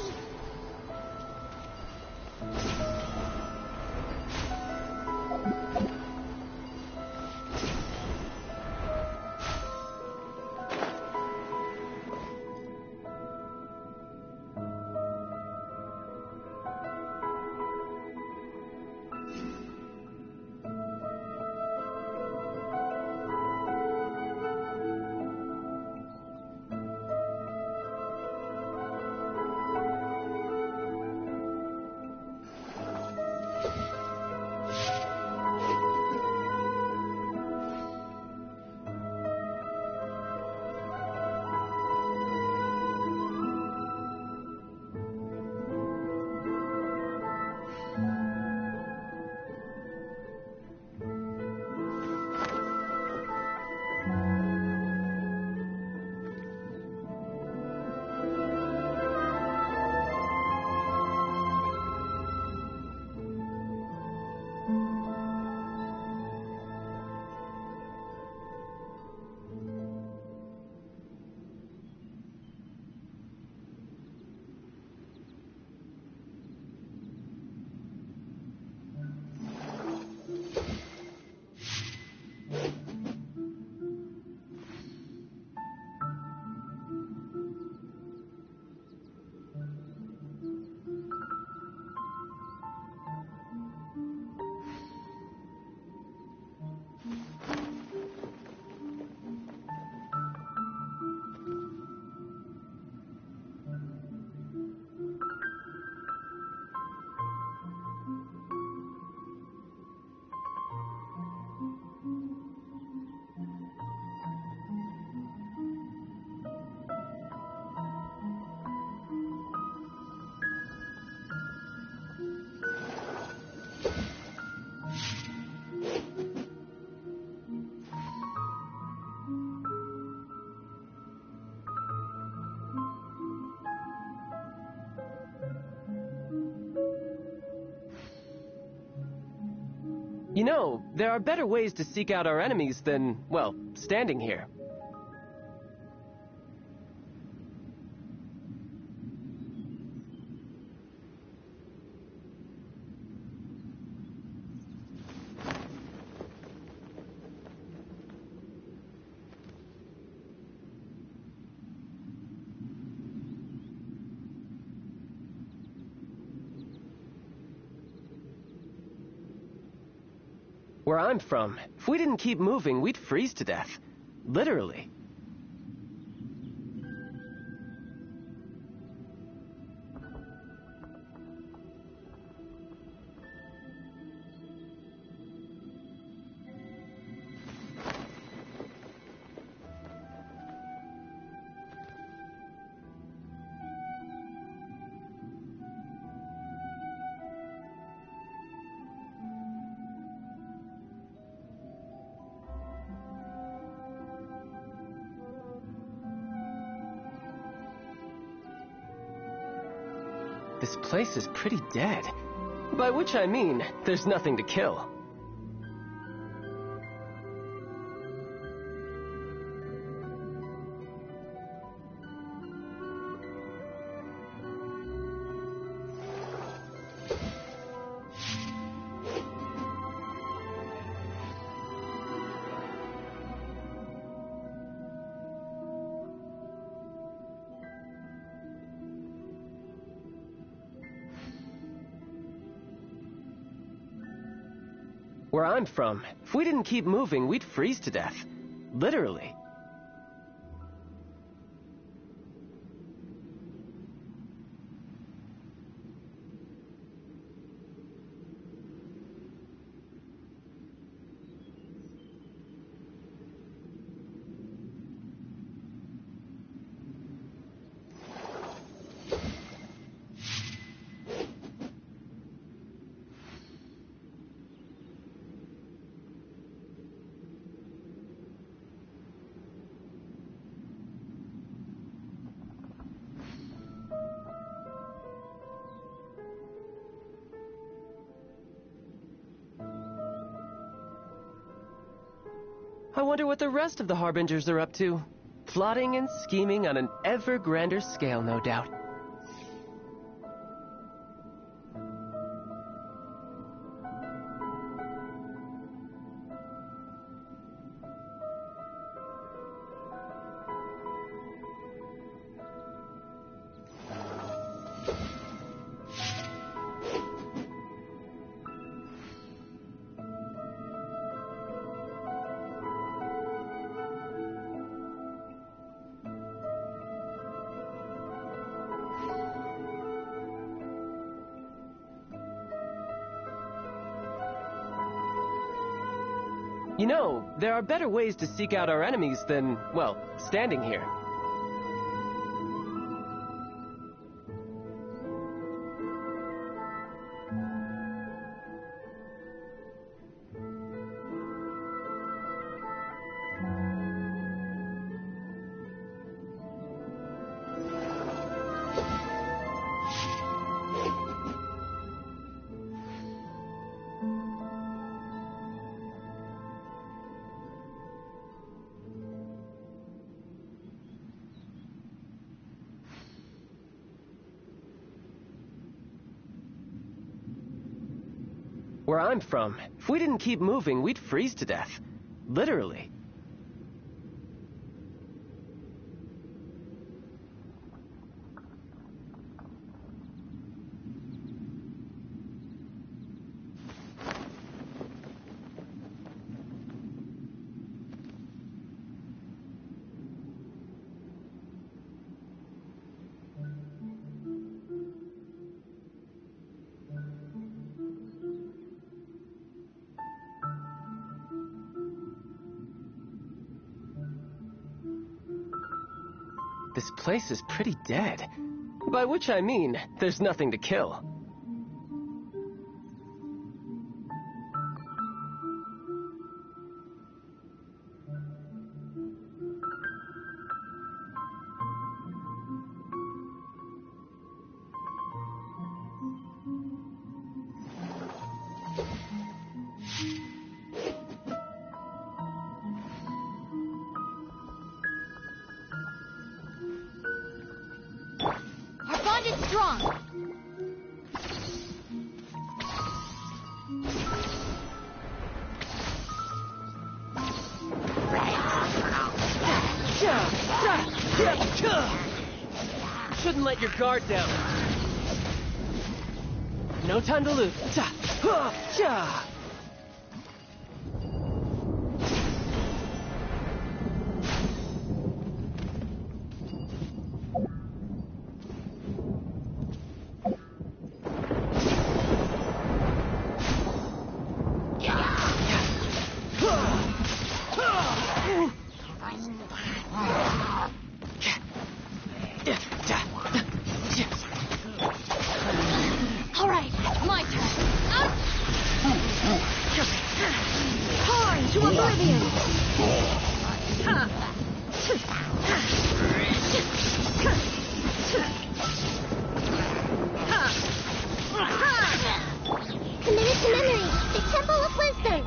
You know, there are better ways to seek out our enemies than, well, standing here. Where I'm from, if we didn't keep moving, we'd freeze to death. Literally. This place is pretty dead. By which I mean, there's nothing to kill. Where I'm from, if we didn't keep moving, we'd freeze to death. Literally. I wonder what the rest of the Harbingers are up to. Plotting and scheming on an ever grander scale, no doubt. You know, there are better ways to seek out our enemies than, well, standing here. Where I'm from, if we didn't keep moving, we'd freeze to death. Literally. This place is pretty dead. By which I mean, there's nothing to kill. Strong. Shouldn't let your guard down. No time to lose. All right, my turn. Pouring to oblivion. Committed to memory, the Temple of Wisdom.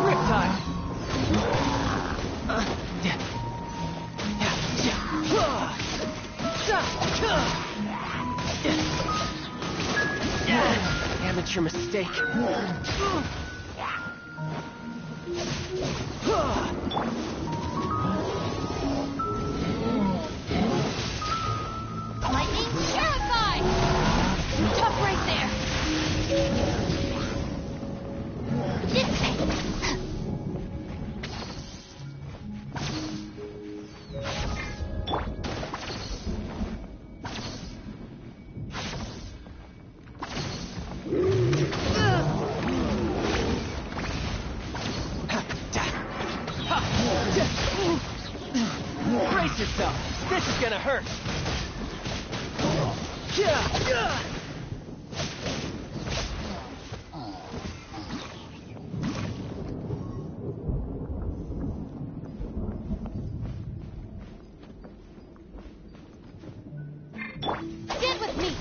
Riptide. Damage That's your mistake. Lightning Purify! Tough right there. This way. Brace yourself. This is gonna hurt. Get with me.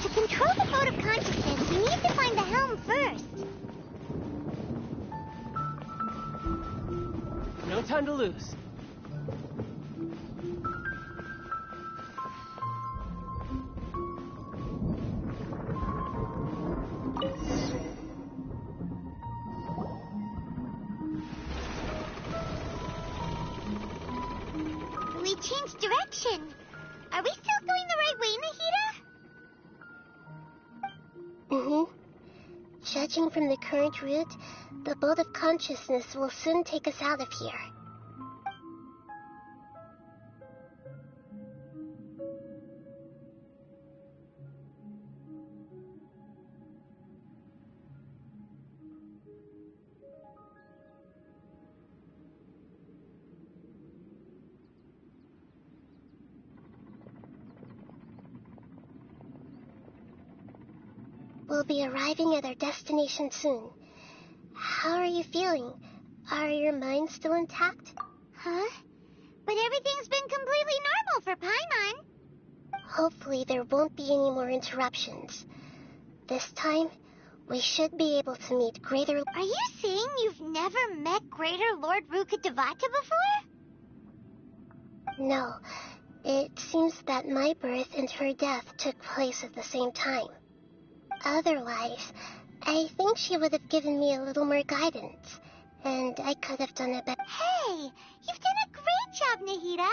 To control the mode of consciousness, we need to find the helm first. No time to lose. We changed direction. Are we still going the right way, Nahida? Judging from the current route, the boat of consciousness will soon take us out of here. We'll be arriving at our destination soon. How are you feeling? Are your minds still intact? Huh? But everything's been completely normal for Paimon. Hopefully there won't be any more interruptions. This time, we should be able to meet Greater... Are you saying you've never met Greater Lord Rukkhadevata before? No. It seems that my birth and her death took place at the same time. Otherwise, I think she would have given me a little more guidance, and I could have done it better. Hey, you've done a great job, Nahida.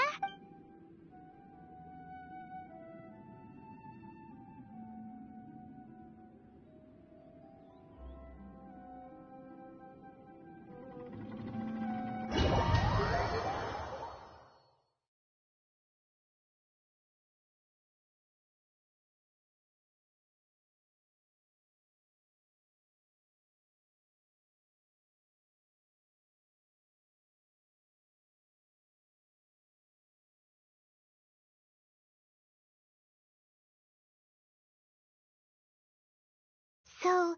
So,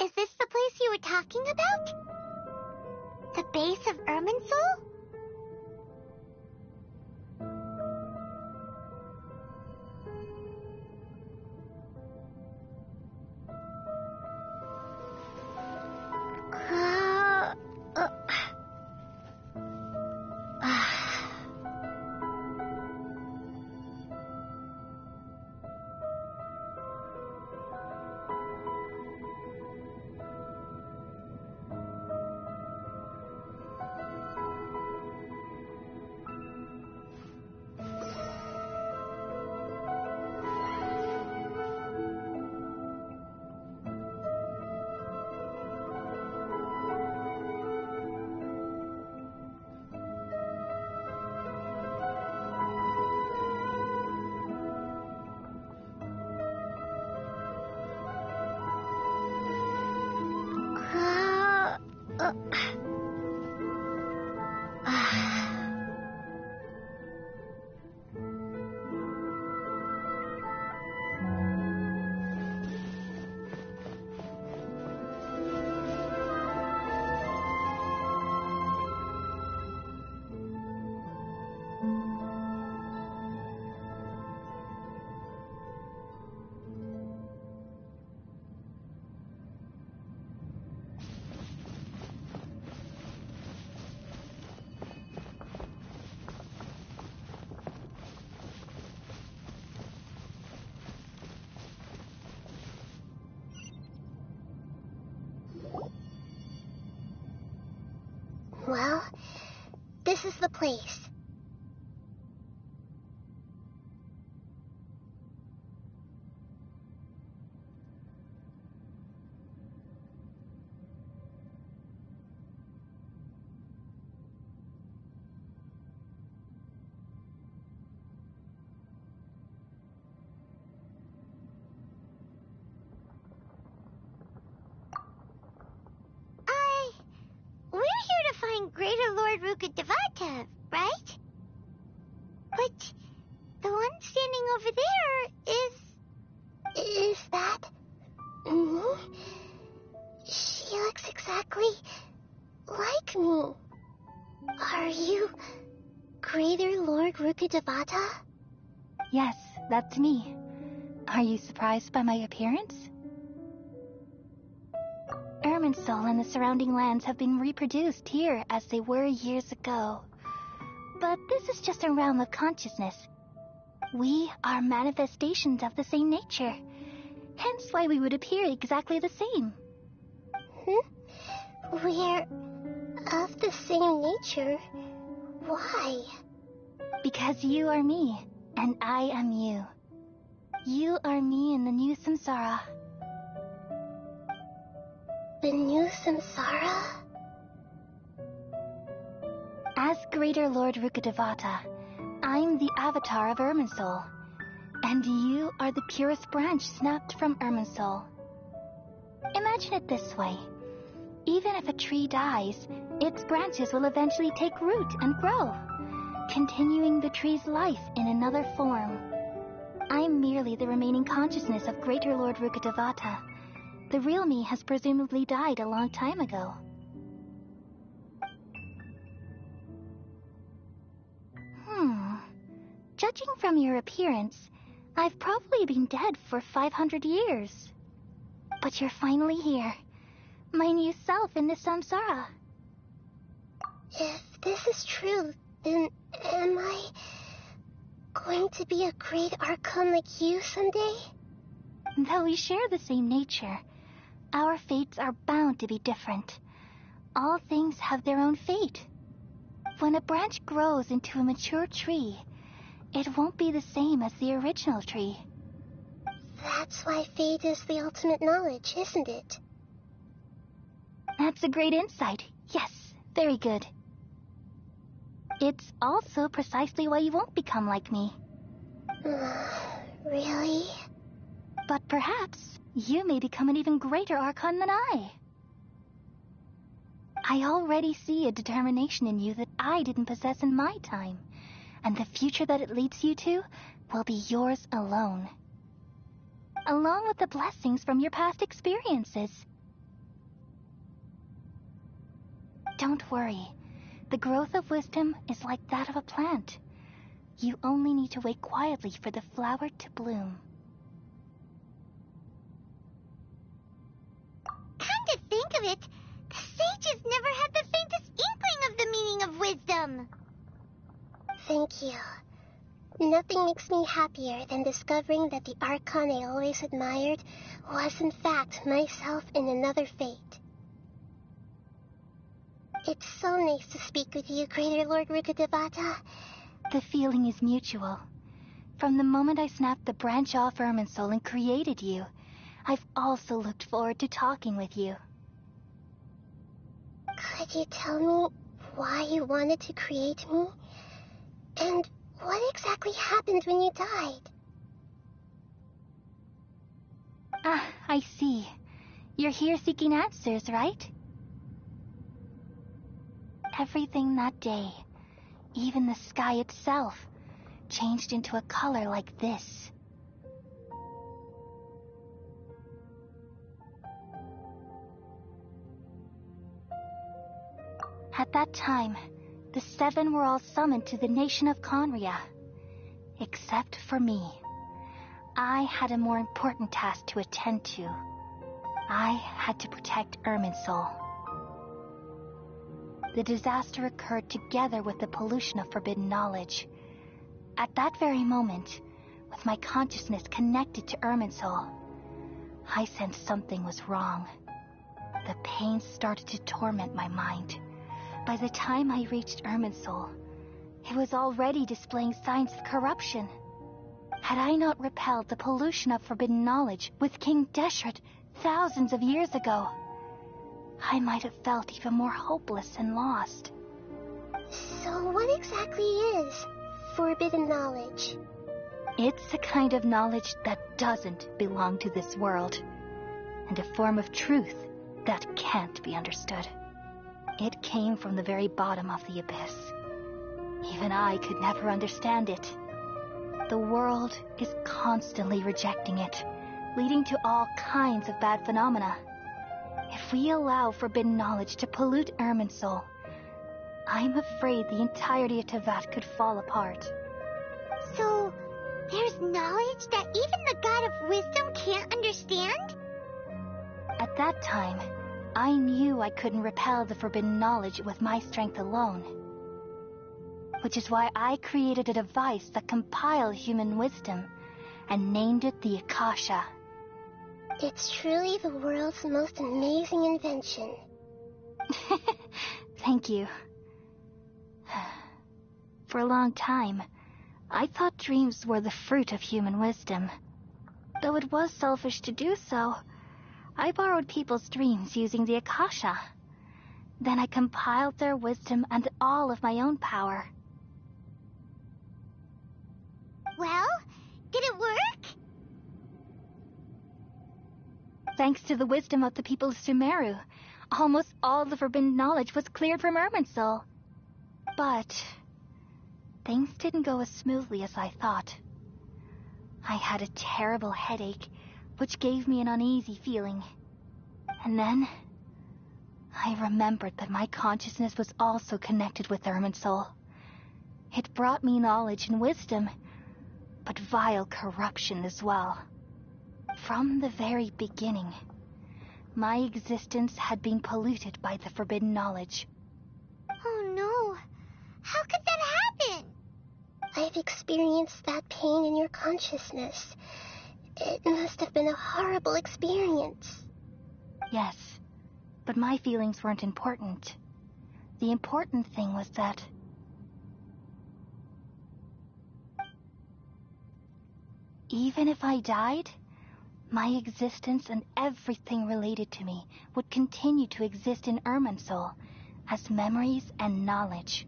is this the place you were talking about? The base of Irminsul? is the place? We're here to find Greater Lord Rukkhadevata, right? But the one standing over there is that me? She looks exactly like me. Are you Greater Lord Rukkhadevata? Yes, that's me. Are you surprised by my appearance? Irminsul and the surrounding lands have been reproduced here as they were years ago. But this is just a realm of consciousness. We are manifestations of the same nature. Hence why we would appear exactly the same. We're of the same nature? Why? Because you are me, and I am you. You are me in the new samsara. The new samsara? As Greater Lord Rukkhadevata, I'm the avatar of Irminsul, and you are the purest branch snapped from Irminsul. Imagine it this way. Even if a tree dies, its branches will eventually take root and grow, continuing the tree's life in another form. I'm merely the remaining consciousness of Greater Lord Rukkhadevata. The real me has presumably died a long time ago. Judging from your appearance, I've probably been dead for 500 years. But you're finally here. My new self in the samsara. If this is true, then am I going to be a great Archon like you someday? Though we share the same nature, our fates are bound to be different. All things have their own fate. When a branch grows into a mature tree, it won't be the same as the original tree. That's why fate is the ultimate knowledge, isn't it? That's a great insight. Yes, very good. It's also precisely why you won't become like me. Really? But perhaps you may become an even greater Archon than I. I already see a determination in you that I didn't possess in my time, and the future that it leads you to will be yours alone. Along with the blessings from your past experiences. Don't worry. The growth of wisdom is like that of a plant. You only need to wait quietly for the flower to bloom. Come to think of it, the sages never had the faintest inkling of the meaning of wisdom. Thank you. Nothing makes me happier than discovering that the Archon I always admired was in fact myself in another fate. It's so nice to speak with you, Greater Lord Rukkhadevata. The feeling is mutual. From the moment I snapped the branch off Irminsul and created you, I've also looked forward to talking with you. Could you tell me why you wanted to create me? And what exactly happened when you died? Ah, I see. You're here seeking answers, right? Everything that day, even the sky itself, changed into a color like this. At that time, the seven were all summoned to the nation of Conria. Except for me. I had a more important task to attend to. I had to protect Irminsul. The disaster occurred together with the pollution of forbidden knowledge. At that very moment, with my consciousness connected to Irminsul, I sensed something was wrong. The pain started to torment my mind, By the time I reached Irminsul, it was already displaying signs of corruption. Had I not repelled the pollution of forbidden knowledge with King Deshret thousands of years ago, I might have felt even more hopeless and lost. So what exactly is forbidden knowledge? It's a kind of knowledge that doesn't belong to this world, and a form of truth that can't be understood. It came from the very bottom of the abyss. Even I could never understand it. The world is constantly rejecting it, leading to all kinds of bad phenomena. If we allow forbidden knowledge to pollute Irminsul, I'm afraid the entirety of Teyvat could fall apart. So, there's knowledge that even the God of Wisdom can't understand? At that time, I knew I couldn't repel the forbidden knowledge with my strength alone. Which is why I created a device that compiled human wisdom and named it the Akasha. It's truly the world's most amazing invention. Thank you. For a long time, I thought dreams were the fruit of human wisdom. Though it was selfish to do so, I borrowed people's dreams using the Akasha. Then I compiled their wisdom and all of my own power. Well, did it work? Thanks to the wisdom of the people of Sumeru, almost all the forbidden knowledge was cleared from Irminsul. But things didn't go as smoothly as I thought. I had a terrible headache, which gave me an uneasy feeling. And then I remembered that my consciousness was also connected with Irminsul. It brought me knowledge and wisdom, but vile corruption as well. From the very beginning, my existence had been polluted by the forbidden knowledge. Oh no, how could that happen? I've experienced that pain in your consciousness. It must have been a horrible experience. Yes, but my feelings weren't important. The important thing was that even if I died, my existence and everything related to me would continue to exist in Irminsul as memories and knowledge,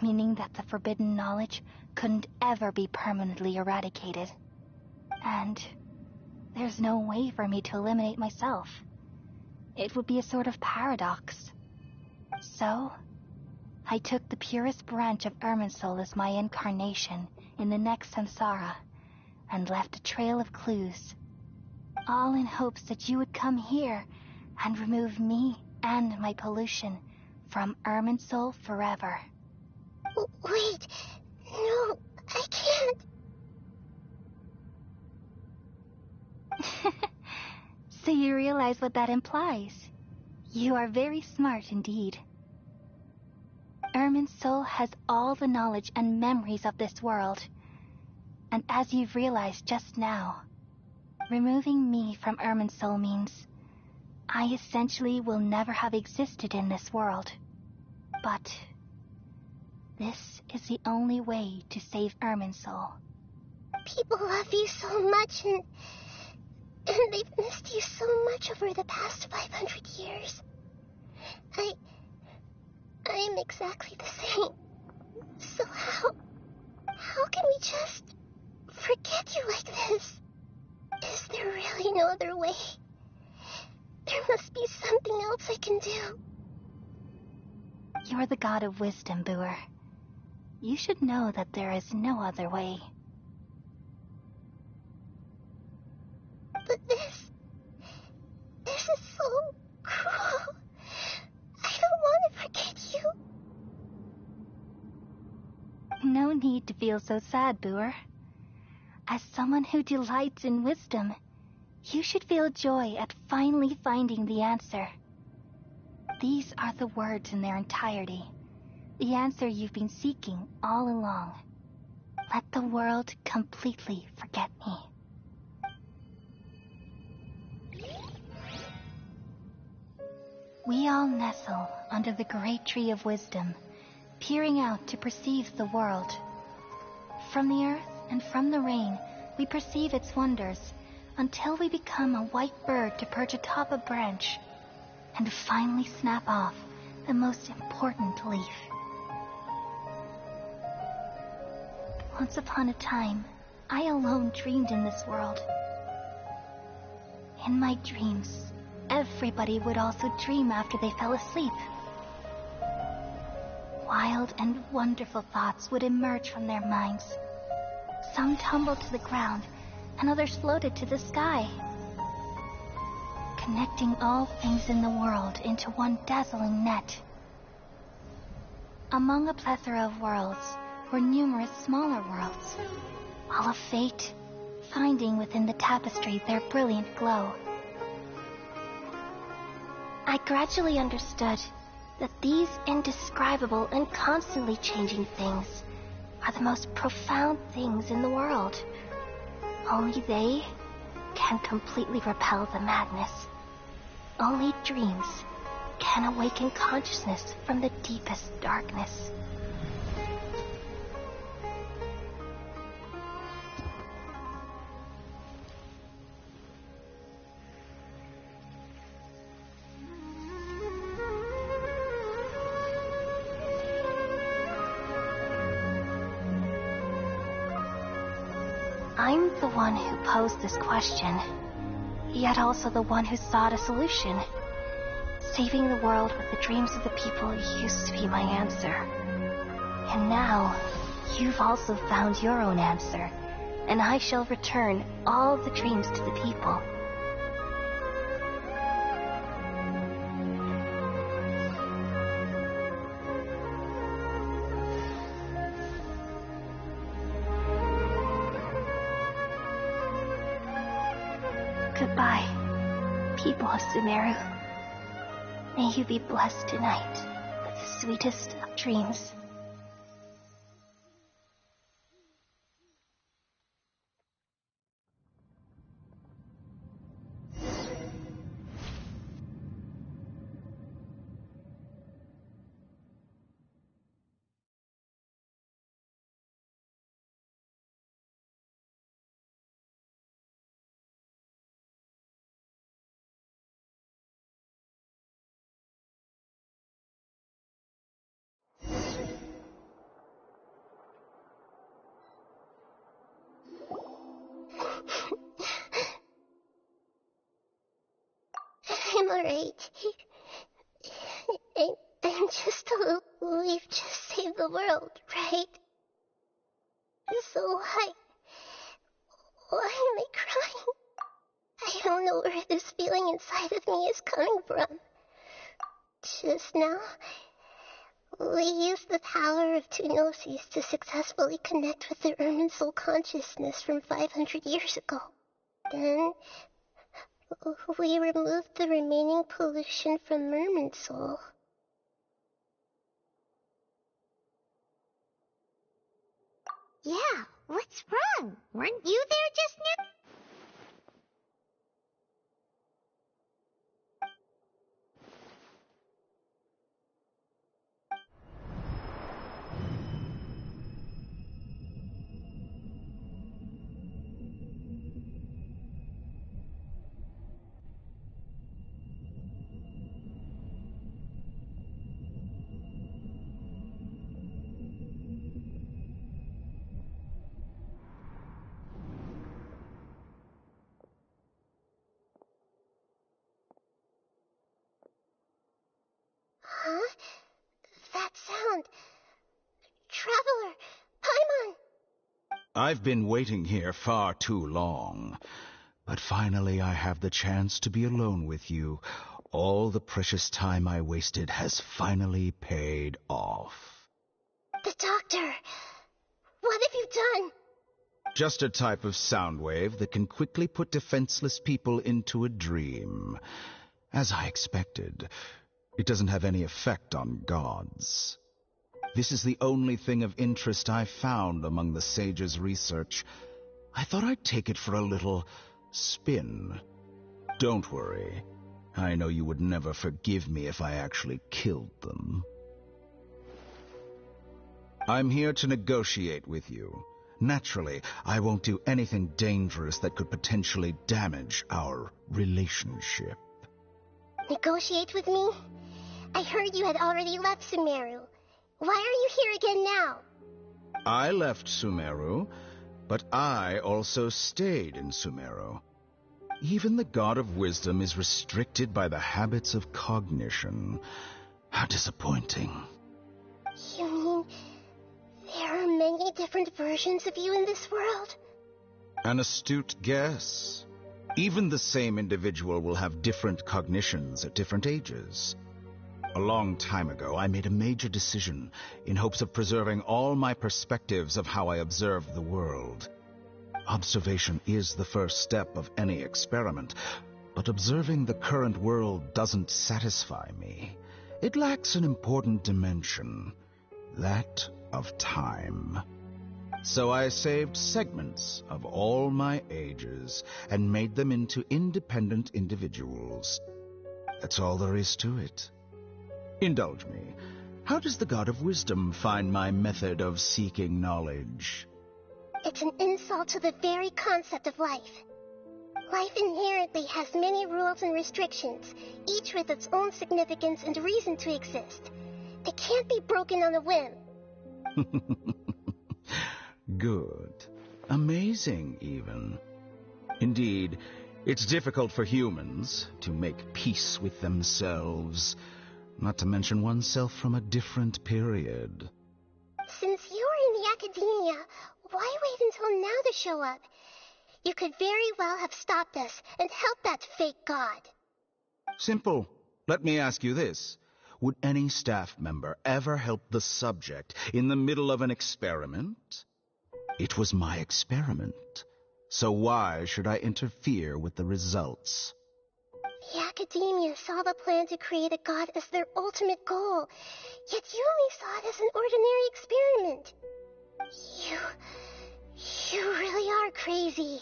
meaning that the forbidden knowledge couldn't ever be permanently eradicated. And there's no way for me to eliminate myself. It would be a sort of paradox. So, I took the purest branch of Irminsul as my incarnation in the next samsara, and left a trail of clues, all in hopes that you would come here and remove me and my pollution from Irminsul forever. Wait, no, I can't. So you realize what that implies. You are very smart indeed. Irminsul has all the knowledge and memories of this world. And as you've realized just now, removing me from Irminsul means I essentially will never have existed in this world. But this is the only way to save Irminsul. People love you so much, and they've missed you so much over the past 500 years. I am exactly the same. So how can we just forget you like this? Is there really no other way? There must be something else I can do. You're the god of wisdom, Booer. You should know that there is no other way. But this is so cruel. I don't want to forget you. No need to feel so sad, Booer. As someone who delights in wisdom, you should feel joy at finally finding the answer. These are the words in their entirety, the answer you've been seeking all along. Let the world completely forget me. We all nestle under the great tree of wisdom, peering out to perceive the world. From the earth and from the rain, we perceive its wonders, until we become a white bird to perch atop a branch, and finally snap off the most important leaf. Once upon a time, I alone dreamed in this world. In my dreams, everybody would also dream after they fell asleep. Wild and wonderful thoughts would emerge from their minds. Some tumbled to the ground, and others floated to the sky, connecting all things in the world into one dazzling net. Among a plethora of worlds were numerous smaller worlds, all of fate, finding within the tapestry their brilliant glow. I gradually understood that these indescribable and constantly changing things are the most profound things in the world. Only they can completely repel the madness. Only dreams can awaken consciousness from the deepest darkness. I'm the one who posed this question, yet also the one who sought a solution. Saving the world with the dreams of the people used to be my answer. And now, you've also found your own answer, and I shall return all the dreams to the people. Goodbye, people of Sumeru. May you be blessed tonight with the sweetest of dreams. I'm alright. I'm just a little... We've just saved the world, right? So why am I crying? I don't know where this feeling inside of me is coming from. Just now, we used the power of kpnutz125's to successfully connect with the Irminsul consciousness from 500 years ago. Then, we removed the remaining pollution from Irminsul. Yeah, what's wrong? Weren't you there just now? Huh? That sound. Traveler, Paimon! I've been waiting here far too long. But finally I have the chance to be alone with you. All the precious time I wasted has finally paid off. The doctor! What have you done? Just a type of sound wave that can quickly put defenseless people into a dream. As I expected, it doesn't have any effect on gods. This is the only thing of interest I've found among the sage's research. I thought I'd take it for a little spin. Don't worry. I know you would never forgive me if I actually killed them. I'm here to negotiate with you. Naturally, I won't do anything dangerous that could potentially damage our relationship. Negotiate with me? I heard you had already left Sumeru. Why are you here again now? I left Sumeru, but I also stayed in Sumeru. Even the God of Wisdom is restricted by the habits of cognition. How disappointing. You mean there are many different versions of you in this world? An astute guess. Even the same individual will have different cognitions at different ages. A long time ago, I made a major decision in hopes of preserving all my perspectives of how I observe the world. Observation is the first step of any experiment, but observing the current world doesn't satisfy me. It lacks an important dimension, that of time. So I saved segments of all my ages and made them into independent individuals. That's all there is to it. Indulge me. How does the God of Wisdom find my method of seeking knowledge? It's an insult to the very concept of life. Life inherently has many rules and restrictions, each with its own significance and reason to exist. They can't be broken on a whim. Good. Amazing, even. Indeed, it's difficult for humans to make peace with themselves, not to mention oneself from a different period. Since you're in the academia, why wait until now to show up? You could very well have stopped us and helped that fake god. Simple. Let me ask you this. Would any staff member ever help the subject in the middle of an experiment? It was my experiment, so why should I interfere with the results? The academia saw the plan to create a god as their ultimate goal, yet you only saw it as an ordinary experiment. You really are crazy.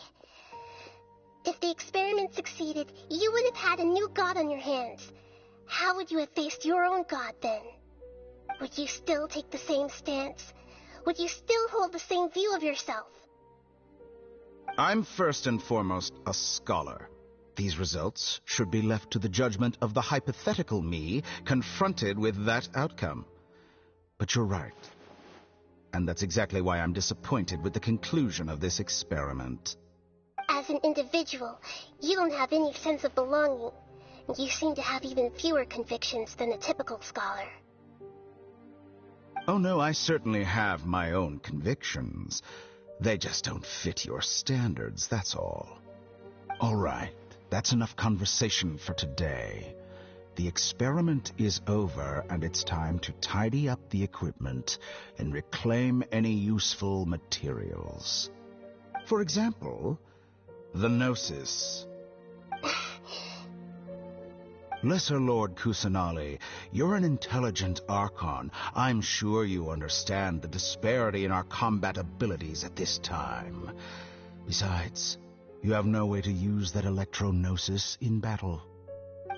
If the experiment succeeded, you would have had a new god on your hands. How would you have faced your own god then? Would you still take the same stance? Would you still hold the same view of yourself? I'm first and foremost a scholar. These results should be left to the judgment of the hypothetical me confronted with that outcome. But you're right. And that's exactly why I'm disappointed with the conclusion of this experiment. As an individual, you don't have any sense of belonging. You seem to have even fewer convictions than a typical scholar. Oh no, I certainly have my own convictions. They just don't fit your standards, that's all. All right, that's enough conversation for today. The experiment is over, and it's time to tidy up the equipment and reclaim any useful materials. For example, the Gnosis. Lesser Lord Kusanali, you're an intelligent Archon. I'm sure you understand the disparity in our combat abilities at this time. Besides, you have no way to use that Electro-Gnosis in battle.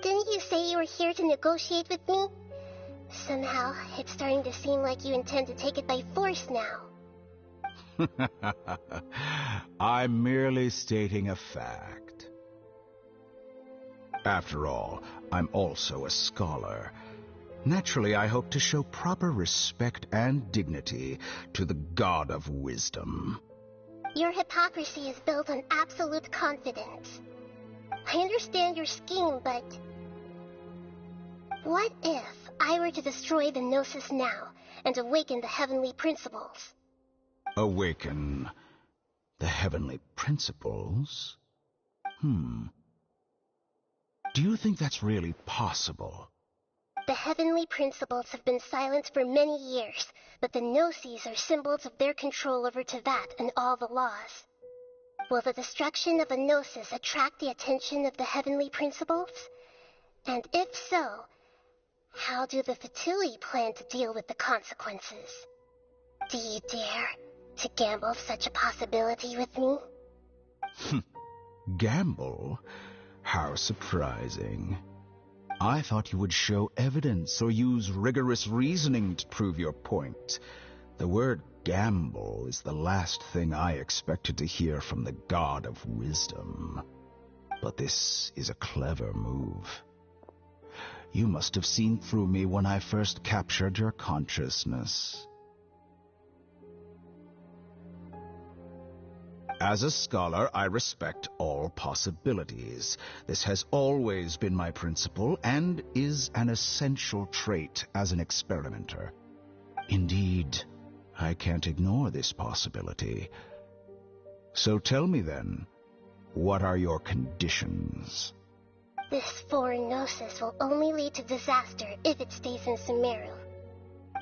Didn't you say you were here to negotiate with me? Somehow, it's starting to seem like you intend to take it by force now. I'm merely stating a fact. After all, I'm also a scholar. Naturally, I hope to show proper respect and dignity to the God of Wisdom. Your hypocrisy is built on absolute confidence. I understand your scheme, but... what if I were to destroy the Gnosis now and awaken the heavenly principles? Awaken the heavenly principles? Do you think that's really possible? The heavenly principles have been silent for many years, but the Gnosis are symbols of their control over Teyvat and all the laws. Will the destruction of a Gnosis attract the attention of the heavenly principles? And if so, how do the Fatui plan to deal with the consequences? Do you dare to gamble such a possibility with me? Gamble? How surprising. I thought you would show evidence or use rigorous reasoning to prove your point. The word gamble is the last thing I expected to hear from the god of wisdom. But this is a clever move. You must have seen through me when I first captured your consciousness. As a scholar, I respect all possibilities. This has always been my principle and is an essential trait as an experimenter. Indeed, I can't ignore this possibility. So tell me then, what are your conditions? This foreign gnosis will only lead to disaster if it stays in Sumeru.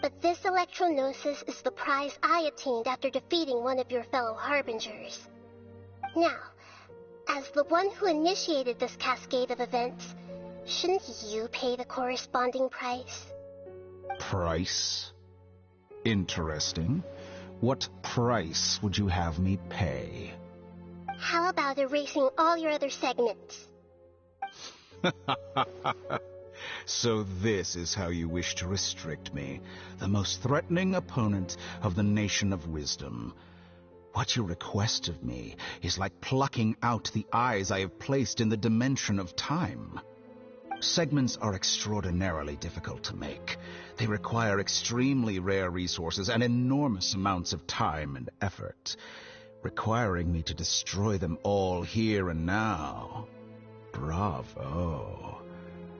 But this electro-gnosis is the prize I attained after defeating one of your fellow harbingers. Now, as the one who initiated this cascade of events, shouldn't you pay the corresponding price? Price? Interesting. What price would you have me pay? How about erasing all your other segments? So this is how you wish to restrict me, the most threatening opponent of the Nation of Wisdom. What you request of me is like plucking out the eyes I have placed in the dimension of time. Segments are extraordinarily difficult to make. They require extremely rare resources and enormous amounts of time and effort, requiring me to destroy them all here and now. Bravo.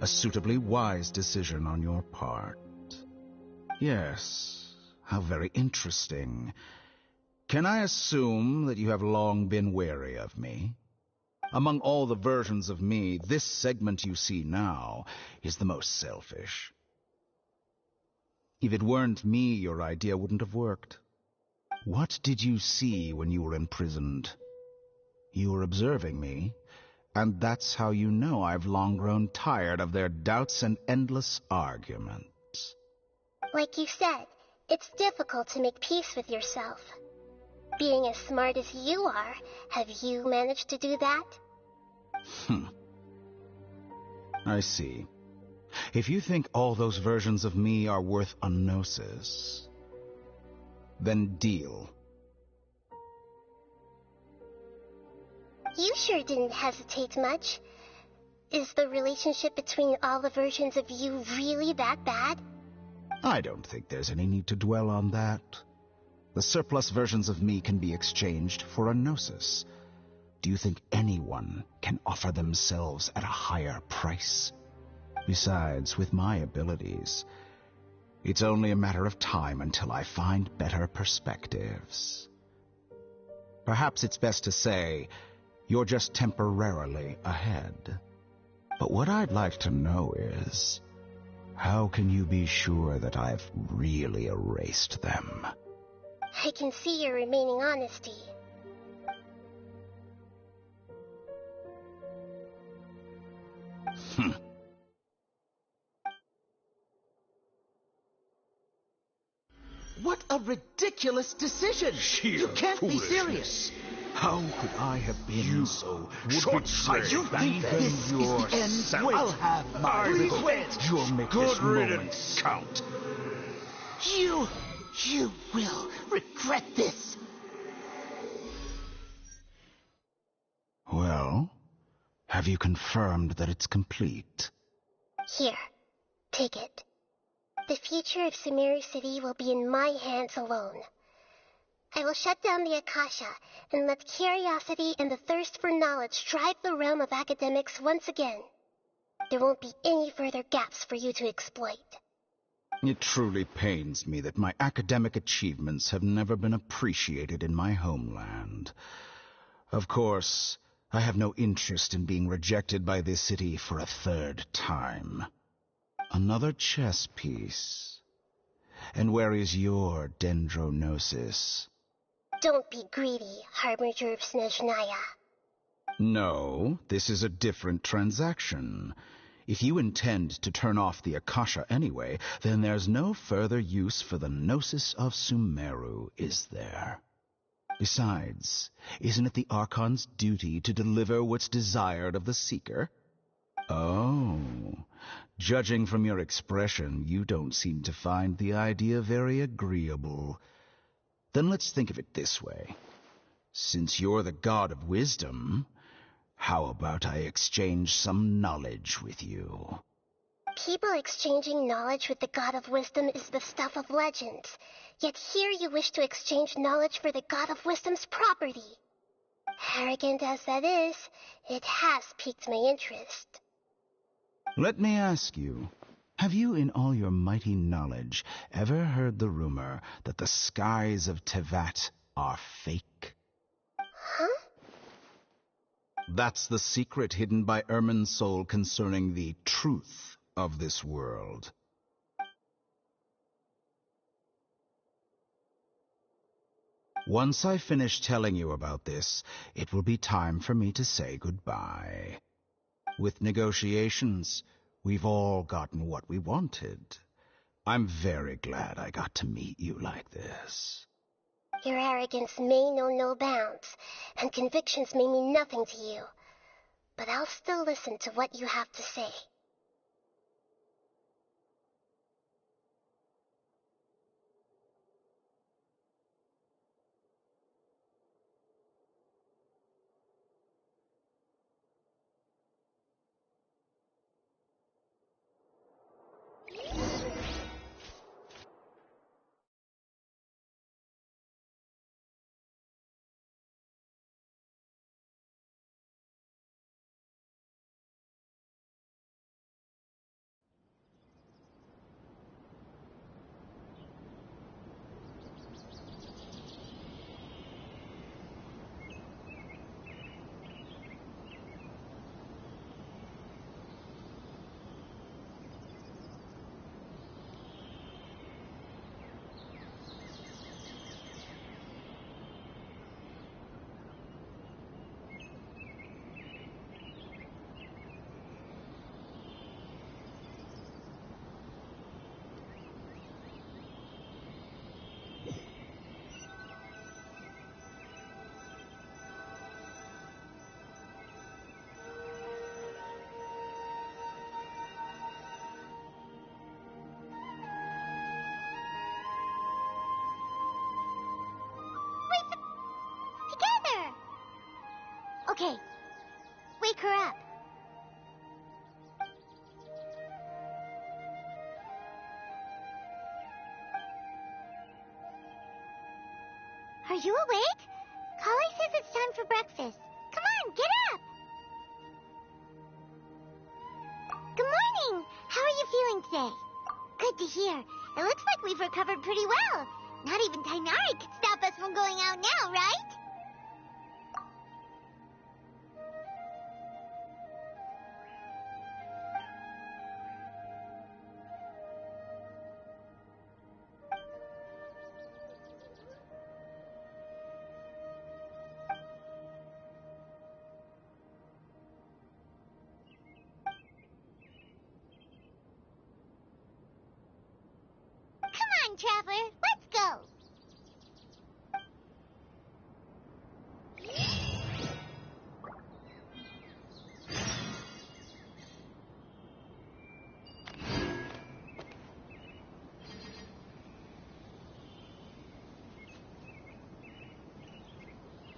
A suitably wise decision on your part. Yes, how very interesting. Can I assume that you have long been wary of me? Among all the versions of me, this segment you see now is the most selfish. If it weren't me, your idea wouldn't have worked. What did you see when you were imprisoned? You were observing me, and that's how you know I've long grown tired of their doubts and endless arguments. Like you said, it's difficult to make peace with yourself. Being as smart as you are, have you managed to do that? I see. If you think all those versions of me are worth a gnosis, then deal. You sure didn't hesitate much. Is the relationship between all the versions of you really that bad? I don't think there's any need to dwell on that. The surplus versions of me can be exchanged for a gnosis. Do you think anyone can offer themselves at a higher price? Besides, with my abilities, it's only a matter of time until I find better perspectives. Perhaps it's best to say, you're just temporarily ahead. But what I'd like to know is, how can you be sure that I've really erased them? I can see your remaining honesty. What a ridiculous decision! You can't be serious! How could I have been so short-sighted? You think this is the end? I'll have my revenge. You'll make this moment count. You will regret this. Well, have you confirmed that it's complete? Here, take it. The future of Sumeru City will be in my hands alone. I will shut down the Akasha and let curiosity and the thirst for knowledge drive the realm of academics once again. There won't be any further gaps for you to exploit. It truly pains me that my academic achievements have never been appreciated in my homeland. Of course, I have no interest in being rejected by this city for a third time. Another chess piece. And where is your dendrognosis? Don't be greedy, Harbinger of Snezhnaya. No, this is a different transaction. If you intend to turn off the Akasha anyway, then there's no further use for the Gnosis of Sumeru, is there? Besides, isn't it the Archon's duty to deliver what's desired of the Seeker? Oh. Judging from your expression, you don't seem to find the idea very agreeable. Then let's think of it this way. Since you're the god of wisdom, how about I exchange some knowledge with you? People exchanging knowledge with the god of wisdom is the stuff of legend. Yet here you wish to exchange knowledge for the god of wisdom's property. Arrogant as that is, it has piqued my interest. Let me ask you, have you in all your mighty knowledge ever heard the rumor that the skies of Tevat are fake? Huh? That's the secret hidden by Irminsul concerning the truth of this world. Once I finish telling you about this, it will be time for me to say goodbye. With negotiations, we've all gotten what we wanted. I'm very glad I got to meet you like this. Your arrogance may know no bounds, and convictions may mean nothing to you. But I'll still listen to what you have to say. Okay, wake her up. Are you awake? Kali says it's time for breakfast. Come on, get up! Good morning! How are you feeling today? Good to hear. It looks like we've recovered pretty well. Not even Tainari could stop us from going out now, right? Come on, Traveler, let's go!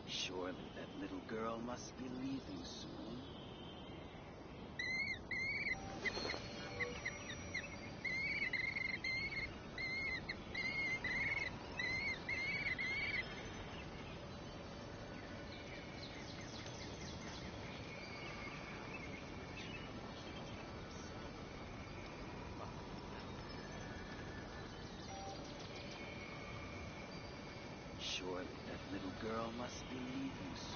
Surely that little girl must be leaving soon. Surely that little girl must be leaving soon.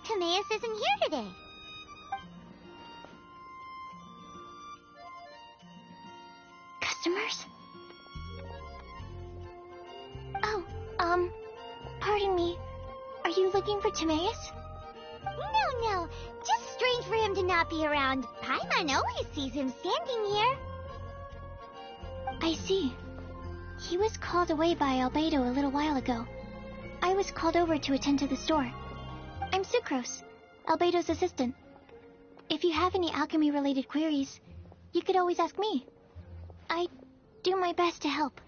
Timaeus isn't here today. Customers? Oh, pardon me. Are you looking for Timaeus? No. Just strange for him to not be around. Paimon always sees him standing here. I see. He was called away by Albedo a little while ago. I was called over to attend to the store. I'm Sucrose, Albedo's assistant. If you have any alchemy-related queries, you could always ask me. I do my best to help.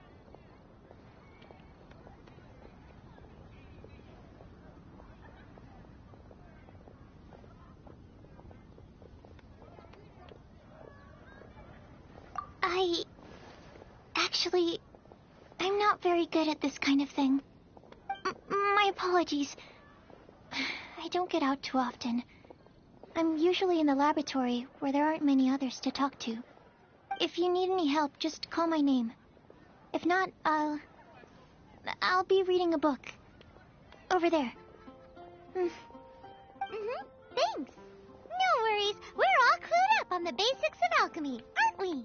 Actually, I'm not very good at this kind of thing. My apologies. I don't get out too often. I'm usually in the laboratory where there aren't many others to talk to. If you need any help, just call my name. If not, I'll be reading a book. Over there. Thanks. No worries. We're all clued up on the basics of alchemy, aren't we?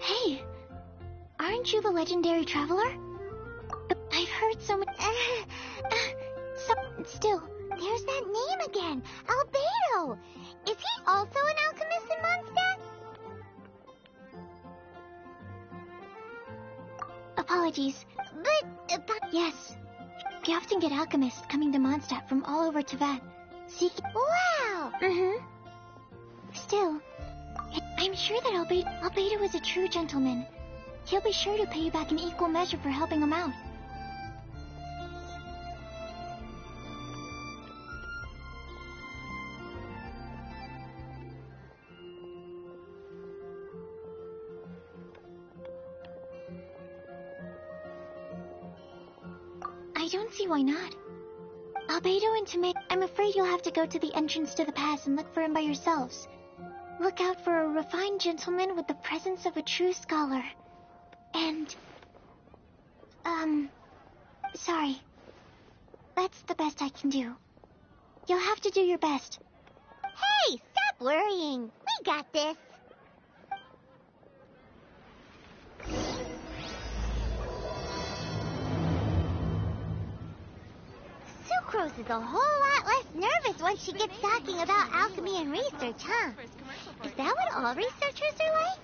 Hey, aren't you the legendary traveler? I've heard so much. Still, there's that name again, Albedo. Is he also an alchemist in Mondstadt? Apologies. But yes, we often get alchemists coming to Mondstadt from all over Teyvat. Wow. Still, I'm sure that Albedo is a true gentleman. He'll be sure to pay you back in equal measure for helping him out. I don't see why not. Albedo and Timaeus, I'm afraid you'll have to go to the entrance to the pass and look for him by yourselves. Look out for a refined gentleman with the presence of a true scholar. And... sorry. That's the best I can do. You'll have to do your best. Hey, stop worrying. We got this. Sucrose is a whole lot less nervous once she gets talking about alchemy and research, huh? Is that what all researchers are like?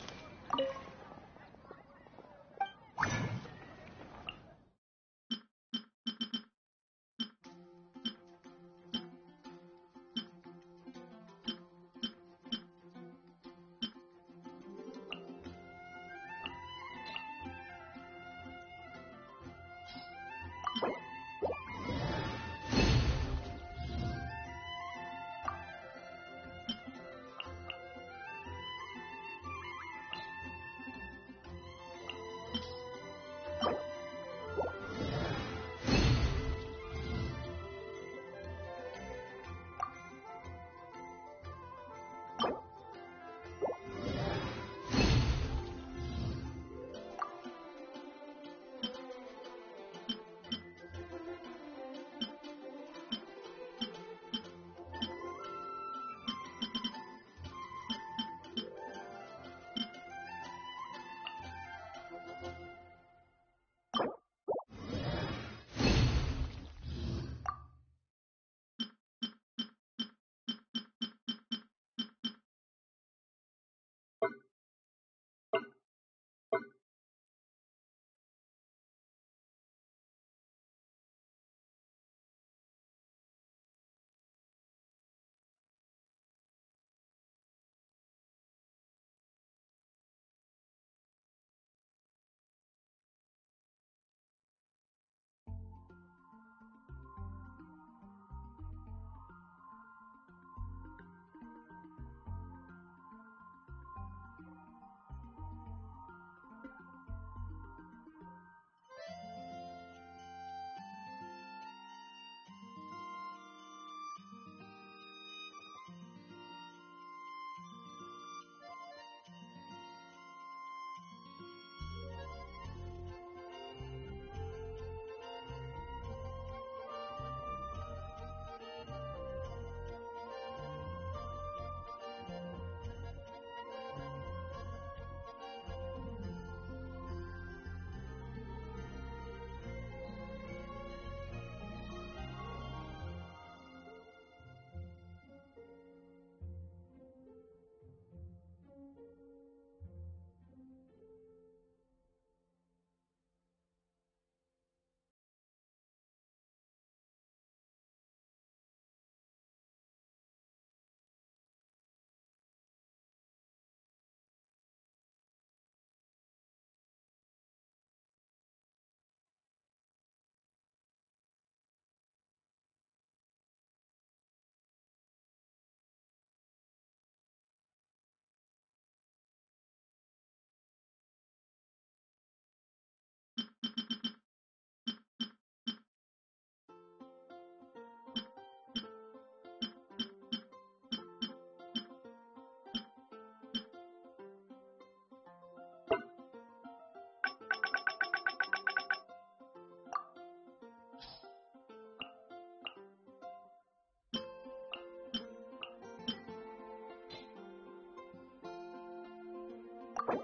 Anyway,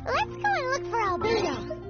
let's go and look for Albedo.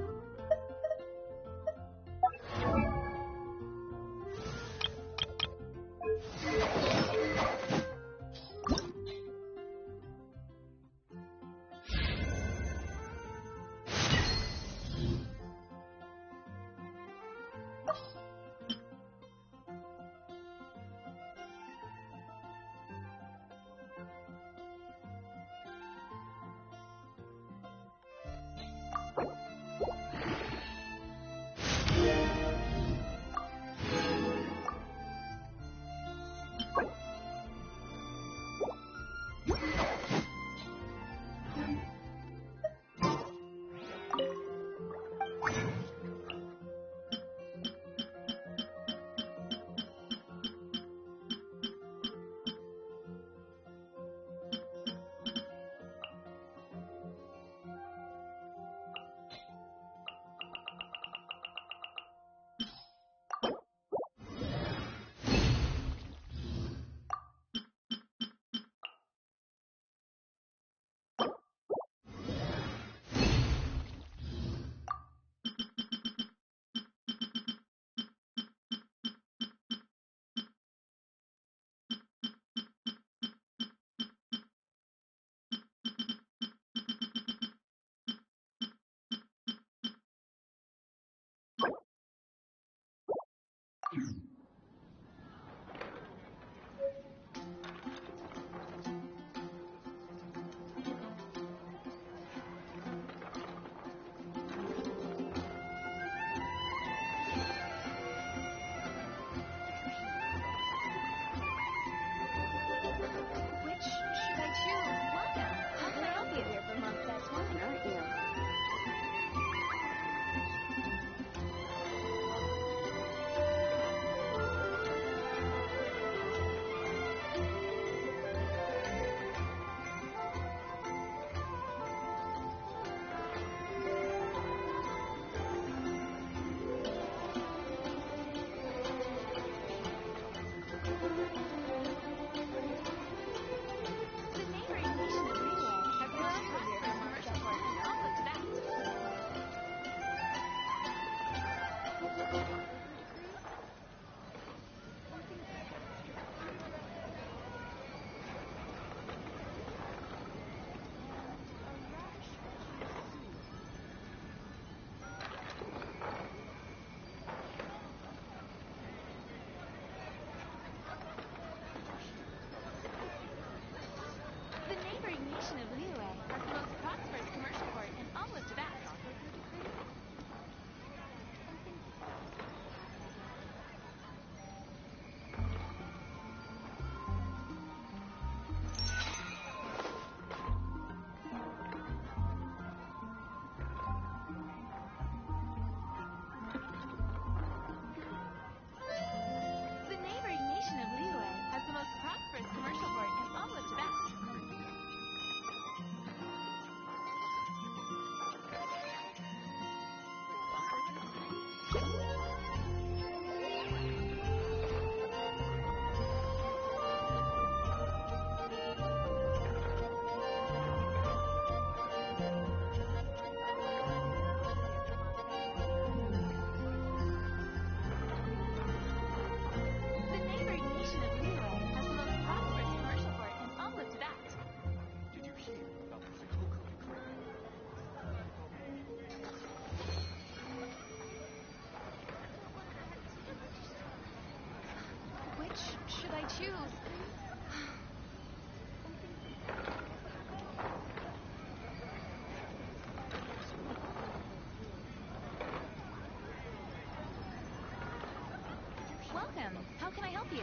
Welcome. How can I help you?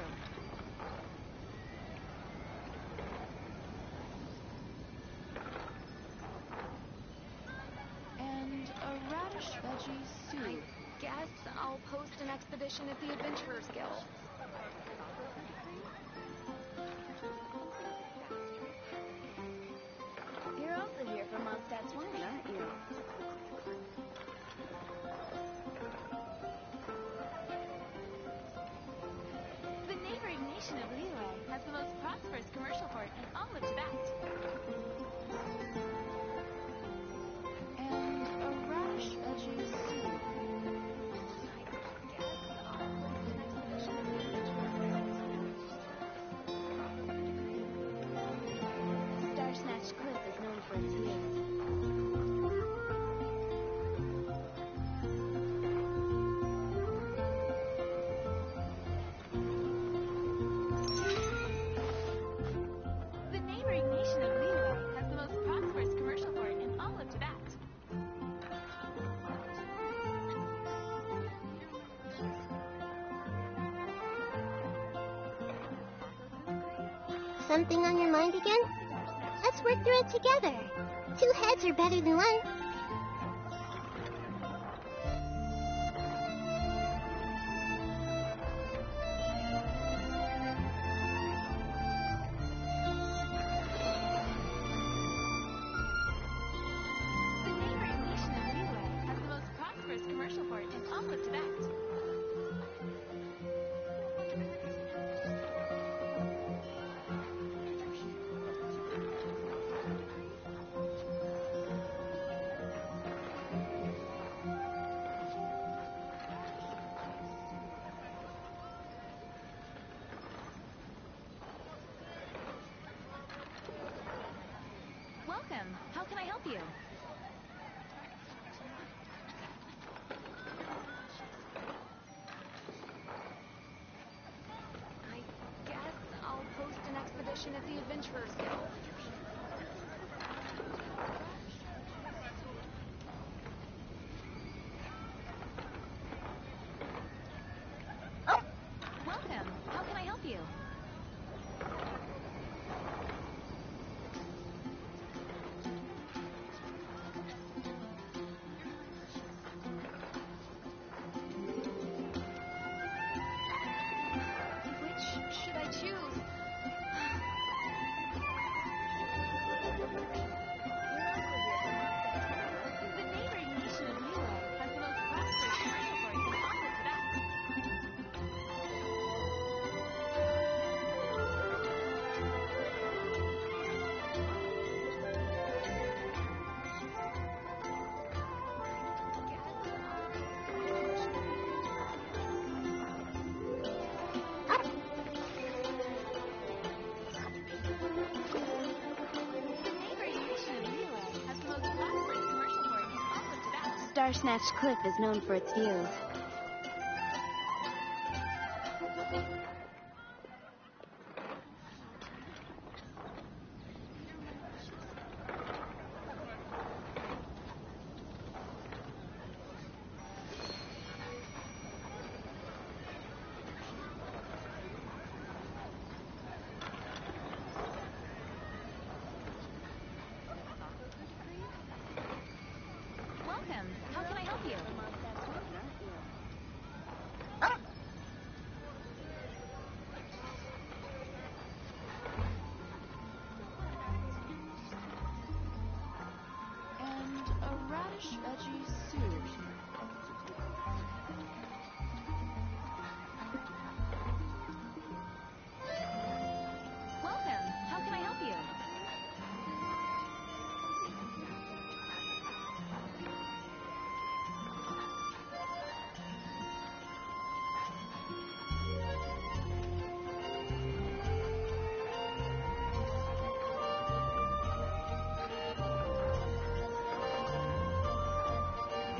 And a radish veggie soup. I guess I'll post an expedition at the Adventurers Guild. You're also here for Mondstadt's wine. nation of Liyue has the most prosperous commercial port in all of Tibet. And a radish veggie soup. Star Snatch Cliff is known for its views. The neighboring nation of Liyue has the most prosperous commercial port in all of Tibet. Something on your mind again? Let's work through it together. 2 heads are better than 1. The neighboring nation of Liyue has the most prosperous commercial port in all of Tibet. Welcome. How can I help you? I guess I'll post an expedition at the Adventurers Guild. Welcome. How can I help you? Which should I choose? The neighboring nation of Liyue has the most prosperous commercial port in all of Tibet. The neighboring nation of Liyue has the most prosperous commercial port in all of Tibet. Star Snatch Cliff is known for its views. Welcome. How can I help you? And a radish veggie soup. Welcome. How can I help you?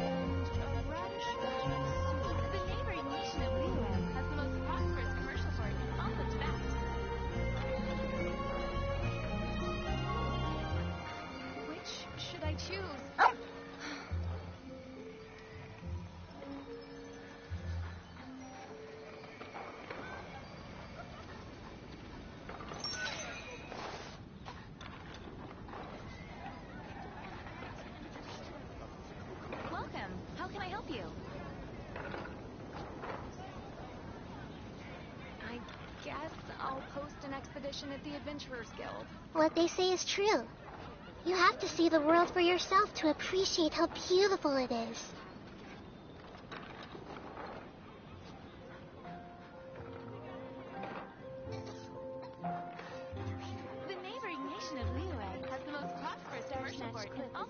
And a radish veggie soup. The neighboring nation of Liyue has the most prosperous commercial port in all of Tibet. Which should I choose? Welcome. How can I help you? I guess I'll post an expedition at the Adventurers Guild. What they say is true. You have to see the world for yourself to appreciate how beautiful it is.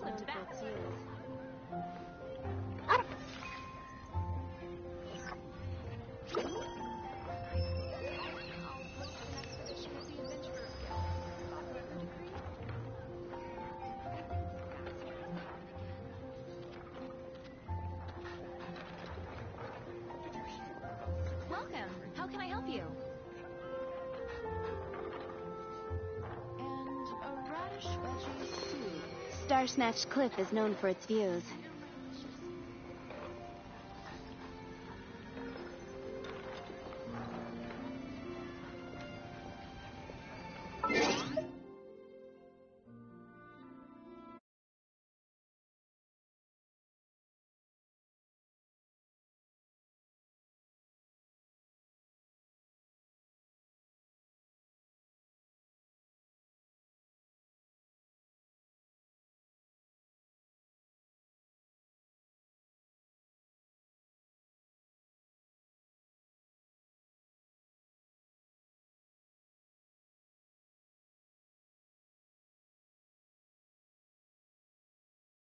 known for its views. Welcome. How can I help you? And a radish veggie stew. Star-Snatched Cliff is known for its views.